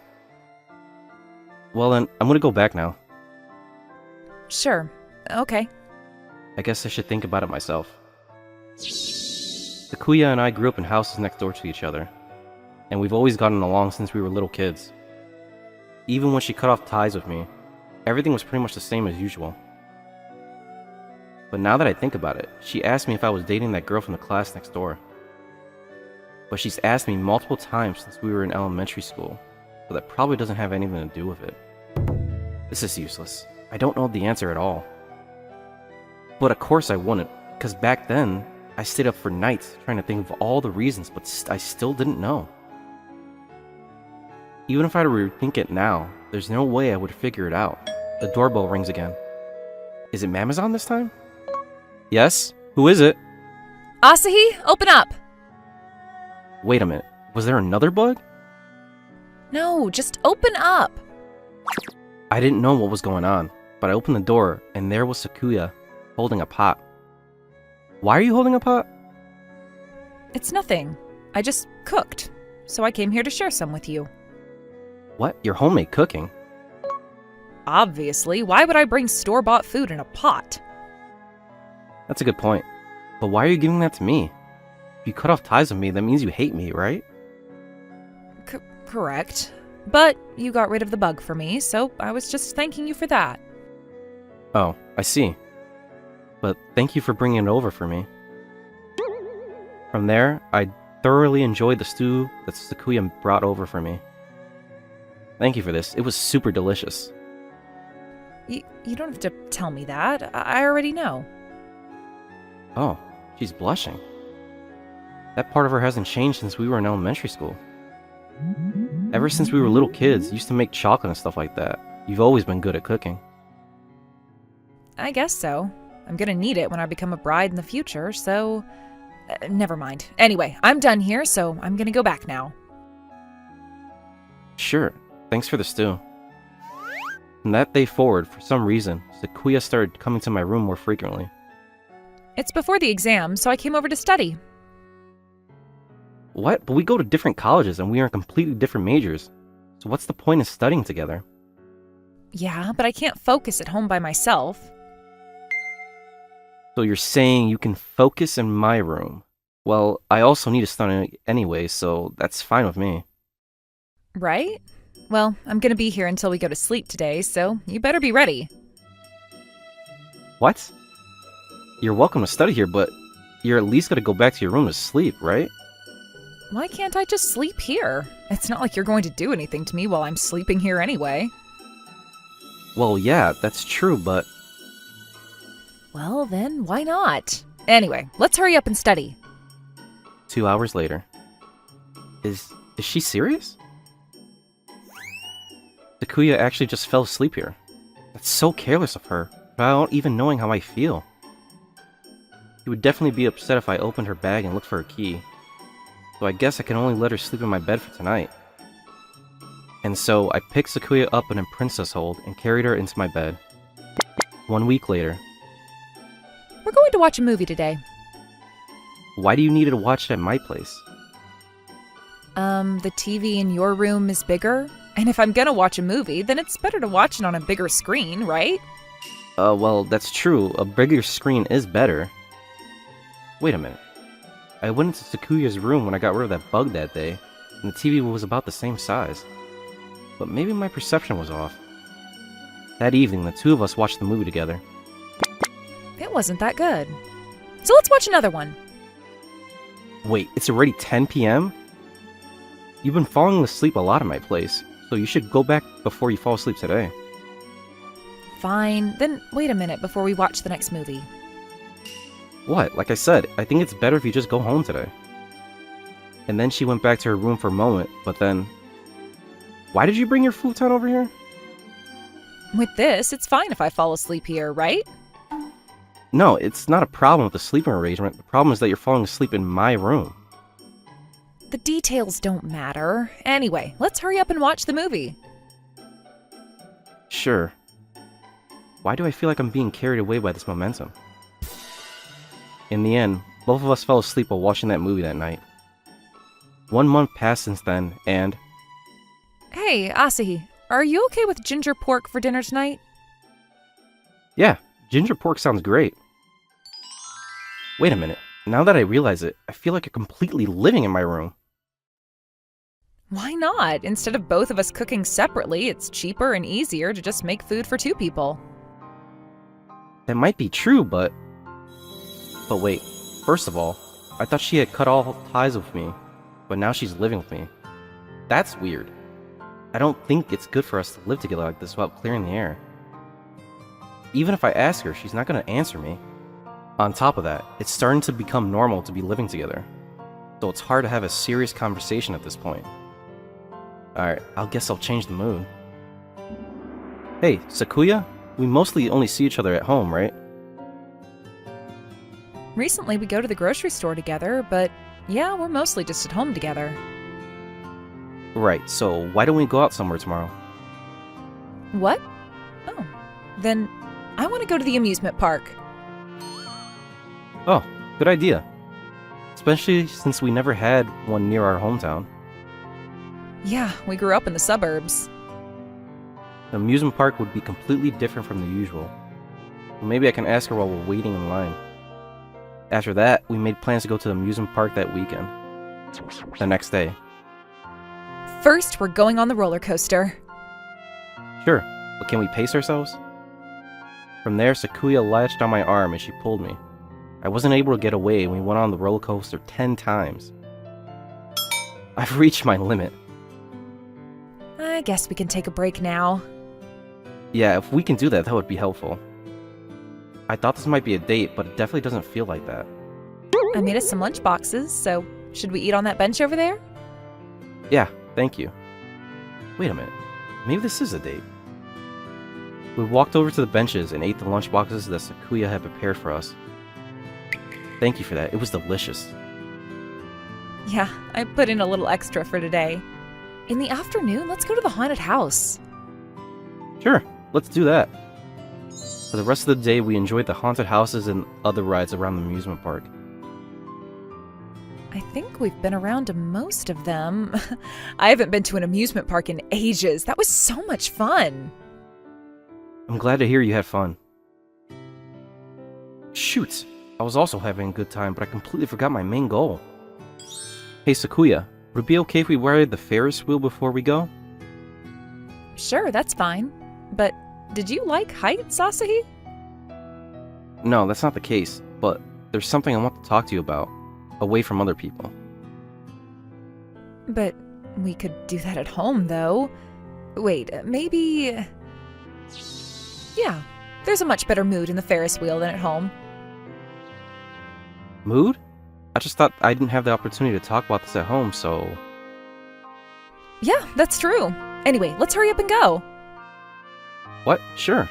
Well then, I'm gonna go back now. Sure. Okay. I guess I should think about it myself. Sakuya and I grew up in houses next door to each other, and we've always gotten along since we were little kids. Even when she cut off ties with me, everything was pretty much the same as usual. But now that I think about it, she asked me if I was dating that girl from the class next door. But she's asked me multiple times since we were in elementary school, so that probably doesn't have anything to do with it. This is useless. I don't know the answer at all. But of course I wouldn't, because back then, I stayed up for nights trying to think of all the reasons, but I still didn't know. Even if I were to rethink it now, there's no way I would figure it out. The doorbell rings again. Is it Mamazon this time? Yes? Who is it? Asahi, open up! Wait a minute, was there another bug? No, just open up! I didn't know what was going on, but I opened the door and there was Sakuya, holding a pot. Why are you holding a pot? It's nothing. I just cooked, so I came here to share some with you. What? Your homemade cooking? Obviously, why would I bring store-bought food in a pot? That's a good point. But why are you giving that to me? If you cut off ties with me, that means you hate me, right? Correct. But you got rid of the bug for me, so I was just thanking you for that. Oh, I see. But thank you for bringing it over for me. From there, I thoroughly enjoyed the stew that Sakuya brought over for me. Thank you for this. It was super delicious. You don't have to tell me that. I already know. Oh, she's blushing. That part of her hasn't changed since we were in elementary school. Ever since we were little kids, used to make chocolate and stuff like that. You've always been good at cooking. I guess so. I'm gonna need it when I become a bride in the future, so... never mind. Anyway, I'm done here, so I'm gonna go back now. Sure. Thanks for the stew. From that day forward, for some reason, Sakuya started coming to my room more frequently. It's before the exam, so I came over to study. What? But we go to different colleges and we are in completely different majors. So what's the point of studying together? Yeah, but I can't focus at home by myself. So you're saying you can focus in my room? Well, I also need to study anyway, so that's fine with me. Right? Well, I'm gonna be here until we go to sleep today, so you better be ready. What? You're welcome to study here, but you're at least gonna go back to your room to sleep, right? Why can't I just sleep here? It's not like you're going to do anything to me while I'm sleeping here anyway. Well, yeah, that's true, but... Well, then, why not? Anyway, let's hurry up and study. 2 hours later. Is she serious? Sakuya actually just fell asleep here. That's so careless of her, without even knowing how I feel. She would definitely be upset if I opened her bag and looked for her key. So I guess I can only let her sleep in my bed for tonight. And so I picked Sakuya up in a princess hold and carried her into my bed. 1 week later. We're going to watch a movie today. Why do you need to watch it at my place? The TV in your room is bigger? And if I'm gonna watch a movie, then it's better to watch it on a bigger screen, right? Well, that's true. A bigger screen is better. Wait a minute. I went into Sakuya's room when I got rid of that bug that day, and the TV was about the same size. But maybe my perception was off. That evening, the two of us watched the movie together. It wasn't that good. So let's watch another one. Wait, it's already 10 p.m.? You've been falling asleep a lot at my place, so you should go back before you fall asleep today. Fine, then wait a minute before we watch the next movie. What? Like I said, I think it's better if you just go home today. And then she went back to her room for a moment, but then... Why did you bring your futon over here? With this, it's fine if I fall asleep here, right? No, it's not a problem with the sleeping arrangement. The problem is that you're falling asleep in my room. The details don't matter. Anyway, let's hurry up and watch the movie. Sure. Why do I feel like I'm being carried away by this momentum? In the end, both of us fell asleep while watching that movie that night. 1 month passed since then, and... Hey, Asahi, are you okay with ginger pork for dinner tonight? Yeah, ginger pork sounds great. Wait a minute. Now that I realize it, I feel like I'm completely living in my room. Why not? Instead of both of us cooking separately, it's cheaper and easier to just make food for 2 people. That might be true, but wait. First of all, I thought she had cut all ties with me, but now she's living with me. That's weird. I don't think it's good for us to live together like this without clearing the air. Even if I ask her, she's not going to answer me. On top of that, it's starting to become normal to be living together, so it's hard to have a serious conversation at this point. Alright, guess I'll change the mood. Hey, Sakuya? We mostly only see each other at home, right? Recently, we go to the grocery store together, but yeah, we're mostly just at home together. Right, so why don't we go out somewhere tomorrow? What? Oh, then I want to go to the amusement park. Oh, good idea. Especially since we never had one near our hometown. Yeah, we grew up in the suburbs. The amusement park would be completely different from the usual. Maybe I can ask her while we're waiting in line. After that, we made plans to go to the amusement park that weekend. The next day. First, we're going on the roller coaster. Sure, but can we pace ourselves? From there, Sakuya latched on my arm and she pulled me. I wasn't able to get away and we went on the roller coaster 10 times. I've reached my limit. I guess we can take a break now. Yeah, if we can do that, that would be helpful. I thought this might be a date, but it definitely doesn't feel like that. I made us some lunch boxes, so should we eat on that bench over there? Yeah, thank you. Wait a minute. Maybe this is a date. We walked over to the benches and ate the lunch boxes that Sakuya had prepared for us. Thank you for that. It was delicious. Yeah, I put in a little extra for today. In the afternoon, let's go to the haunted house. Sure, let's do that. For the rest of the day, we enjoyed the haunted houses and other rides around the amusement park. I think we've been around to most of them. I haven't been to an amusement park in ages. That was so much fun. I'm glad to hear you had fun. Shoot, I was also having a good time, but I completely forgot my main goal. Hey Sakuya, would it be okay if we ride the Ferris wheel before we go? Sure, that's fine. But did you like heights, Asahi? No, that's not the case, but there's something I want to talk to you about, away from other people. But we could do that at home, though. Wait, maybe... Yeah, there's a much better mood in the Ferris wheel than at home. Mood? I just thought I didn't have the opportunity to talk about this at home, so... Yeah, that's true. Anyway, let's hurry up and go. What? Sure.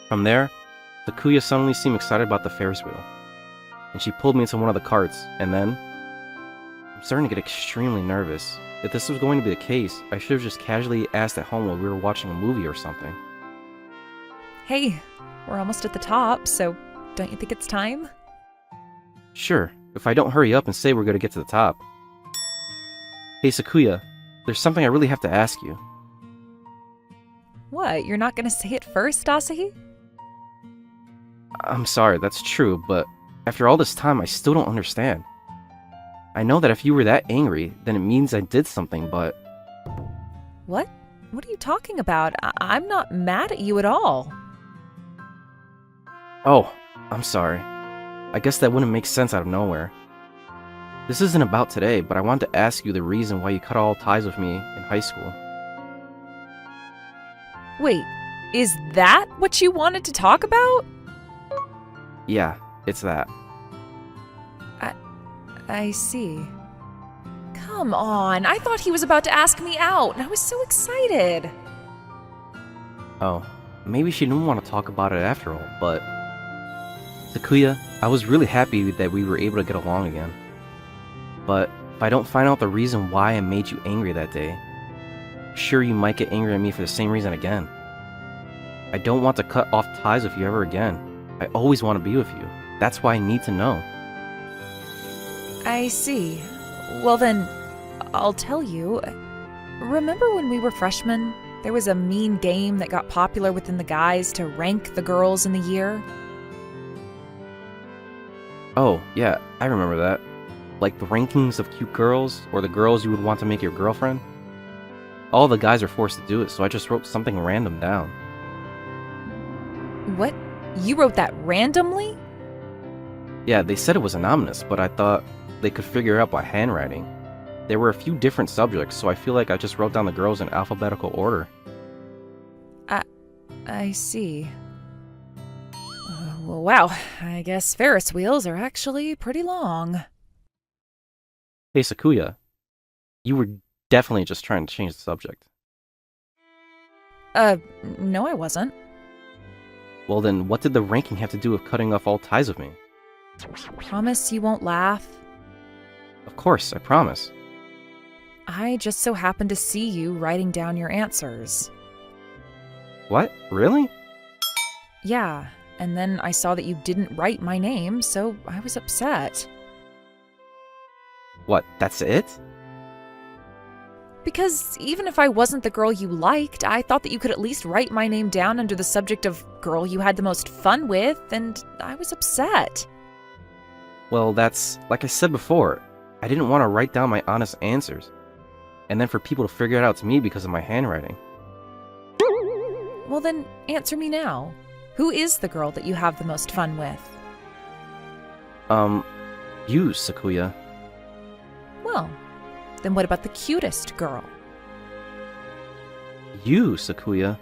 From there, Sakuya suddenly seemed excited about the Ferris wheel, and she pulled me into one of the carts, and then... I'm starting to get extremely nervous. If this was going to be the case, I should have just casually asked at home while we were watching a movie or something. Hey, we're almost at the top, so don't you think it's time? Sure, if I don't hurry up and say we're gonna get to the top. Hey Sakuya, there's something I really have to ask you. What, you're not gonna say it first, Asahi? I'm sorry, that's true, but after all this time, I still don't understand. I know that if you were that angry, then it means I did something, but... What? What are you talking about? I'm not mad at you at all. Oh, I'm sorry. I guess that wouldn't make sense out of nowhere. This isn't about today, but I wanted to ask you the reason why you cut all ties with me in high school. Wait, is that what you wanted to talk about? Yeah, it's that. I see. Come on, I thought he was about to ask me out, and I was so excited. Oh, maybe she didn't want to talk about it after all, but... Sakuya, I was really happy that we were able to get along again. But if I don't find out the reason why I made you angry that day, sure you might get angry at me for the same reason again. I don't want to cut off ties with you ever again. I always want to be with you. That's why I need to know. I see. Well then, I'll tell you. Remember when we were freshmen, there was a mean game that got popular within the guys to rank the girls in the year? Oh, yeah, I remember that. Like the rankings of cute girls, or the girls you would want to make your girlfriend. All the guys are forced to do it, so I just wrote something random down. What? You wrote that randomly? Yeah, they said it was anonymous, but I thought they could figure it out by handwriting. There were a few different subjects, so I feel like I just wrote down the girls in alphabetical order. I see. Well, wow, I guess Ferris wheels are actually pretty long. Hey Sakuya, you were definitely just trying to change the subject. No I wasn't. Well then, what did the ranking have to do with cutting off all ties with me? Promise you won't laugh? Of course, I promise. I just so happened to see you writing down your answers. What? Really? Yeah, and then I saw that you didn't write my name, so I was upset. What, that's it? Because even if I wasn't the girl you liked, I thought that you could at least write my name down under the subject of girl you had the most fun with, and I was upset. Well, that's, like I said before, I didn't want to write down my honest answers, and then for people to figure it out to me because of my handwriting. Well then, answer me now. Who is the girl that you have the most fun with? You, Sakuya. Well, then what about the cutest girl? You, Sakuya.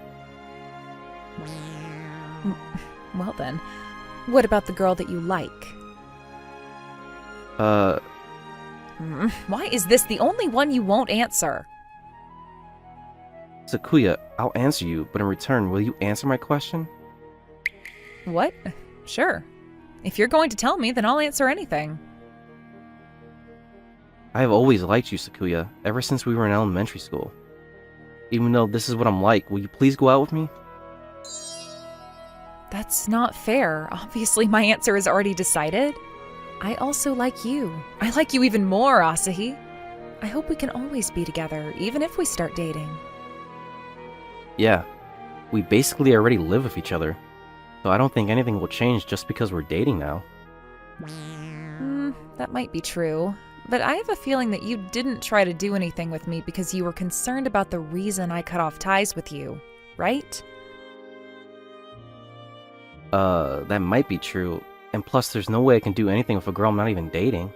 Well then, what about the girl that you like? Why is this the only one you won't answer? Sakuya, I'll answer you, but in return, will you answer my question? What? Sure. If you're going to tell me, then I'll answer anything. I have always liked you, Sakuya, ever since we were in elementary school. Even though this is what I'm like, will you please go out with me? That's not fair. Obviously, my answer is already decided. I also like you. I like you even more, Asahi. I hope we can always be together, even if we start dating. Yeah, we basically already live with each other, so I don't think anything will change just because we're dating now. That might be true, but I have a feeling that you didn't try to do anything with me because you were concerned about the reason I cut off ties with you, right? That might be true, and plus there's no way I can do anything with a girl I'm not even dating.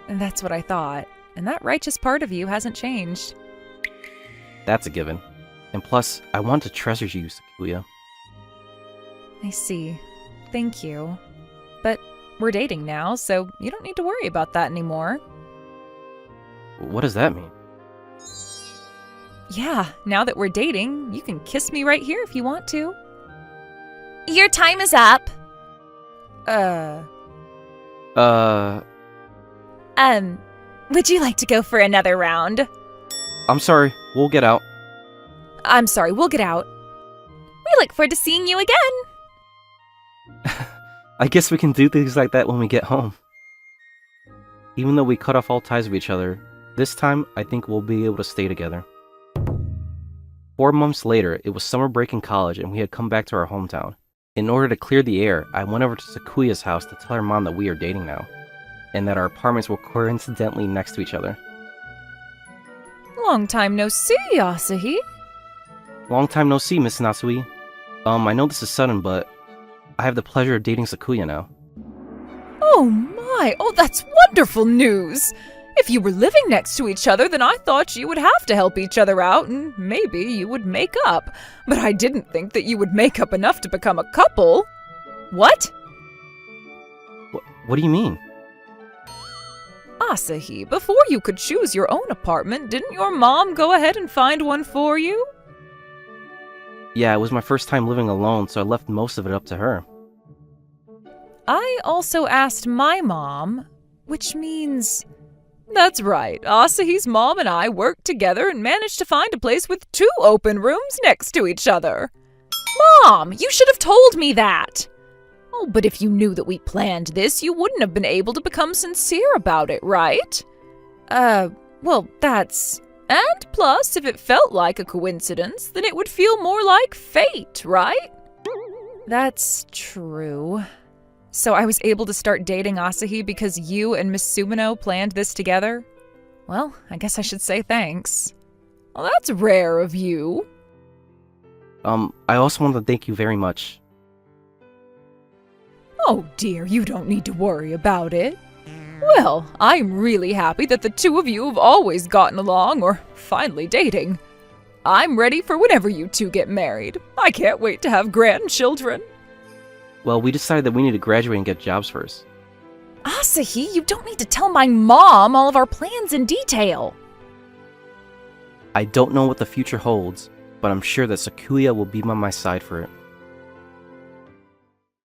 And that's what I thought, and that righteous part of you hasn't changed. That's a given. And plus, I want to treasure you, Sakuya. I see. Thank you. But we're dating now, so you don't need to worry about that anymore. What does that mean? Yeah, now that we're dating, you can kiss me right here if you want to. Your time is up. Would you like to go for another round? I'm sorry, we'll get out. I'm sorry, we'll get out. We look forward to seeing you again. I guess we can do things like that when we get home. Even though we cut off all ties with each other, this time I think we'll be able to stay together. 4 months later, it was summer break in college and we had come back to our hometown. In order to clear the air, I went over to Sakuya's house to tell her mom that we are dating now, and that our apartments were coincidentally next to each other. Long time no see, Asahi. Long time no see, Miss Natsui. I know this is sudden, but I have the pleasure of dating Sakuya now. Oh my, oh that's wonderful news! If you were living next to each other, then I thought you would have to help each other out and maybe you would make up. But I didn't think that you would make up enough to become a couple. What? What do you mean? Asahi, before you could choose your own apartment, didn't your mom go ahead and find one for you? Yeah, it was my first time living alone, so I left most of it up to her. I also asked my mom, which means... That's right, Asahi's mom and I worked together and managed to find a place with 2 open rooms next to each other. Mom, you should have told me that! Oh, but if you knew that we planned this, you wouldn't have been able to become sincere about it, right? Well, that's... And plus, if it felt like a coincidence, then it would feel more like fate, right? That's true. So I was able to start dating Asahi because you and Miss Sumino planned this together? Well, I guess I should say thanks. Well, that's rare of you. I also want to thank you very much. Oh dear, you don't need to worry about it. Well, I'm really happy that the 2 of you have always gotten along, or finally dating. I'm ready for whenever you 2 get married. I can't wait to have grandchildren. Well, we decided that we need to graduate and get jobs first. Asahi, you don't need to tell my mom all of our plans in detail. I don't know what the future holds, but I'm sure that Sakuya will be by my side for it.